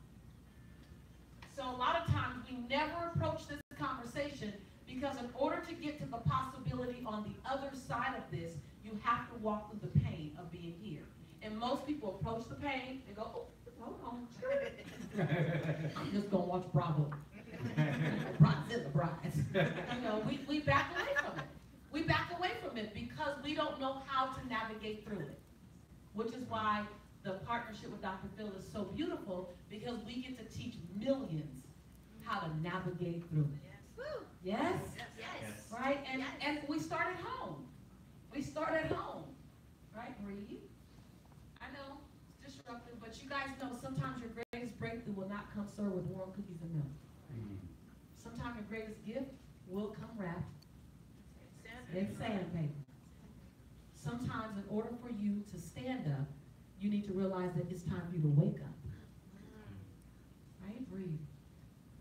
So a lot of times we never approach this conversation because in order to get to the possibility on the other side of this, you have to walk through the pain of being here. And most people approach the pain and go, oh, hold on. I'm just going to watch Bravo. Bridezilla Brides. You know, we back away from it. We back away from it because we don't know how to navigate through it. Which is why the partnership with Dr. Phil is so beautiful, because we get to teach millions how to navigate through it. Yes? Yes. Right? And we start at home. We start at home. Right? Breathe. I know, it's disruptive, but you guys know sometimes your greatest breakthrough will not come served with warm cookies and milk. Sometimes your greatest gift will come wrapped It's sandpaper. Sometimes in order for you to stand up, you need to realize that it's time for you to wake up. Right? Breathe.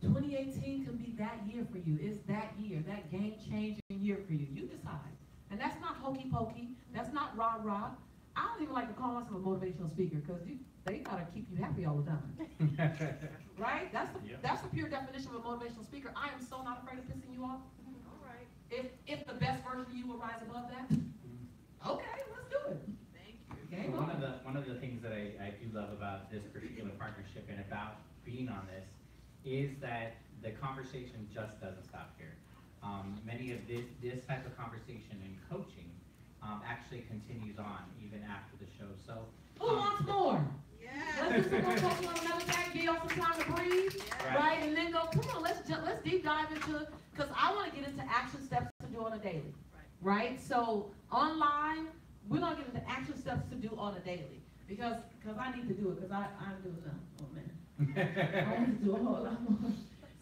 2018 can be that year for you. It's that year, that game-changing year for you. You decide. And that's not hokey pokey. That's not rah-rah. I don't even like to call myself a motivational speaker because they gotta keep you happy all the time. Right? That's the pure definition of a motivational speaker. I am so not afraid of pissing you off. All right. If the best version of you will rise above that, okay, let's do it. Thank you. So one of the things that I do love about this particular partnership and about being on this is that the conversation just doesn't stop here. Many of this type of conversation and coaching actually continues on even after the show. So who wants more? Yeah. Let's just go talk on another day, give y'all some time to breathe, right? And then go, come on, let's deep dive into, because I want to get into action steps to do on a daily, right? So online, we're going to get into action steps to do on a daily because I need to do it because I'm doing nothing. Oh, man. I need to do a whole lot more.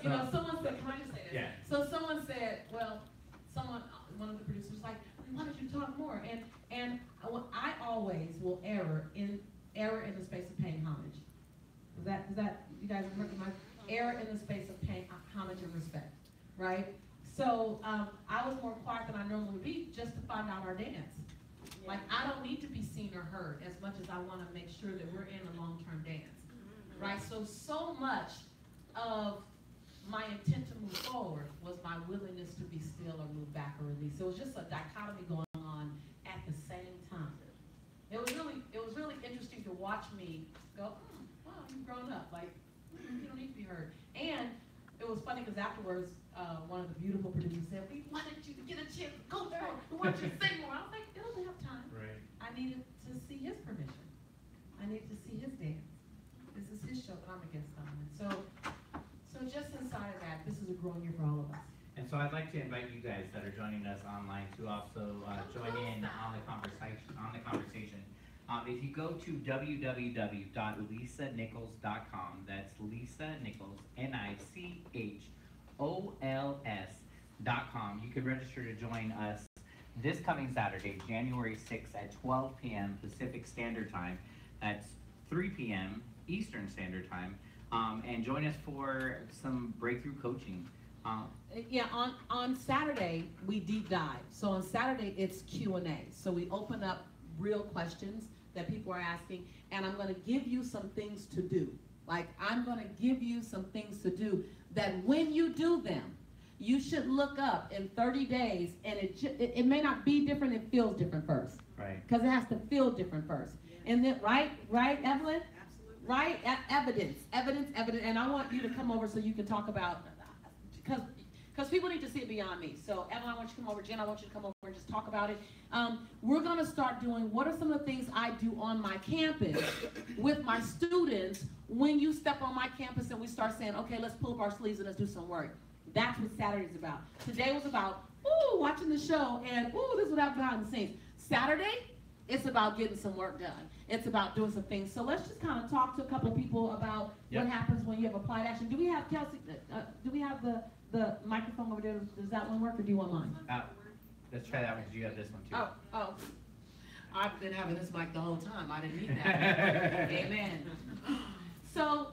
You know, someone said, can I just say this? Yeah. So someone said, well, one of the producers like, why don't you talk more? And I always will err in the space of paying homage. Does that you guys recognize? Err in the space of paying homage and respect, right? So I was more quiet than I normally would be just to find out our dance. Like I don't need to be seen or heard as much as I want to make sure that we're in a long-term dance, right? So much of my intent to move forward was my willingness to be still or move back or release. So it was just a dichotomy going on at the same time. It was really interesting to watch me go, wow, you've grown up. Like, you don't need to be heard. And it was funny because afterwards, one of the beautiful producers said, we wanted you to get a chance to go more. We want you to sing more. I was like, it doesn't have time. Right. I needed to see his permission. I needed to see his dance. This is his show that I'm a guest on. And so just inside of that, this is a growing year for all of us. And so I'd like to invite you guys that are joining us online to also join in on the conversation. If you go to www.lisanichols.com, that's Lisa Nichols, NICHOLS.com, you can register to join us this coming Saturday, January 6th at 12 p.m. Pacific Standard Time. That's 3 p.m. Eastern Standard Time. And join us for some breakthrough coaching. Yeah, on Saturday, we deep dive. So on Saturday, it's Q&A. So we open up real questions that people are asking, and I'm going to give you some things to do. Like, I'm going to give you some things to do that when you do them, you should look up in 30 days, and it may not be different, it feels different first. Right. Because it has to feel different first. Yeah. And then, right, Evelyn? Right? Evidence. And I want you to come over so you can talk about, because people need to see it beyond me. So Evelyn, I want you to come over. Jen, I want you to come over and just talk about it. We're going to start doing, what are some of the things I do on my campus with my students when you step on my campus and we start saying, okay, let's pull up our sleeves and let's do some work. That's what Saturday's about. Today was about, watching the show and, this is what happened behind the scenes. Saturday, it's about getting some work done. It's about doing some things. So let's just kind of talk to a couple of people about what happens when you have applied action. Do we have, Kelsey, do we have the microphone over there? Does that one work or do you want mine? Let's try that one because you have this one too. Oh. I've been having this mic the whole time. I didn't need that. Amen. So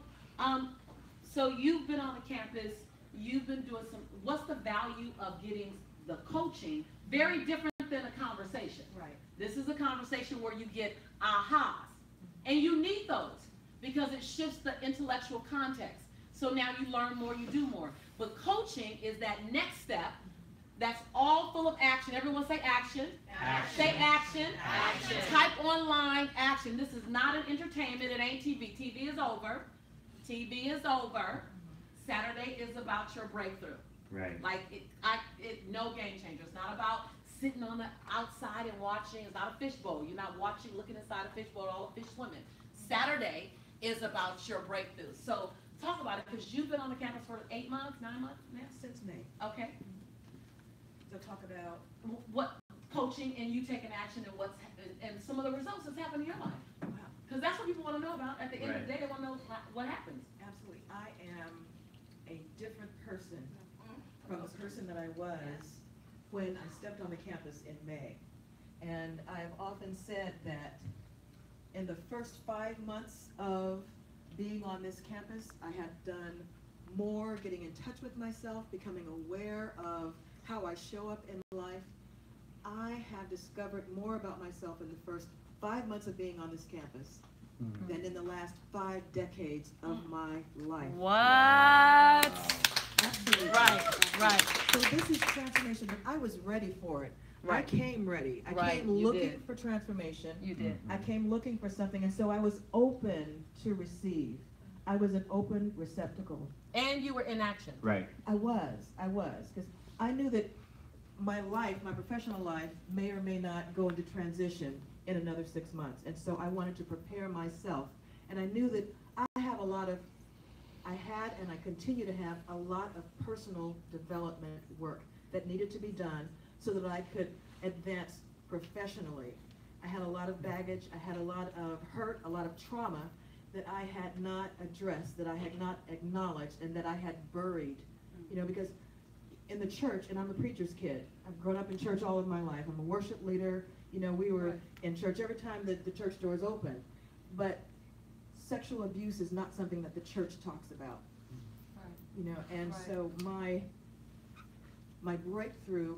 you've been on the campus. You've been doing what's the value of getting the coaching? Very different than a conversation. Right. This is a conversation where you get ahas. And you need those because it shifts the intellectual context. So now you learn more, you do more. But coaching is that next step that's all full of action. Everyone say action. Action. Say action. Action. Type online action. This is not an entertainment. It ain't TV. TV is over. TV is over. Saturday is about your breakthrough. Right. Like no game changer. It's not about sitting on the outside and watching. It's not a fishbowl. You're not watching, looking inside a fishbowl, all the fish swimming. Saturday is about your breakthrough. So talk about it because you've been on the campus for 8 months, 9 months now? Since May. Okay. To talk about what coaching and you taking action and some of the results that's happened in your life. Wow. Because that's what people want to know about. At the end of the day, they want to know what happens. Absolutely. I am a different person from the person that I was when I stepped on the campus in May. And I've often said that in the first 5 months of being on this campus, I have done more getting in touch with myself, becoming aware of how I show up in life. I have discovered more about myself in the first 5 months of being on this campus than in the last 5 decades of my life. What? Absolutely. Right. So this is transformation, but I was ready for it. Right. I came ready. I Right, came you looking did. for transformation. You did. I came looking for something, and so I was open to receive. I was an open receptacle. And you were in action. Right. I was, because I knew that my life, my professional life, may or may not go into transition in another 6 months. And so I wanted to prepare myself. And I knew that I had and I continue to have a lot of personal development work that needed to be done so that I could advance professionally. I had a lot of baggage, I had a lot of hurt, a lot of trauma that I had not addressed, that I had not acknowledged, and that I had buried. You know, because in the church, and I'm a preacher's kid, I've grown up in church all of my life. I'm a worship leader. You know, we were in church every time that the church doors open. But sexual abuse is not something that the church talks about. You know, and so my breakthrough,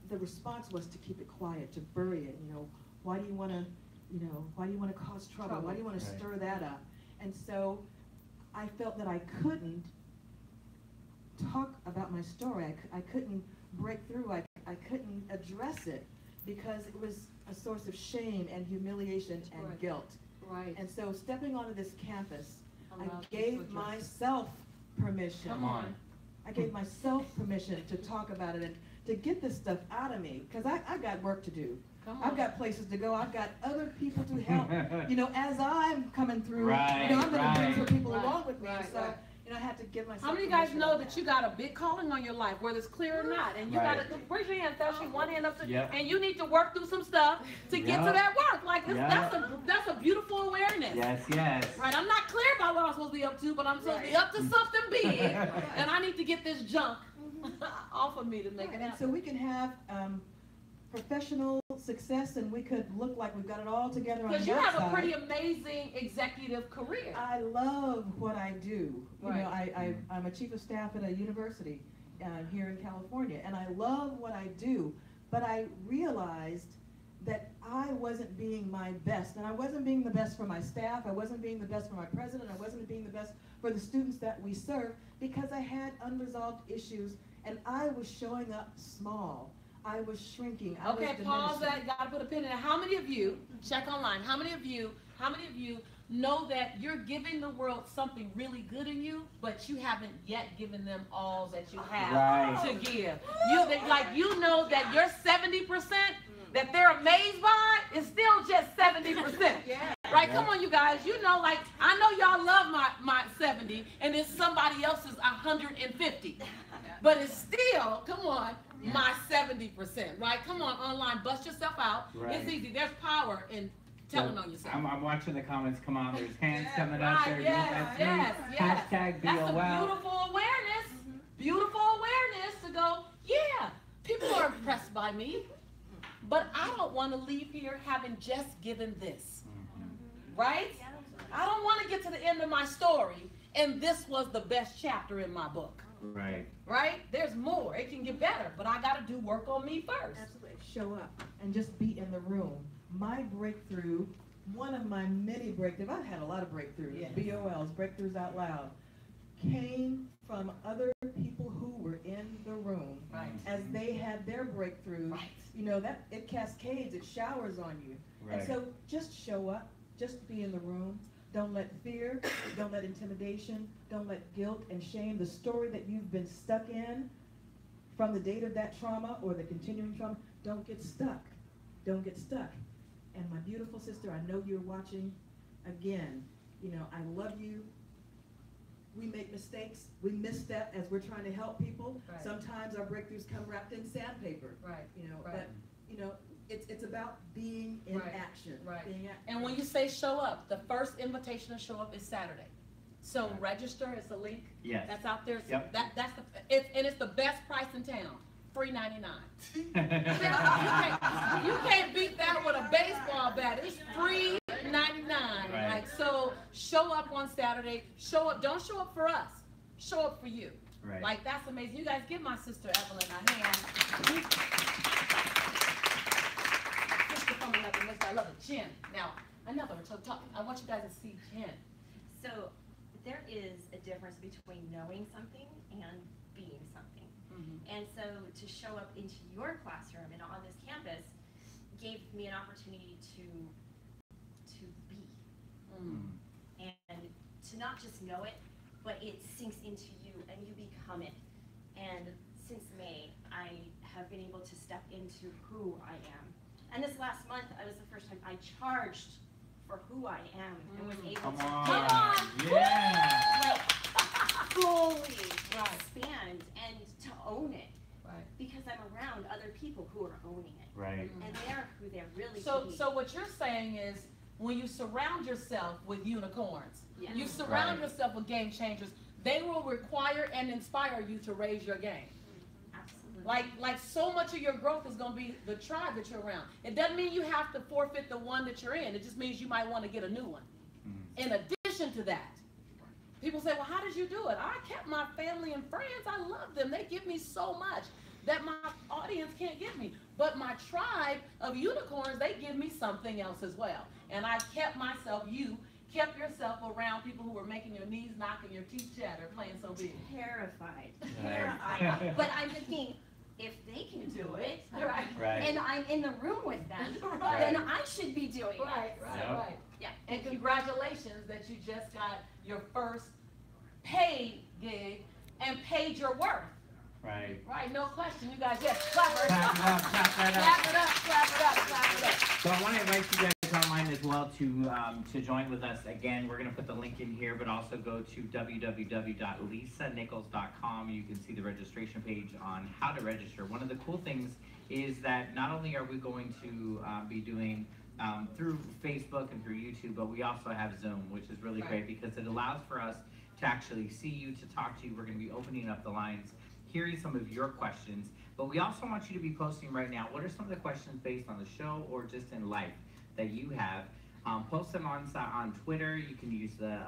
the response was to keep it quiet, to bury it. You know, why do you want to cause trouble? Why do you want to stir that up? And so I felt that I couldn't talk about my story. I couldn't break through. I couldn't address it because it was a source of shame and humiliation and guilt. Right. And so stepping onto this campus, I gave myself permission. Come on. I gave myself permission to talk about it and to get this stuff out of me, because I've got work to do. I've got places to go. I've got other people to help. You know, as I'm coming through, you know, I'm going to bring some people along with me. So, you know, I had to give myself. How many of you guys know that you got a big calling on your life, whether it's clear or not? And you got to raise your hand, especially one hand up, and you need to work through some stuff to get to that work. Like that's a beautiful awareness. Yes. Right. I'm not clear about what I'm supposed to be up to, but I'm supposed to be up to something big, and I need to get this junk off of me to make it happen. And so we can have professional success, and we could look like we've got it all together on the outside. Because you have a pretty amazing executive career. I love what I do. You know, Right. I'm a chief of staff at a university here in California, and I love what I do, but I realized that I wasn't being my best, and I wasn't being the best for my staff, I wasn't being the best for my president, I wasn't being the best for the students that we serve, because I had unresolved issues, and I was showing up small. I was shrinking. I was Okay, pause that. Gotta put a pin in it. How many of you, check online, how many of you know that you're giving the world something really good in you, but you haven't yet given them all that you have to give? You know that your 70% that they're amazed by is still just 70%. Right? Come on, you guys. You know, like, I know y'all love my 70, and it's somebody else's 150. But it's still, come on, my 70%, right? Come on, online, bust yourself out. It's easy. There's power in telling on yourself. I'm watching the comments come on. There's hands coming up there. Yes. Hashtag be That's a well. beautiful awareness. Beautiful awareness to go, yeah, people are impressed by me, but I don't want to leave here having just given this, right? I don't want to get to the end of my story, and this was the best chapter in my book. Right? There's more. It can get better, but I got to do work on me first. Absolutely. Show up and just be in the room. My breakthrough, one of my many breakthroughs, I've had a lot of breakthroughs, BOLs, breakthroughs out loud, came from other people who were in the room. As they had their breakthroughs, you know, that it cascades, it showers on you. And so just show up, just be in the room. Don't let fear, don't let intimidation, don't let guilt and shame, the story that you've been stuck in from the date of that trauma or the continuing trauma, don't get stuck. Don't get stuck. And my beautiful sister, I know you're watching. Again, you know, I love you. We make mistakes. We misstep as we're trying to help people. Sometimes our breakthroughs come wrapped in sandpaper. You know, but, you know, it's about being in action. And when you say show up, the first invitation to show up is Saturday. So register. It's a link. That's out there. So and it's the best price in town. free 99. You can't beat that with a baseball bat. It's free 99. Right. Like, so show up on Saturday. Show up. Don't show up for us. Show up for you. Right. Like, that's amazing. You guys give my sister Evelyn a hand. Sister from another mister. I love the chin. Now, another talk. I want you guys to see Jen. So there is a difference between knowing something and being something. And so to show up into your classroom and on this campus gave me an opportunity to be. And to not just know it, but it sinks into you and you become it. And since May, I have been able to step into who I am. And this last month, I was the first time I charged for who I am and was able to Yeah. fully expand and to own it. Right. Because I'm around other people who are owning it. Right. And they're who they're really So, to be. so what you're saying is, when you surround yourself with unicorns, Yes. you surround Right. yourself with game changers, they will require and inspire you to raise your game. Absolutely. Like so much of your growth is going to be the tribe that you're around. It doesn't mean you have to forfeit the one that you're in. It just means you might want to get a new one. In addition to that, people say, well, how did you do it? I kept my family and friends. I love them. They give me so much that my audience can't give me. But my tribe of unicorns, they give me something else as well. And I kept myself, you kept yourself around people who were making your knees knock and your teeth chatter, playing so big. Terrified. Right. Terrified. But I'm thinking, if they can do it, Right. and I'm in the room with them, Right. then I should be doing Right, it. right, Yep. right. Yeah. And congratulations that you just got your first paid gig and paid your worth. Right. Right, no question. You guys, yes, clap it Clap it up, clap that up. Clap it up, clap it up, clap it up. So I want to invite you guys online as well to join with us. Again, we're going to put the link in here, but also go to www.lisanichols.com. You can see the registration page on how to register. One of the cool things is that not only are we going to be doing through Facebook and through YouTube, but we also have Zoom, which is really great because it allows for us to actually see you, to talk to you. We're going to be opening up the lines, hearing some of your questions, but we also want you to be posting right now. What are some of the questions based on the show or just in life that you have? Post them on Twitter. You can use the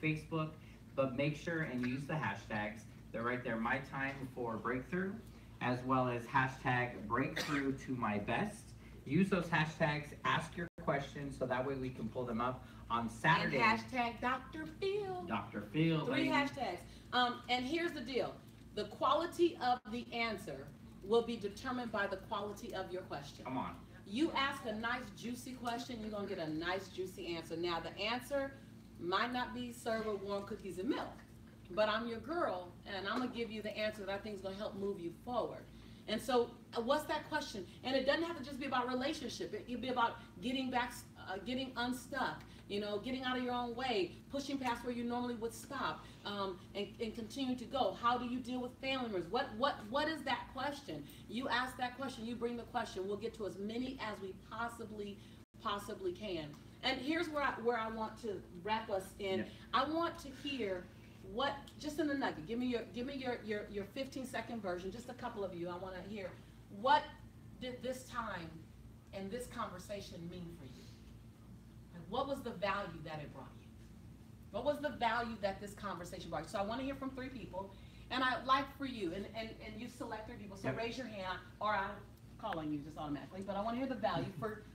Facebook, but make sure and use the hashtags. They're right there, My Time for Breakthrough, as well as hashtag Breakthrough to My Best. Use those hashtags, ask your questions, so that way we can pull them up on Saturday. And hashtag Dr. Phil. Dr. Phil. 3 hashtags. And here's the deal. The quality of the answer will be determined by the quality of your question. Come on. You ask a nice, juicy question, you're going to get a nice, juicy answer. Now, the answer might not be served with warm cookies and milk, but I'm your girl, and I'm going to give you the answer that I think is going to help move you forward. And so, what's that question? And it doesn't have to just be about relationship. It can be about getting back, getting unstuck, you know, getting out of your own way, pushing past where you normally would stop, and continue to go. How do you deal with family members? What is that question? You ask that question, you bring the question. We'll get to as many as we possibly can. And here's where I want to wrap us in. Yeah. I want to hear what, just in a nugget, give me your 15-second version, just a couple of you. I want to hear, what did this time and this conversation mean for you? And what was the value that it brought you? What was the value that this conversation brought you? So I want to hear from 3 people, and I'd like for you, and you select 3 people, so raise your hand, or I'll call on you just automatically, but I want to hear the value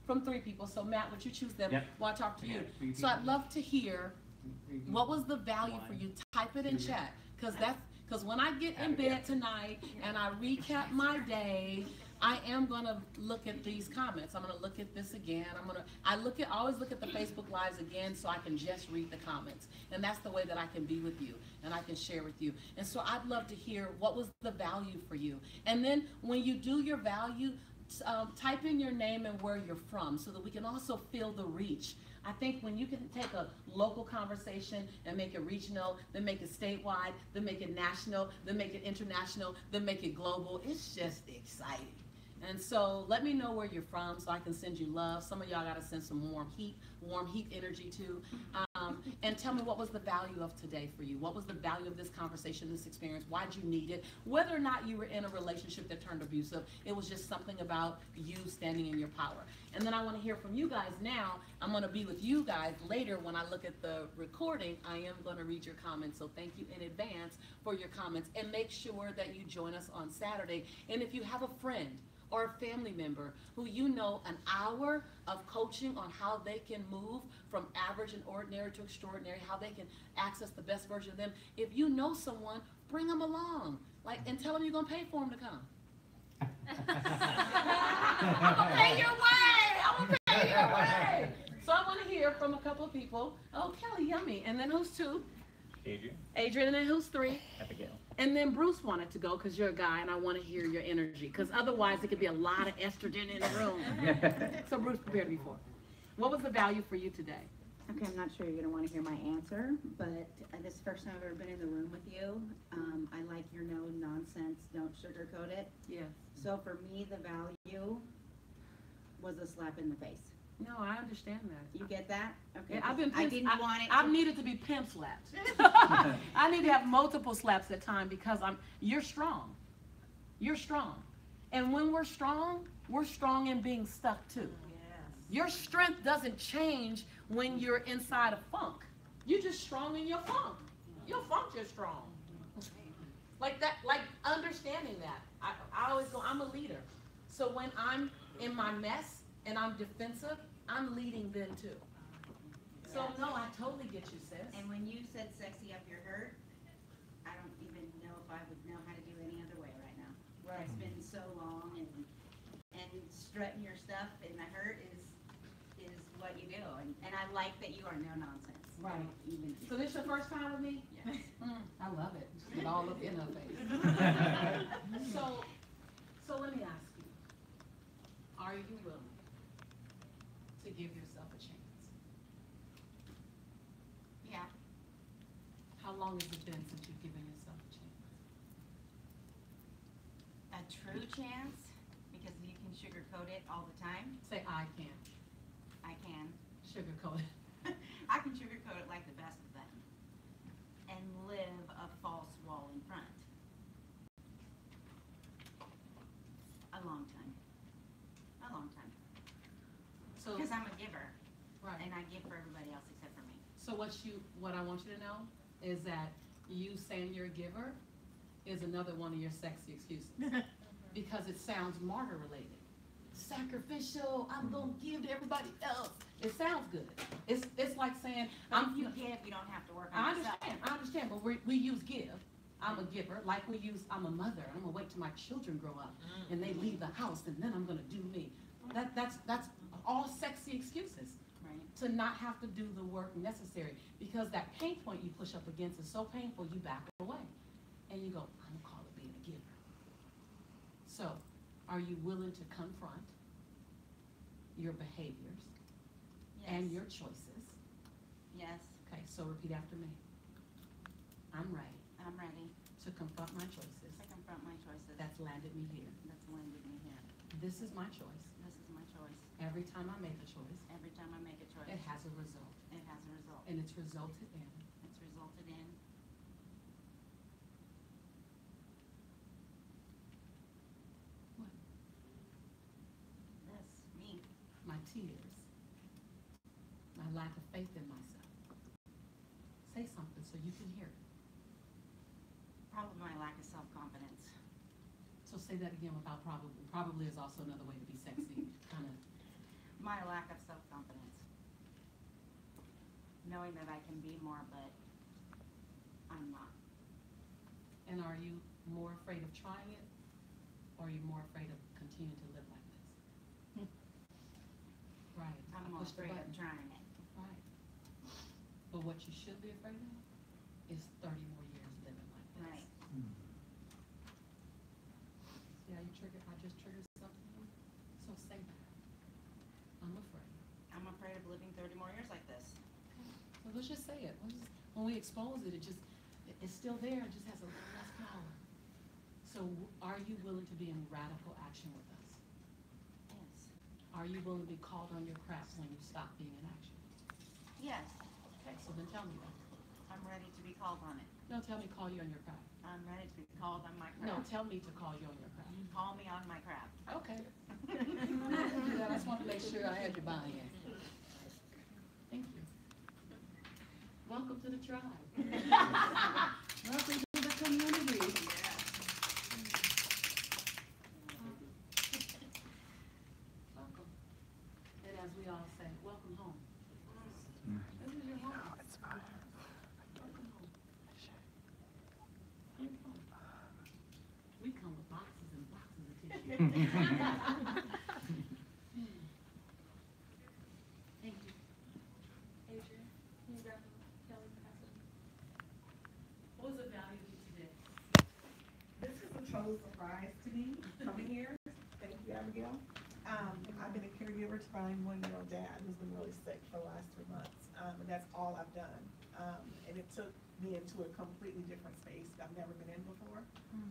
from 3 people. So Matt, would you choose them while I talk to you? So I'd love to hear, what was the value for you? Type it in chat, because when I get in bed tonight and I recap my day, I am going to look at these comments. I'm going to look at this again. I always look at the Facebook Lives again so I can just read the comments. And that's the way that I can be with you and I can share with you. And so I'd love to hear, what was the value for you? And then when you do your value, type in your name and where you're from so that we can also feel the reach. I think when you can take a local conversation and make it regional, then make it statewide, then make it national, then make it international, then make it global, it's just exciting. And so let me know where you're from so I can send you love. Some of y'all got to send some warm heat energy too. And tell me, what was the value of today for you? What was the value of this conversation, this experience? Why'd you need it? Whether or not you were in a relationship that turned abusive, it was just something about you standing in your power. And then I want to hear from you guys now. I'm going to be with you guys later when I look at the recording. I am going to read your comments, so thank you in advance for your comments. And make sure that you join us on Saturday. And if you have a friend or a family member who you know an hour of coaching on how they can move from average and ordinary to extraordinary, how they can access the best version of them, if you know someone, bring them along. And tell them you're going to pay for them to come. I'm going to pay your way. I'm going to pay your way. So I want to hear from a couple of people. Oh, Kelly, yummy. And then who's two? Adrian, and then who's three? Abigail. And then Bruce wanted to go because you're a guy and I want to hear your energy, because otherwise it could be a lot of estrogen in the room. So Bruce, prepare to be for. What was the value for you today? Okay, I'm not sure you're going to want to hear my answer, but this is the first time I've ever been in the room with you. I like your no nonsense, don't sugarcoat it. Yeah. So for me, the value was a slap in the face. No, I understand that. You get that? Okay. Yeah, I've been I didn't want it. I've needed to be pimp slapped. I need to have multiple slaps at time because you're strong. You're strong. And when we're strong in being stuck too. Your strength doesn't change when you're inside a funk. You're just strong in your funk. Your funk is strong. Like that, like understanding that. I always go, I'm a leader. So when I'm in my mess and I'm defensive, I'm leading then too. So no, I totally get you, sis. And when you said sexy up your hurt, I don't even know if I would know how to do any other way right now. Right. It's been so long, and strutting your stuff in the hurt is what you do. And I like that you are no nonsense. Right. Even So this your first time with me? Yes. I love it. Just get all up in her face. So let me ask you, are you willing to give yourself a chance? Yeah. How long has it been since you've given yourself a chance? A true chance, because you can sugarcoat it all the time. Say, I can. I can. Sugarcoat it. I can sugarcoat it like the best of them and live a false wall in front. A long time. A long time. So, Because I'm a giver. right. And I give for everybody else except for me. So what I want you to know is that you saying you're a giver is another one of your sexy excuses. Because it sounds martyr related. Sacrificial, I'm gonna give to everybody else. It sounds good. It's like saying, But if you give, you don't have to work I on yourself. understand, but we use give. I'm a giver, like we use I'm a mother. I'm gonna wait till my children grow up and they leave the house and then I'm gonna do me. That's all sexy excuses. Right. To not have to do the work necessary, because that pain point you push up against is so painful you back away. And you go, I'm gonna call it being a giver. So, are you willing to confront your behaviors and your choices? Yes. Okay, so repeat after me. I'm ready I'm ready to confront my choices to confront my choices. that's landed me here. That's landed me here. This is my choice. This is my choice. Every time I make a choice, Every time I make a choice, it has a result. it has a result. And it's resulted in It's resulted in what? this, me. My tears, my lack of faith in myself. Say something so you can hear it. Probably my lack of self-confidence. So say that again without probably. Probably is also another way to be sexy, kind of. My lack of self-confidence. Knowing that I can be more, but I'm not. And are you more afraid of trying it, or are you more afraid of continuing to live like this? Right. I'm I more pushed the afraid of button. trying it. Right. But what you should be afraid of is 30 more years living like this. Right. See how you triggered? I just triggered something. So say that. I'm afraid. I'm afraid of living 30 more years like this. Well, let's just say it. When we expose it, it's still there. It just has a little less power. So are you willing to be in radical action with us? Yes. Are you willing to be called on your crap when you stop being in action? Yes. Okay, so then Tell me that. I'm ready to be called on it. No, tell me call you on your craft. I'm ready to be called on my No, craft. tell me to call you on your craft. Call me on my craft. Okay. I just want to make sure I had your buy-in. Thank you. Welcome to the tribe. Welcome to the community. Welcome. And as we all say, welcome home. This is your home. No, it's fine. Welcome home. Welcome home. We come with boxes and boxes of tissue. Thank you. Adrian, can you grab Kelly Paxson? What was the value of you today? This is a total surprise to me, coming here. Thank you, Abigail. I've been a caregiver to my 1-year-old dad who's been really sick for the last 3 months, and that's all I've done. And it took me into a completely different space that I've never been in before,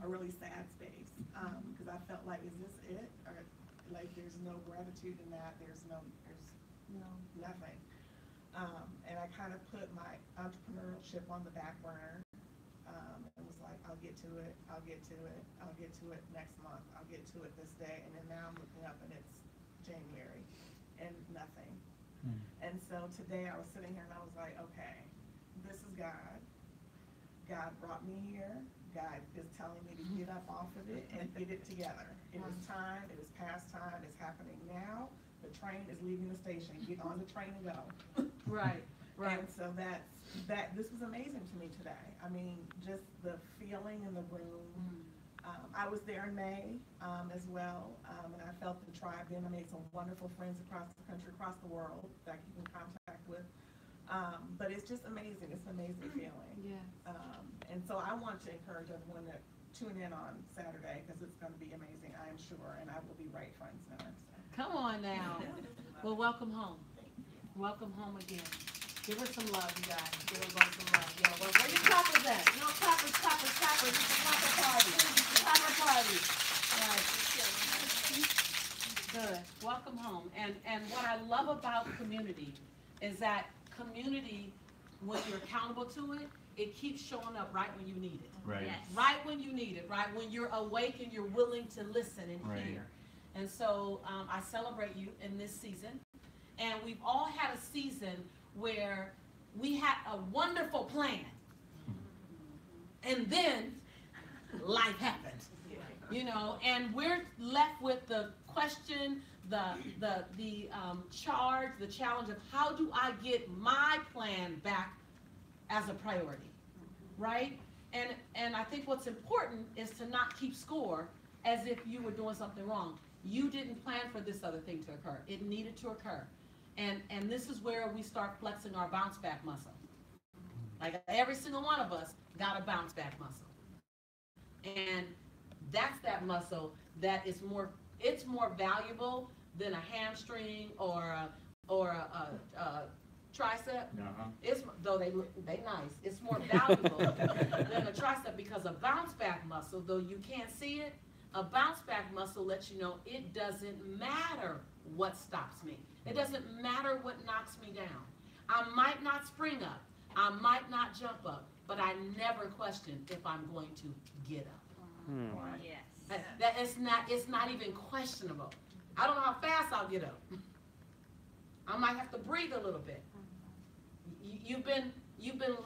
a really sad space, because I felt like, is this it? Or like there's no gratitude in that, there's nothing. And I kind of put my entrepreneurship on the back burner. It was like, I'll get to it, I'll get to it, I'll get to it next month, I'll get to it this day, and then now I'm looking up and it's January and nothing. And so today I was sitting here and I was like, okay, this is God. God brought me here. God is telling me to get up off of it and get it together. It is time, it is past time, it's happening now. The train is leaving the station. Get on the train and go. Right, right. And so this was amazing to me today. I mean, just the feeling in the room. I was there in May as well, and I felt the tribe then. I made some wonderful friends across the country, across the world that I keep in contact with. But it's just amazing. It's an amazing feeling. Yeah. And so I want to encourage everyone to tune in on Saturday because it's going to be amazing, I am sure, and I will be right front and center. So. Come on now. Well, welcome home. Welcome home again. Give her some love, you guys. Give her both some love. Yeah, well, where your clappers at? No clappers, clappers, clappers. It's a clapper party. Clapper party. All right. Good. Welcome home. And what I love about community is that community, when you're accountable to it, it keeps showing up right when you need it. Right. Yes. Right when you need it, right? When you're awake and you're willing to listen and hear. And so I celebrate you in this season. And we've all had a season where we had a wonderful plan. And then life happened. You know, and we're left with the question, the charge, the challenge of how do I get my plan back as a priority, right? And I think what's important is to not keep score as if you were doing something wrong. You didn't plan for this other thing to occur. It needed to occur. And this is where we start flexing our bounce back muscle. Like every single one of us got a bounce back muscle. And that's that muscle that is more valuable than a hamstring or a tricep. It's, though they nice, it's more valuable than a tricep because a bounce back muscle, though you can't see it, a bounce back muscle lets you know it doesn't matter what stops me. It doesn't matter what knocks me down. I might not spring up. I might not jump up, but I never question if I'm going to get up. Yes. It's not even questionable. I don't know how fast I'll get up. I might have to breathe a little bit. You've been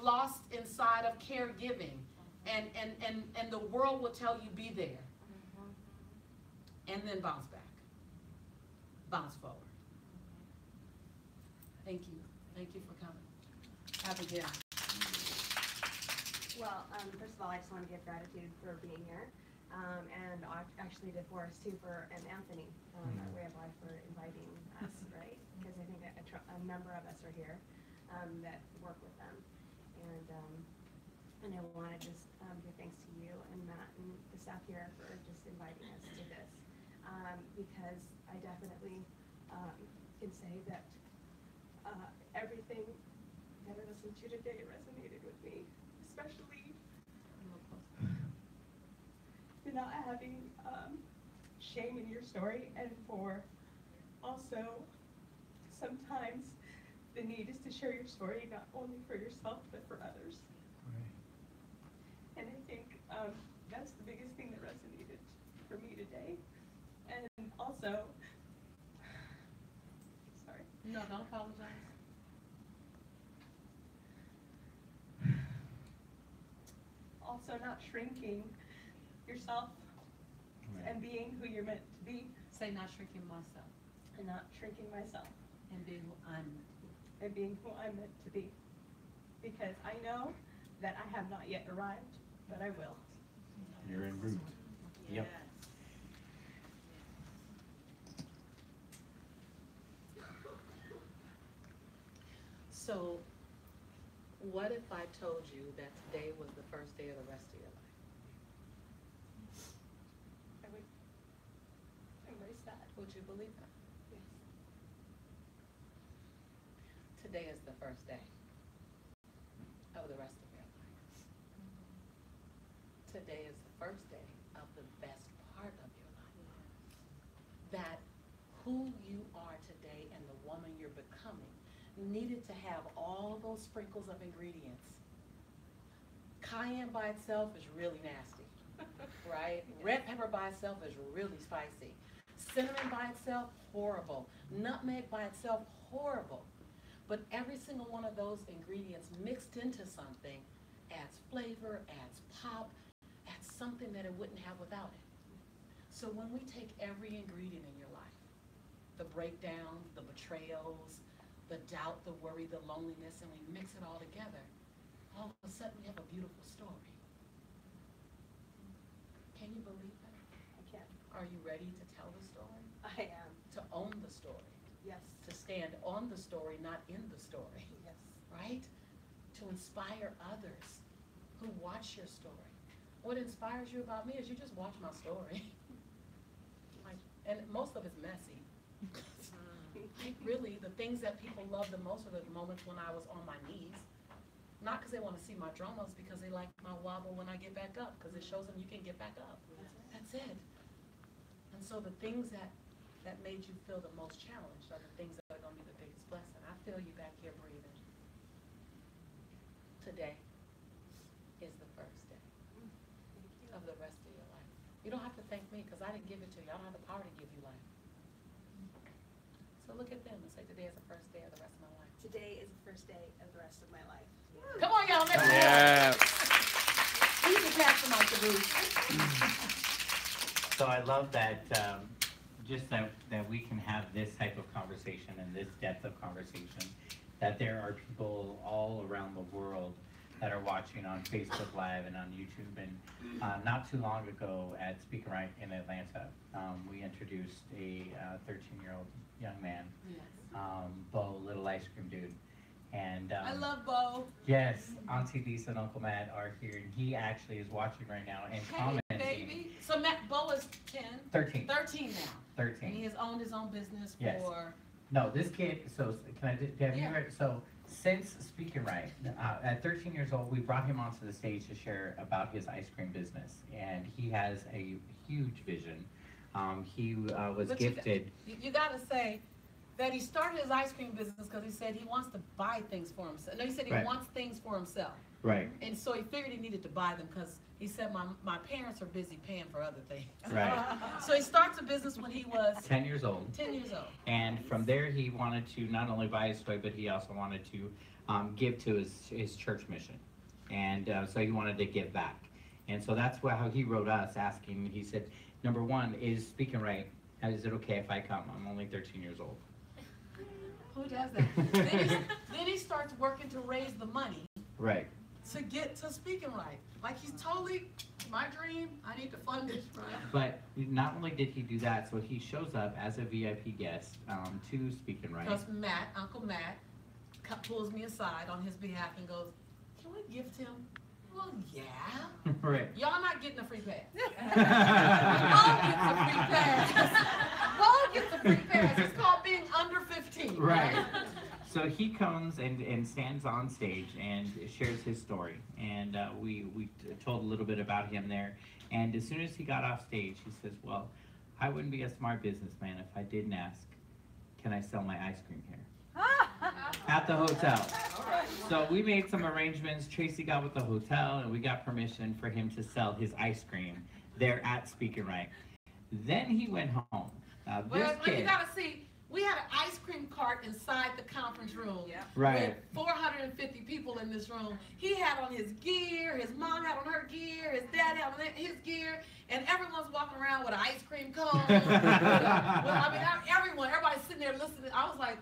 lost inside of caregiving, and the world will tell you be there, and then bounce back, bounce forward. Thank you for coming. Abigail. Well, first of all, I just want to give gratitude for being here, and actually to Forrest too and Anthony, our Way of Life, for inviting us, right? Because I think a number of us are here that work with them, and I want to just give thanks to you and Matt and the staff here for just inviting us to this, because I definitely can say that everything that I listened to today resonated with me, especially for not having shame in your story, and for also sometimes the need is to share your story, not only for yourself, but for others. And I think that's the biggest thing that resonated for me today. And also, sorry. No, don't apologize. Also not shrinking yourself and being who you're meant to be. Say not shrinking myself. And not shrinking myself. And being who I'm meant to be. And being who I'm meant to be. Because I know that I have not yet arrived, but I will. You're en route. Yep. So, what if I told you that today was the first day of the rest of your life? I would embrace that. Would you believe that? Yes. Today is the first day of the rest of your life. Today is the first day of the best part of your life. That who you are today and the woman you're becoming needed to have all those sprinkles of ingredients. Cayenne by itself is really nasty, right? Red pepper by itself is really spicy. Cinnamon by itself, horrible. Nutmeg by itself, horrible. But every single one of those ingredients mixed into something adds flavor, adds pop, adds something that it wouldn't have without it. So when we take every ingredient in your life, the breakdowns, the betrayals, the doubt, the worry, the loneliness, and we mix it all together, all of a sudden we have a beautiful story. Can you believe that? I can. Are you ready to tell the story? I am. To own the story. Yes. To stand on the story, not in the story. Yes. Right? To inspire others who watch your story. What inspires you about me is you just watch my story. And most of it's messy. Really, the things that people love the most are the moments when I was on my knees. Not because they want to see my dramas, because they like my wobble when I get back up, because it shows them you can get back up. That's it. And so the things that made you feel the most challenged are the things that are going to be the biggest blessing. I feel you back here breathing. Today is the first day of the rest of your life. You don't have to thank me, because I didn't give it to you. I don't have the power to give you life. So look at them and say, today is the first day of the rest of my life. Today is the first day of the rest of my life. Come on, y'all. Make Yeah. He's the captain of the booth. So I love that, just that we can have this type of conversation and this depth of conversation, that there are people all around the world that are watching on Facebook Live and on YouTube. And not too long ago at Speak Right in Atlanta, we introduced a 13-year-old young man, Bo, little ice cream dude. And I love Bo. yes, Auntie Lisa and Uncle Matt are here, and he actually is watching right now and commenting. Baby. So Bo is 10. 13. 13 now. 13. And he has owned his own business Yes. for. No, this kid, so can I, have you heard, so since Speaking Right, at 13 years old, we brought him onto the stage to share about his ice cream business, and he has a huge vision. He was But gifted. You got to say that he started his ice cream business because he said he wants to buy things for himself. No, he said he Right. wants things for himself. Right. And so he figured he needed to buy them because he said, my parents are busy paying for other things. Right. So he starts a business when he was 10 years old. 10 years old. And from there, he wanted to not only buy his toy, but he also wanted to give to his church mission. And so he wanted to give back. And so that's how he wrote us asking. He said, number one, is Speaking Right, is it okay if I come? I'm only 13 years old. Who does that? then he starts working to raise the money Right. to get to Speaking Right. Like he's totally, my dream, I need to fund it, right? But not only did he do that, so he shows up as a VIP guest to Speaking Right. Because Uncle Matt, pulls me aside on his behalf and goes, can we gift him? Well, yeah. Right. Y'all not getting a free pass. Bo gets a free pass. It's called being under 15. Right. So he comes and stands on stage and shares his story. And we told a little bit about him there. And as soon as he got off stage, he says, well, I wouldn't be a smart businessman if I didn't ask, can I sell my ice cream here? at the hotel. So we made some arrangements. Tracy got with the hotel, and we got permission for him to sell his ice cream there at Speak and Right. Then he went home. Now this Well, you kid, gotta see, we had an ice cream cart inside the conference room. Right. With 450 people in this room. He had on his gear, his mom had on her gear, his dad had on his gear, and everyone's walking around with an ice cream cone. Everybody's sitting there listening. I was like,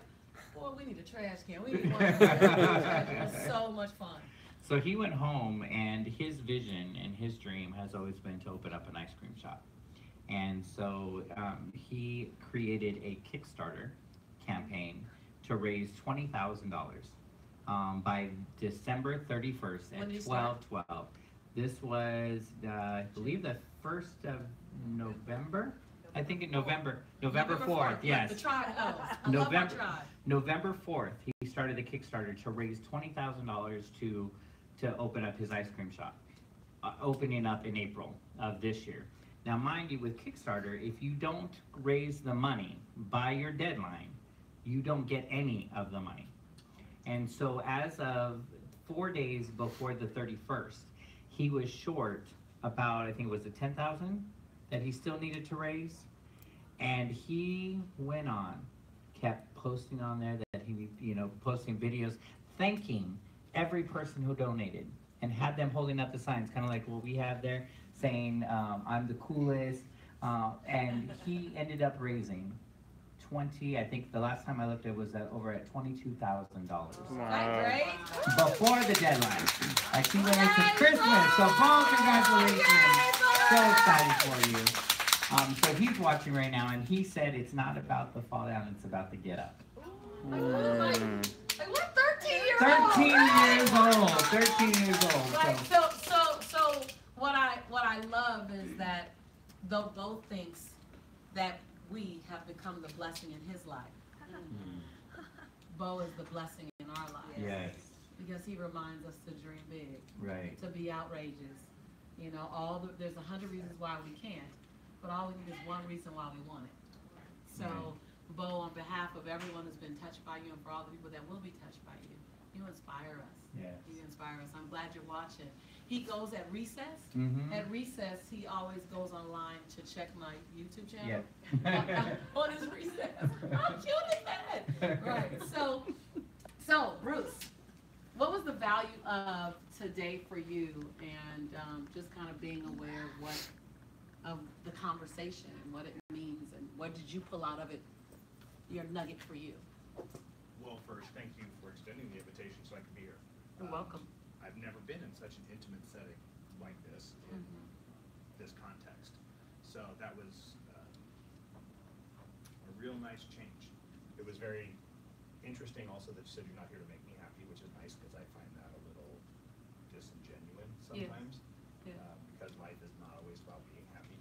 boy, we need a trash can. We need one. It was so much fun. so he went home, and his vision and his dream has always been to open up an ice cream shop. And so he created a Kickstarter campaign to raise $20,000 by December 31st at 12/12. This was, I believe, the 1st of November. I think in November 4th, yes. The tribe knows. I love my tribe. November 4th, he started the Kickstarter to raise $20,000 to open up his ice cream shop, opening up in April of this year. Now, mind you, with Kickstarter, if you don't raise the money by your deadline, you don't get any of the money. And so as of 4 days before the 31st, he was short about, I think it was the 10,000 that he still needed to raise. And he went on, kept posting on there that he, posting videos, thanking every person who donated, and had them holding up the signs, kind of like what we have there, saying, I'm the coolest, and he ended up raising I think the last time I looked it was over at $22,000. Wow. Great. Before the deadline. Like he went into Christmas, so Paul, congratulations. So excited for you. So he's watching right now, and he said it's not about the fall down, it's about the get up. Like what, 13 years 13 years old. Right. So what I love is that Bo thinks that we have become the blessing in his life. Bo is the blessing in our lives. Yes. Because he reminds us to dream big. Right. To be outrageous. There's 100 reasons why we can't, but all we need is one reason why we want it. So, Bo, on behalf of everyone who's been touched by you, and for all the people that will be touched by you, you inspire us. Yes. You inspire us. I'm glad you're watching. He goes at recess. At recess, he always goes online to check my YouTube channel. Yeah. On his recess. How cute is that? Right. So, Bruce, what was the value of today for you, and just kind of being aware of the conversation and what it means, and what did you pull out of it, your nugget for you? Well, first, thank you for extending the invitation so I could be here. You're welcome. I've never been in such an intimate setting like this in this context. So that was a real nice change. It was very interesting also that you said you're not here to make me happy, which is nice because I find that a little disingenuous sometimes. Because life is not always about being happy.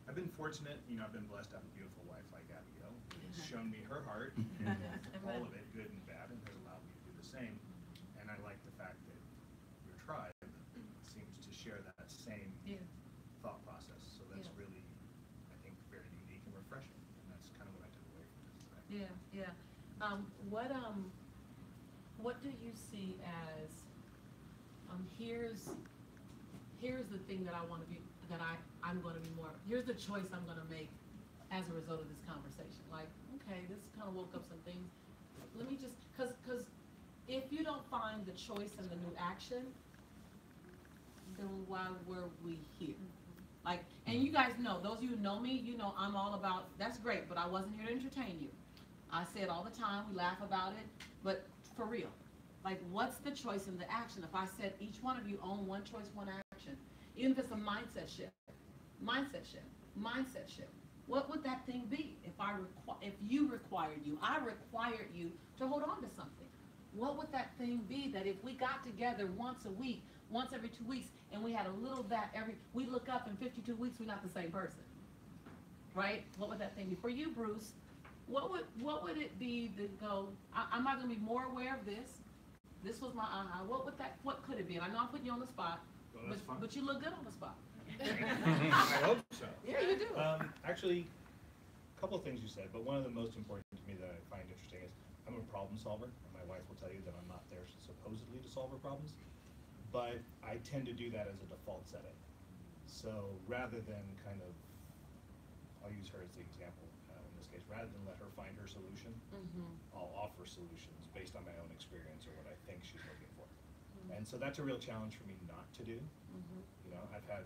I've been fortunate, I've been blessed to have a beautiful wife like Abigail, who's shown me her heart, all of it, good and bad, and has allowed me to do the same. And I like the fact that your tribe seems to share that same thought process. So that's really, I think, very unique and refreshing. And that's kind of what I took away from this today. Yeah. What do you see as, here's the thing that I want to be, that I'm going to be more, here's the choice I'm going to make as a result of this conversation. Like, okay, this kind of woke up some things. Let me just, because if you don't find the choice and the new action, then why were we here? Like, and you guys know, those of you who know me, I'm all about, that's great, but I wasn't here to entertain you. I say it all the time, we laugh about it, but for real, like, what's the choice and the action? If I said each one of you own one choice, one action, even if it's a mindset shift, what would that thing be? If you required you, I required you to hold on to something. What would that thing be that if we got together once a week, once every 2 weeks, and we had a little that we look up in 52 weeks, we're not the same person, right? What would that thing be? For you, Bruce, what would it be to go, I'm not gonna be more aware of this. This was my aha. What could it be? And I know I'm putting you on the spot, but you look good on the spot. I hope so. Yeah, you do. Actually, a couple of things you said, but one of the most important to me that I find interesting is I'm a problem solver, and my wife will tell you that I'm not there supposedly to solve her problems, but I tend to do that as a default setting. So rather than kind of, I'll use her as the example in this case, rather than let her find her solution, I'll offer solutions based on my own experience or what I think she's looking for. And so that's a real challenge for me not to do. You know, I've had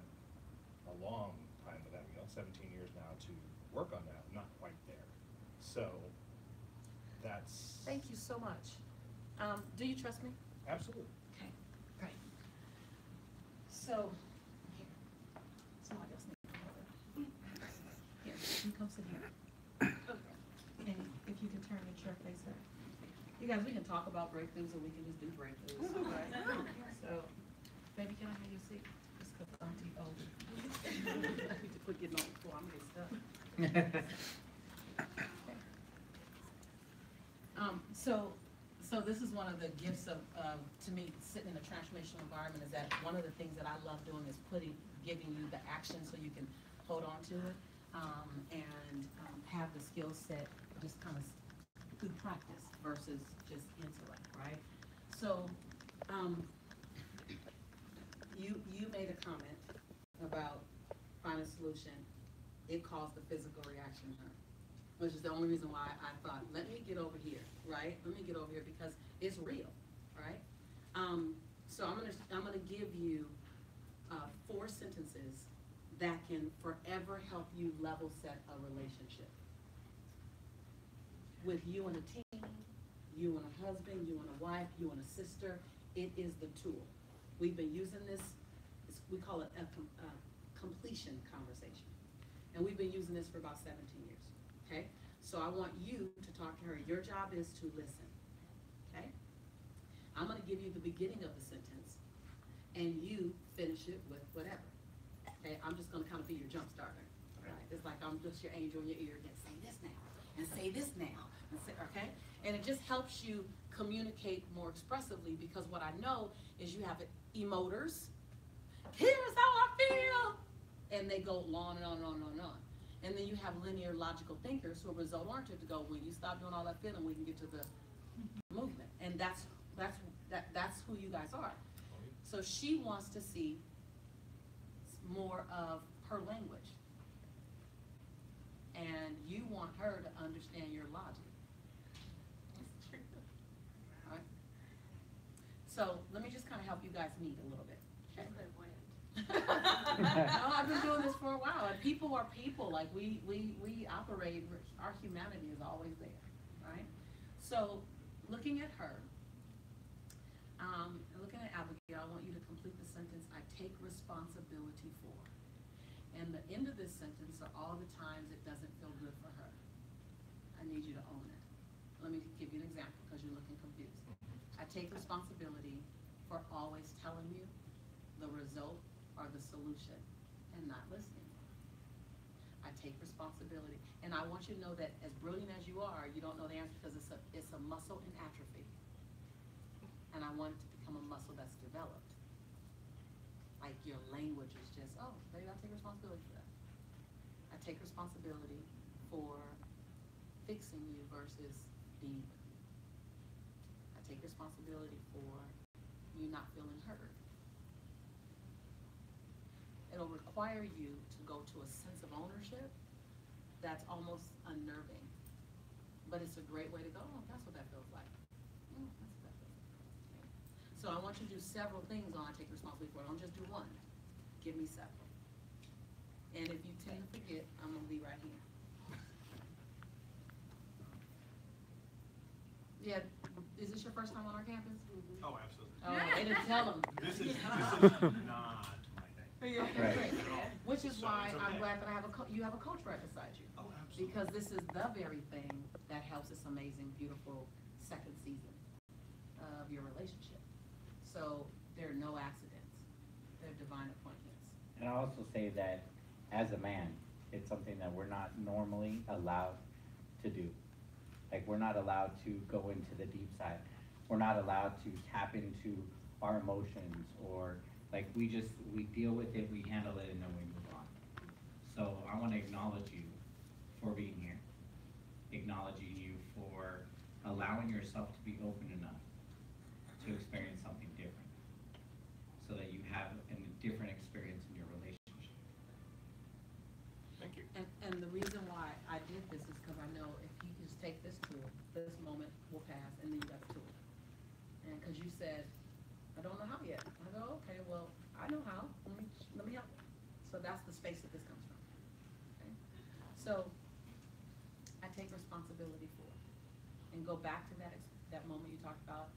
a long time with Abigail, 17 years now, to work on that. I'm not quite there. So that's... Thank you so much. Do you trust me? Absolutely. Okay, great. So, here, somebody else needs to come over. Here, you come sit here. And if you can turn your chair face up. You guys, we can talk about breakthroughs or we can just do breakthroughs. Right? So, baby, can I have your seat? Just because Auntie older. I need to quit getting on the floor. I'm getting stuck. So this is one of the gifts of, to me, sitting in a transformational environment is that one of the things that I love doing is giving you the action so you can hold on to it and have the skill set just kind of through practice versus just intellect, right? So you made a comment about finding a solution. It caused a physical reaction in her, which is the only reason why I thought, let me get over here, right? Let me get over here because it's real, right? So I'm gonna give you 4 sentences that can forever help you level set a relationship. With you and a team, you and a husband, you and a wife, you and a sister, it is the tool. We've been using this, we call it a completion conversation. And we've been using this for about 17 years, okay? So I want you to talk to her. Your job is to listen, okay? I'm gonna give you the beginning of the sentence, and you finish it with whatever, okay? I'm just gonna kind of be your jump starter, right? It's like I'm just your angel in your ear again. Say this now, and say this now, and say, okay? And it just helps you communicate more expressively because what I know is you have emoters. Here's how I feel. And they go on and on and on and on and on. And then you have linear logical thinkers who are result oriented to go, when you stop doing all that feeling, we can get to the movement. And that's who you guys are. So she wants to see more of her language. And you want her to understand your logic. All right? So let me just kind of help you guys meet a little bit. Okay? No, I've been doing this for a while, and people are people. Like we operate. Our humanity is always there, right? So, looking at her, and looking at Abigail, I want you to complete the sentence. I take responsibility for. And the end of this sentence are all the times it doesn't feel good for her. I need you to own it. Let me give you an example because you're looking confused. I take responsibility for always telling you the result or the solution and not listening. I take responsibility. And I want you to know that as brilliant as you are, you don't know the answer because it's a muscle in atrophy. And I want it to become a muscle that's developed. Like your language is just, oh, maybe I take responsibility for that. I take responsibility for fixing you versus being with you. I take responsibility for you not feeling hurt. It'll require you to go to a sense of ownership that's almost unnerving. But it's a great way to go. Oh, that's what that feels like. That's what that feels like. Okay. So I want you to do several things on I take responsibility for. Don't just do one. Give me several. And if you tend to forget, I'm going to be right here. Yeah, is this your first time on our campus? Oh, absolutely. Oh, they didn't tell them. This is not my thing. Yeah. Right. Which is So why it's I'm okay. glad that you have a coach right beside you. Oh, absolutely. Because this is the very thing that helps this amazing, beautiful second season of your relationship. So there are no accidents. They're divine appointments. And I'll also say that as a man, it's something that we're not normally allowed to do. Like we're not allowed to go into the deep side. We're not allowed to tap into our emotions or like we deal with it, we handle it, and then we move on. So I want to acknowledge you for being here, acknowledging you for allowing yourself to be open enough to experience something different, so that you have a different experience in your relationship. Thank you. And the reason why I did this is because I know if you just take this tool, this moment will pass, and then you got the tool. And because you said, I don't know how yet. I go, okay, well, I know how. Let me help. So that's the space that this comes from. Okay? So I take responsibility for it, and go back to that moment you talked about.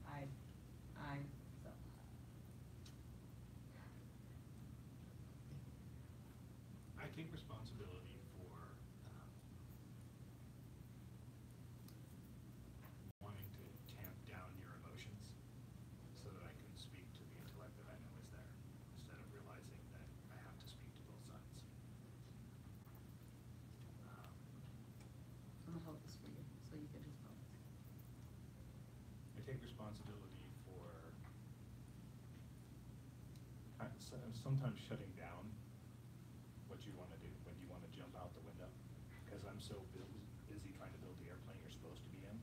So. I take responsibility for wanting to tamp down your emotions so that I can speak to the intellect that I know is there, instead of realizing that I have to speak to both sides. I'm gonna hold this for you so you can just focus. I take responsibility for sometimes shutting down what you want to do when you want to jump out the window, because I'm so busy trying to build the airplane you're supposed to be in,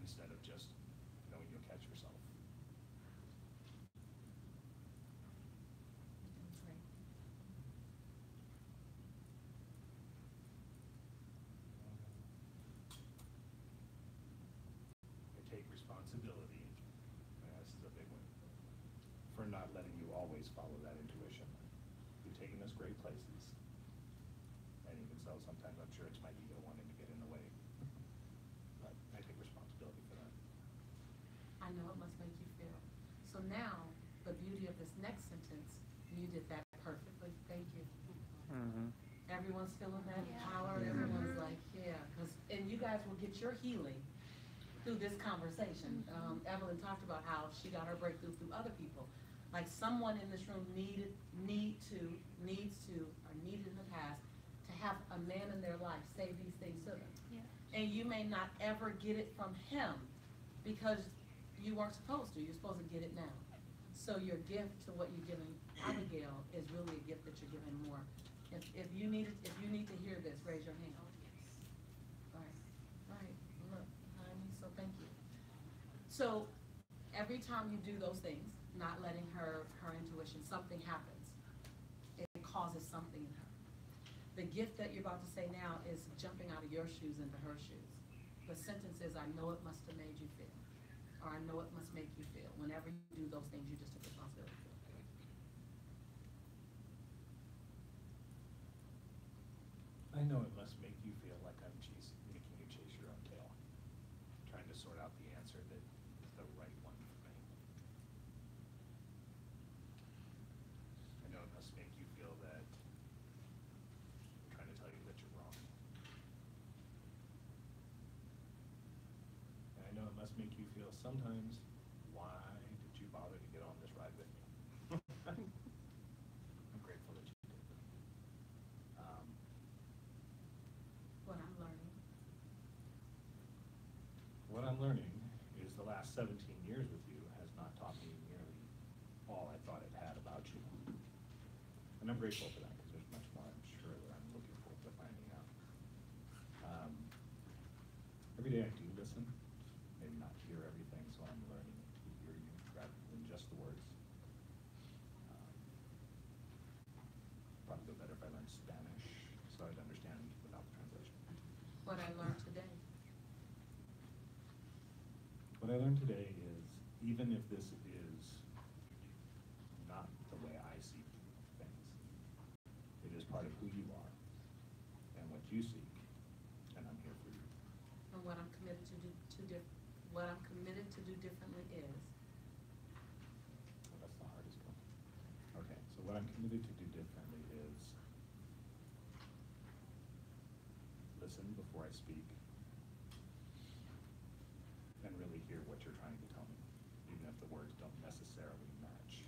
instead of just knowing you'll catch yourself. I take responsibility, and this is a big one, for not letting you always follow that intuition. You've taken us great places, and even so, sometimes I'm sure it's my ego wanting to get in the way. But I take responsibility for that. I know it must make you feel. So now, the beauty of this next sentence, you did that perfectly. Thank you. Everyone's feeling that power. Everyone's like, yeah. And you guys will get your healing through this conversation. Evelyn talked about how she got her breakthrough through other people. Like someone in this room needed in the past to have a man in their life say these things to them. Yeah. And you may not ever get it from him because you weren't supposed to. You're supposed to get it now. So your gift to what you're giving Abigail is really a gift that you're giving more. If you need to hear this, raise your hand. Right. Look, honey, so thank you. So every time you do those things, not letting her intuition, something happens. It causes something in her. The gift that you're about to say now is jumping out of your shoes into her shoes. The sentence is, I know it must have made you feel, or I know it must make you feel. Whenever you do those things, you just took responsibility for it. I know it must make you feel like I'm making you chase your own tail, trying to sort out the answer that is the right one for me. I know it must make you feel that I'm trying to tell you that you're wrong. And I know it must make you feel sometimes, why did you bother to get on this ride with me? I'm grateful that you did. What I'm learning is the last 17 years with you has not taught me nearly all I thought it had about you. And I'm grateful for that, because there's much more I'm sure that I'm looking forward to finding out. Every day I do listen, maybe not hear everything, so I'm learning to hear you rather than just the words. Probably go better if I learned Spanish, so I'd understand without the translation. What I learned today. What I learned today is, even if this is not the way I see things, it is part of who you are and what you seek, and I'm here for you. And what I'm committed to do differently is. Well, that's the hardest one. Okay, so what I'm committed to do differently is listen before I speak, and really hear what you're trying to tell me, even if the words don't necessarily match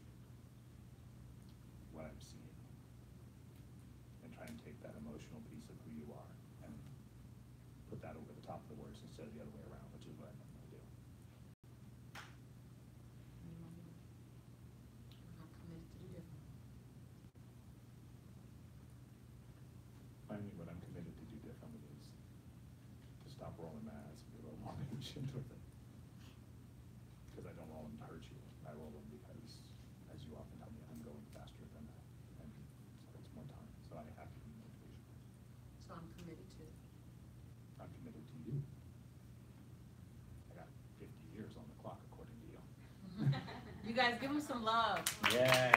what I'm seeing. And try and take that emotional piece of who you are and put that over the top of the words instead of the other way around, which is what I normally do. I'm committed to do differently. Finally, what I'm committed to do differently is to stop rolling my eyes and be a little patient with it. Because I don't roll them to hurt you. I roll them because, as you often tell me, I'm going faster than that. And so it's more time. So I have to be motivation. So I'm committed to. I'm committed to you. I got 50 years on the clock, according to you. You guys give them some love. Yeah.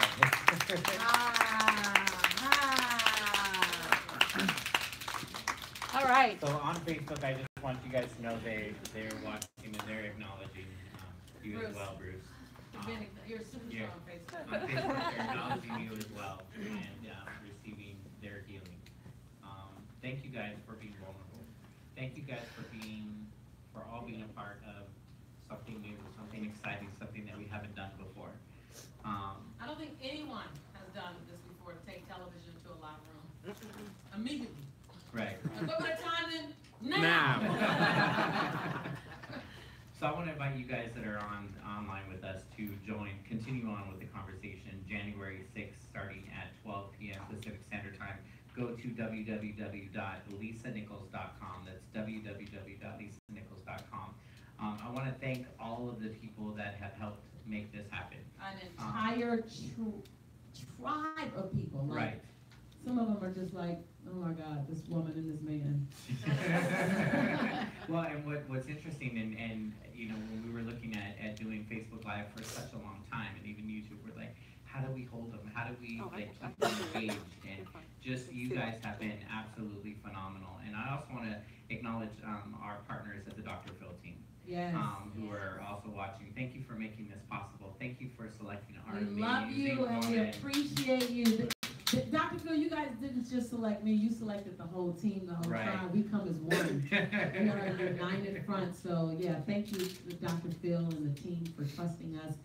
All right. So on Facebook, I just want you guys to know they're watching and they're acknowledging you as well, Bruce. You're a superstar on Facebook. On Facebook, they're acknowledging you as well and receiving their healing. Thank you guys for being vulnerable. Thank you guys for all being a part of something new, something exciting, something that we haven't done before. I don't think anyone has done this before, to take television to a live room immediately. Right. But by the time then, now. So I want to invite you guys that are online with us to continue on with the conversation January 6th, starting at 12 p.m. Pacific Standard Time. Go to www.lisanichols.com. That's www.lisanichols.com. I want to thank all of the people that have helped make this happen. An entire tribe of people. Like, right. Some of them are just like, oh my God, this woman and this man. Well, and what's interesting, and you know, when we were looking at doing Facebook Live for such a long time, and even YouTube, we're like, how do we hold them? How do we keep them engaged? And just you guys have been absolutely phenomenal. And I also want to acknowledge our partners at the Dr.Phil team. Yes. Who are also watching. Thank you for making this possible. Thank you for selecting our We amazing love you and we appreciate you. Dr. Phil, you guys didn't just select me, you selected the whole team the whole time. We come as one. We are a united front. So yeah, thank you to Dr. Phil and the team for trusting us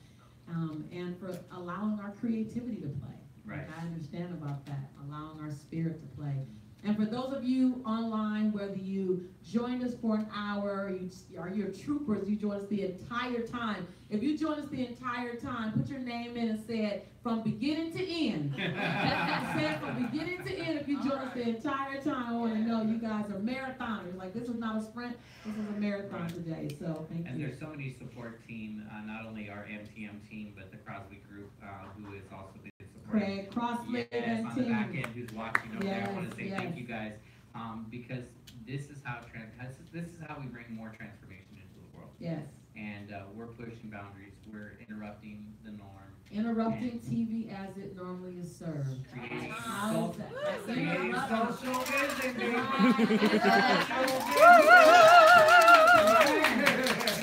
and for allowing our creativity to play. Right. Like, I understand about that, allowing our spirit to play. And for those of you online, whether you joined us for an hour, you're troopers, you joined us the entire time. If you joined us the entire time, put your name in and say it from beginning to end. Say it from beginning to end. If you joined us the entire time, I want to know you guys are marathoners. Like, this is not a sprint, this is a marathon today. So thank you. And there's so many support team, not only our MTM team, but the Crosby group, who is also been supporting. Craig Crossley and on the back end, who's watching over there. I want to say yes. thank you guys, because this is how we bring more transformation into the world. Yes. And we're pushing boundaries. We're interrupting the norm. Interrupting TV as it normally is served. Creating How is that? social vision, baby.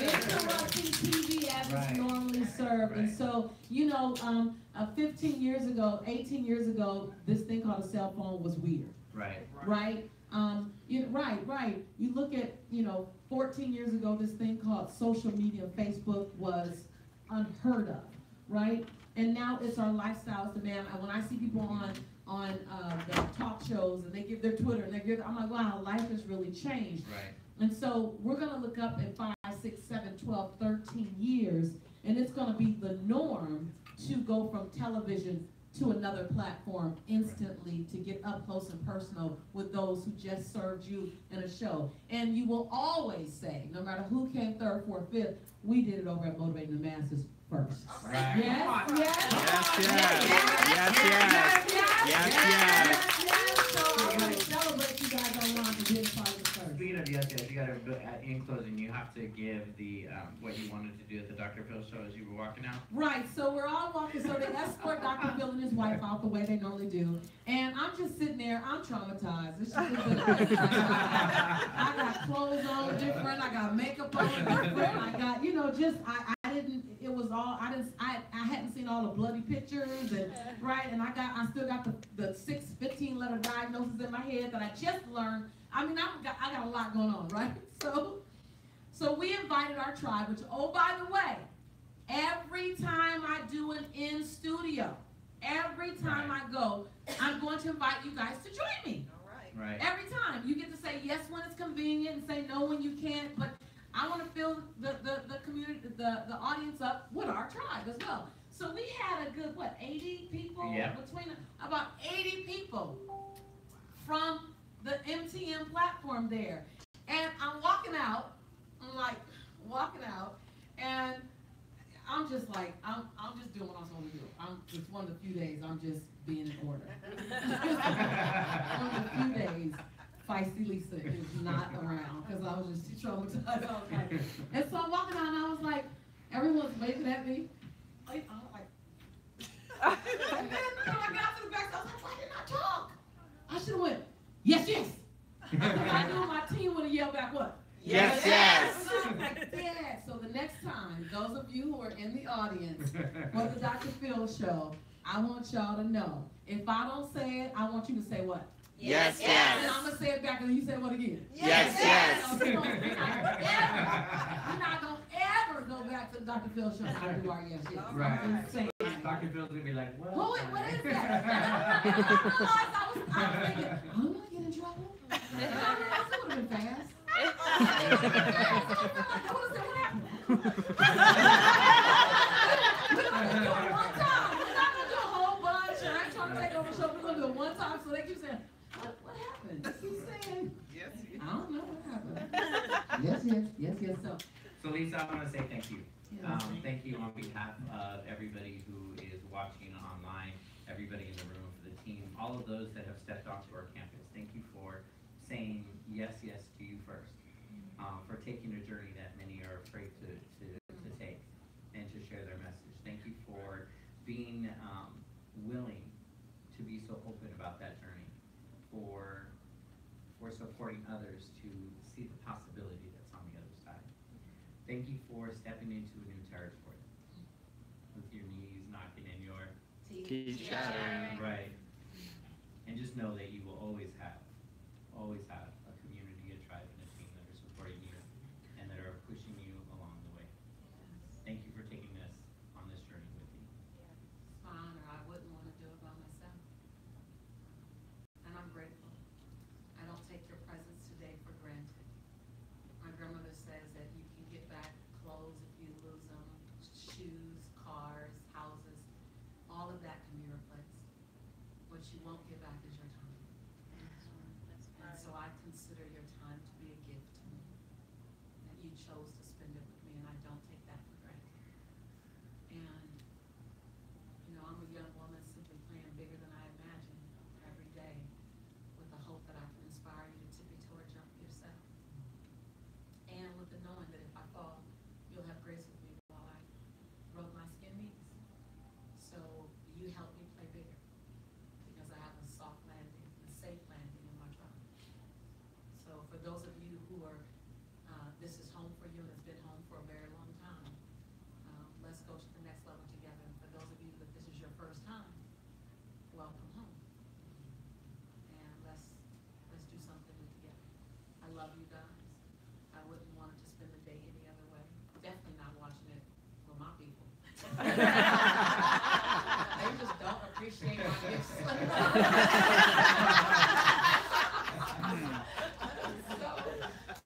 Interrupting TV as it's normally served. And so, you know, 15 years ago, 18 years ago, this thing called a cell phone was weird. Right. Right? Right. You look at, 14 years ago, this thing called social media, Facebook, was unheard of, right? And now it's our lifestyle, it's demand. When I see people on the talk shows and they give their Twitter and I'm like, wow, life has really changed. Right. And so we're gonna look up in 5, 6, 7, 12, 13 years, and it's gonna be the norm to go from television to another platform instantly to get up close and personal with those who just served you in a show. And you will always say, no matter who came third, fourth, fifth, we did it over at Motivating the Masses first. Right. Yes. So I want to celebrate you guys online for being part of the first. Speaking of yes, you got to, in closing, you have to give the what you wanted to do at the Dr. Phil show as you were walking out. Right, so we're all walking, so they escort Dr. Phil and his wife out the way they normally do. And I'm just sitting there, I'm traumatized. It's just I got clothes on different, I got makeup on different, I got, I hadn't seen all the bloody pictures, and I still got the 15 letter diagnosis in my head that I just learned. I mean, I got a lot going on, right? So we invited our tribe, which, oh, by the way, every time I do an in-studio, every time I go, I'm going to invite you guys to join me. All right. Right. Every time. You get to say yes when it's convenient and say no when you can't, but I want to fill the community, the audience up with our tribe as well. So we had a good, 80 people? Yeah. About 80 people from the MTM platform there. And I'm walking out, I'm like, walking out, and I'm just like, I'm just doing what I'm supposed to do. It's one of the few days I'm just being in order. One of the few days feisty Lisa is not around because I was just too traumatized. I was like, and so I'm walking out and I was like, everyone's waving at me. I'm like, and then I got to the back, I was like, why didn't I talk? I should have went, yes, yes. I knew my team would have yelled back what? Yes, yes. Yeah. So the next time, those of you who are in the audience for the Dr. Phil show, I want y'all to know, if I don't say it, I want you to say what? Yes, yes. And I'm going to say it back and you say what again? Yes, yes. We're not going to ever go back to the Dr. Phil show and do our yes, yes. Right. Dr. Phil's going to be like, what? What is that? And I realized I was thinking, I'm going to get in trouble. And I realized it would have been fast. We're going to do it one time. We're not going to do a whole bunch. I ain't trying to take over the show. We're going to do it one time so they keep saying, what happened? They keep saying, yes, yes. I don't know what happened. Yes, yes, yes, yes. So Lisa, I want to say thank you. Yes. Thank you on behalf of everybody who is watching online, everybody in the room, for the team, all of those that have stepped onto our campus. Thank you for saying yes, yes to you first, for taking a journey that many are afraid to take and to share their message. Thank you for being willing to be so open about that journey, for supporting others to see the possibility that's on the other side. Thank you for stepping into a new territory with your knees knocking in your teeth chattering. Right. And just know that you will always have a community, a tribe, and a team that are supporting you and that are pushing you along the way. Thank you for taking us on this journey with me. It's my honor. I wouldn't want to do it by myself. And I'm grateful. I don't take your presence today for granted. My grandmother says that you can get back clothes if you lose them, shoes, cars, houses, all of that can be replaced. What you won't get back is your time. And so I consider your time to be a gift to me, that you chose to spend it with me, and I don't take that for granted. And, you know, I'm a young woman simply playing bigger than I imagined every day with the hope that I can inspire you to tippy toward jump yourself. And with the knowing that if I fall, you'll have grace with me while I rub my skin knees. So you help me play bigger because I have a soft landing, a safe landing in my truck. So for those of you who are, this is home for you and it's been home for a very long time, let's go to the next level together. And for those of you that this is your first time, welcome home. And let's do something together. I love you guys. I wouldn't want to spend the day any other way. Definitely not watching it with my people. They just don't appreciate my gifts.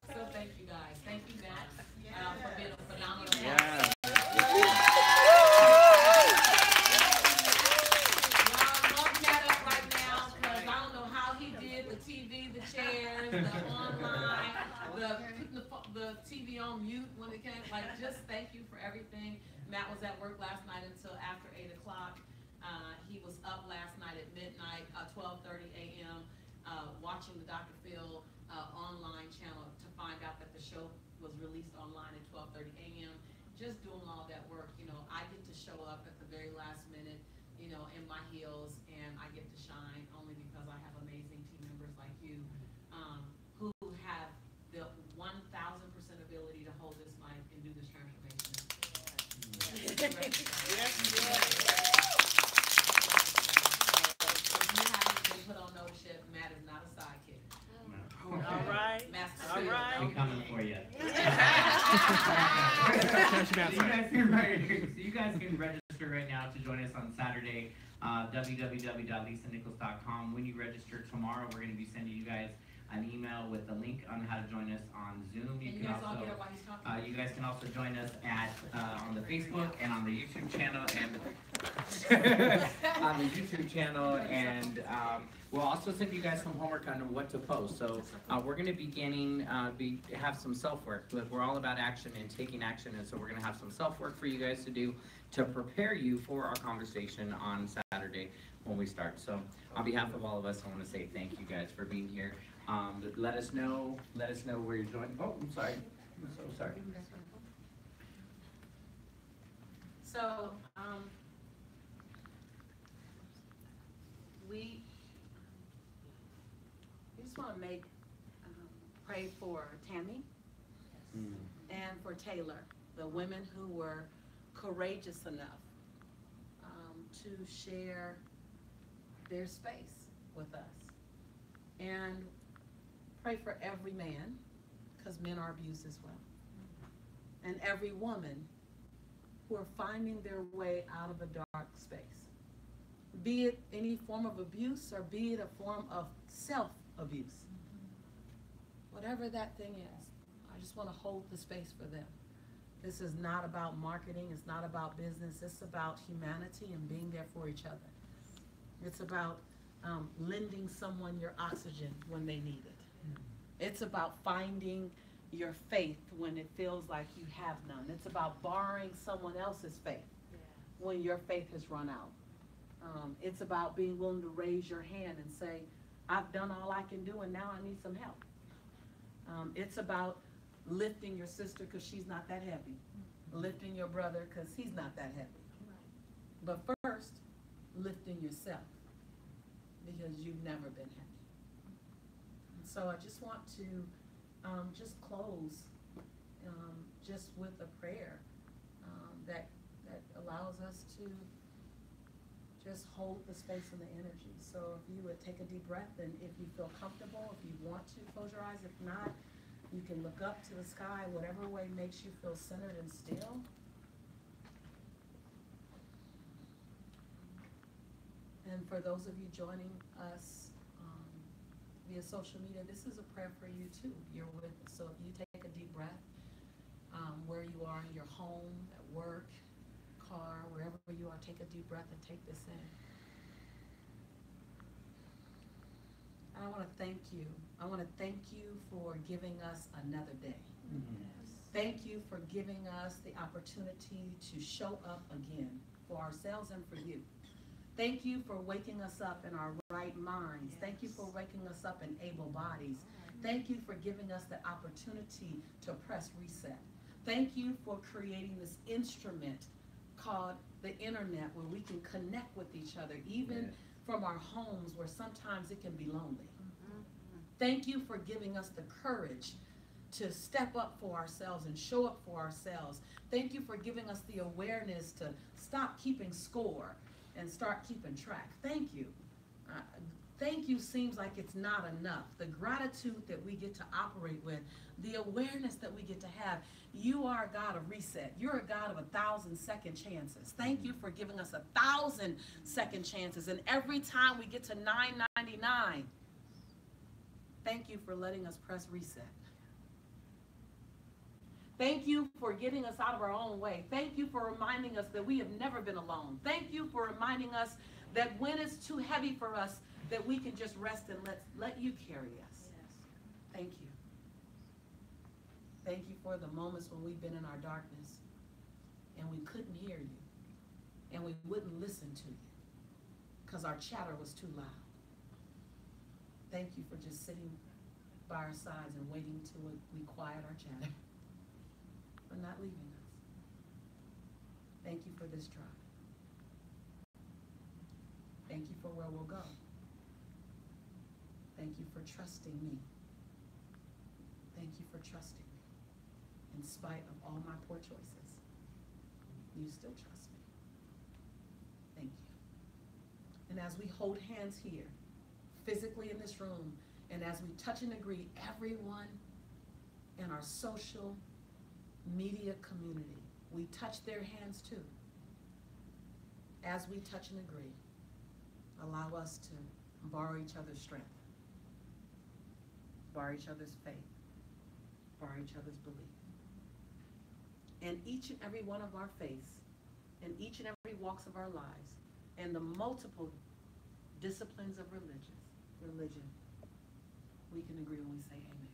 So thank you guys. Thank you, Matt, for being a phenomenal guest. Look Matt up right now because I don't know how he did the TV, the chairs, the online, putting the TV on mute when it came. Like, just thank you for everything. Matt was at work last night until after 8 o'clock. He was up last night at midnight, 12:30 a.m., watching the Dr. Phil online channel to find out that the show was released online at 12:30 a.m. Just doing all that work, you know, I get to show up at the very last minute, you know, in my heels, and I get to shine only because I have amazing team members like you, who have the 1,000% ability to hold this mic and do this transformation. Yes, you haven't been put on notice, Matt is not a sidekick. All right. All right. We're coming for you. So you guys can register right now to join us on Saturday. www.lisanichols.com. When you register tomorrow, we're going to be sending you guys an email with a link on how to join us on Zoom. Can you guys all get it while he's talking? You guys can also join us at on the Facebook and on the YouTube channel and on the YouTube channel, and we'll also send you guys some homework on what to post. So we're going to be beginning have some self work. Look, we're all about action and taking action, and so we're going to have some self work for you guys to do to prepare you for our conversation on Saturday when we start. So on behalf of all of us, I want to say thank you guys for being here. Let us know where you're joining. Oh, I'm sorry. I'm so sorry. So, we just want to pray for Tammy and for Taylor, the women who were courageous enough to share their space with us. And pray for every man, because men are abused as well. And every woman who are finding their way out of a dark space. Be it any form of abuse or be it a form of self-abuse. Whatever that thing is, I just want to hold the space for them. This is not about marketing, it's not about business, it's about humanity and being there for each other. It's about lending someone your oxygen when they need it. It's about finding your faith when it feels like you have none. It's about borrowing someone else's faith when your faith has run out. It's about being willing to raise your hand and say, I've done all I can do and now I need some help. It's about lifting your sister because she's not that heavy. Lifting your brother because he's not that heavy. But first, lifting yourself because you've never been heavy. And so I just want to just close just with a prayer that allows us to just hold the space and the energy. So if you would take a deep breath, and if you feel comfortable, if you want to, close your eyes. If not, you can look up to the sky, whatever way makes you feel centered and still. And for those of you joining us via social media, this is a prayer for you too. You're with us. So if you take a deep breath, where you are in your home, at work, car, wherever you are, take a deep breath and take this in. And I want to thank you. I want to thank you for giving us another day. Thank you for giving us the opportunity to show up again for ourselves and for you. Thank you for waking us up in our right minds. Thank you for waking us up in able bodies. Thank you for giving us the opportunity to press reset. Thank you for creating this instrument called the internet where we can connect with each other, even from our homes where sometimes it can be lonely. Thank you for giving us the courage to step up for ourselves and show up for ourselves. Thank you for giving us the awareness to stop keeping score and start keeping track. Thank you. Thank you seems like it's not enough. The gratitude that we get to operate with, the awareness that we get to have. You are a God of reset. You're a God of 1,000 second chances. Thank you for giving us 1,000 second chances. And every time we get to 999, thank you for letting us press reset. Thank you for getting us out of our own way. Thank you for reminding us that we have never been alone. Thank you for reminding us that when it's too heavy for us, that we can just rest and let you carry us. Thank you. Thank you for the moments when we've been in our darkness and we couldn't hear you and we wouldn't listen to you because our chatter was too loud. Thank you for just sitting by our sides and waiting till we quiet our chatter, but not leaving us. Thank you for this drive. Thank you for where we'll go. Thank you for trusting me. Thank you for trusting me. In spite of all my poor choices, you still trust me. Thank you. And as we hold hands here, physically in this room, and as we touch and agree, everyone in our social media community, we touch their hands too. As we touch and agree, allow us to borrow each other's strength. bar each other's faith, bar each other's belief. And each and every one of our faiths, and each and every walks of our lives, and the multiple disciplines of religion, we can agree when we say amen.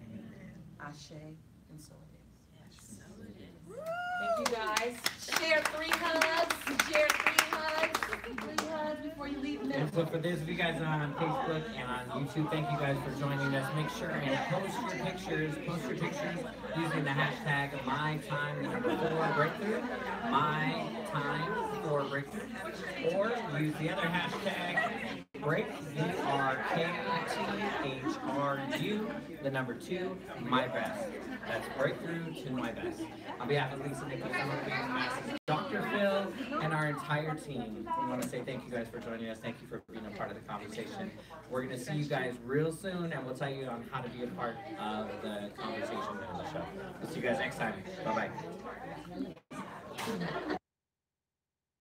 Amen. Ashe, and so it is. Yes, so it is. Thank you guys. Share 3 hugs. Share 3 hugs. 3 hugs before you leave. And so for those of you guys on Facebook and on YouTube, thank you guys for joining us. Make sure and post your pictures using the hashtag #MyTime4Breakthrough, #MyTime4Breakthrough, or use the other hashtag break, BRKTHRU, the number 2, my best. That's breakthrough to my best. On behalf of Lisa Nichols, Dr. Phil, and our entire team, we want to say thank you guys for joining us. Thank you for being a part of the conversation. We're going to see you guys real soon, and we'll tell you on how to be a part of the conversation on the show. We'll see you guys next time. Bye-bye.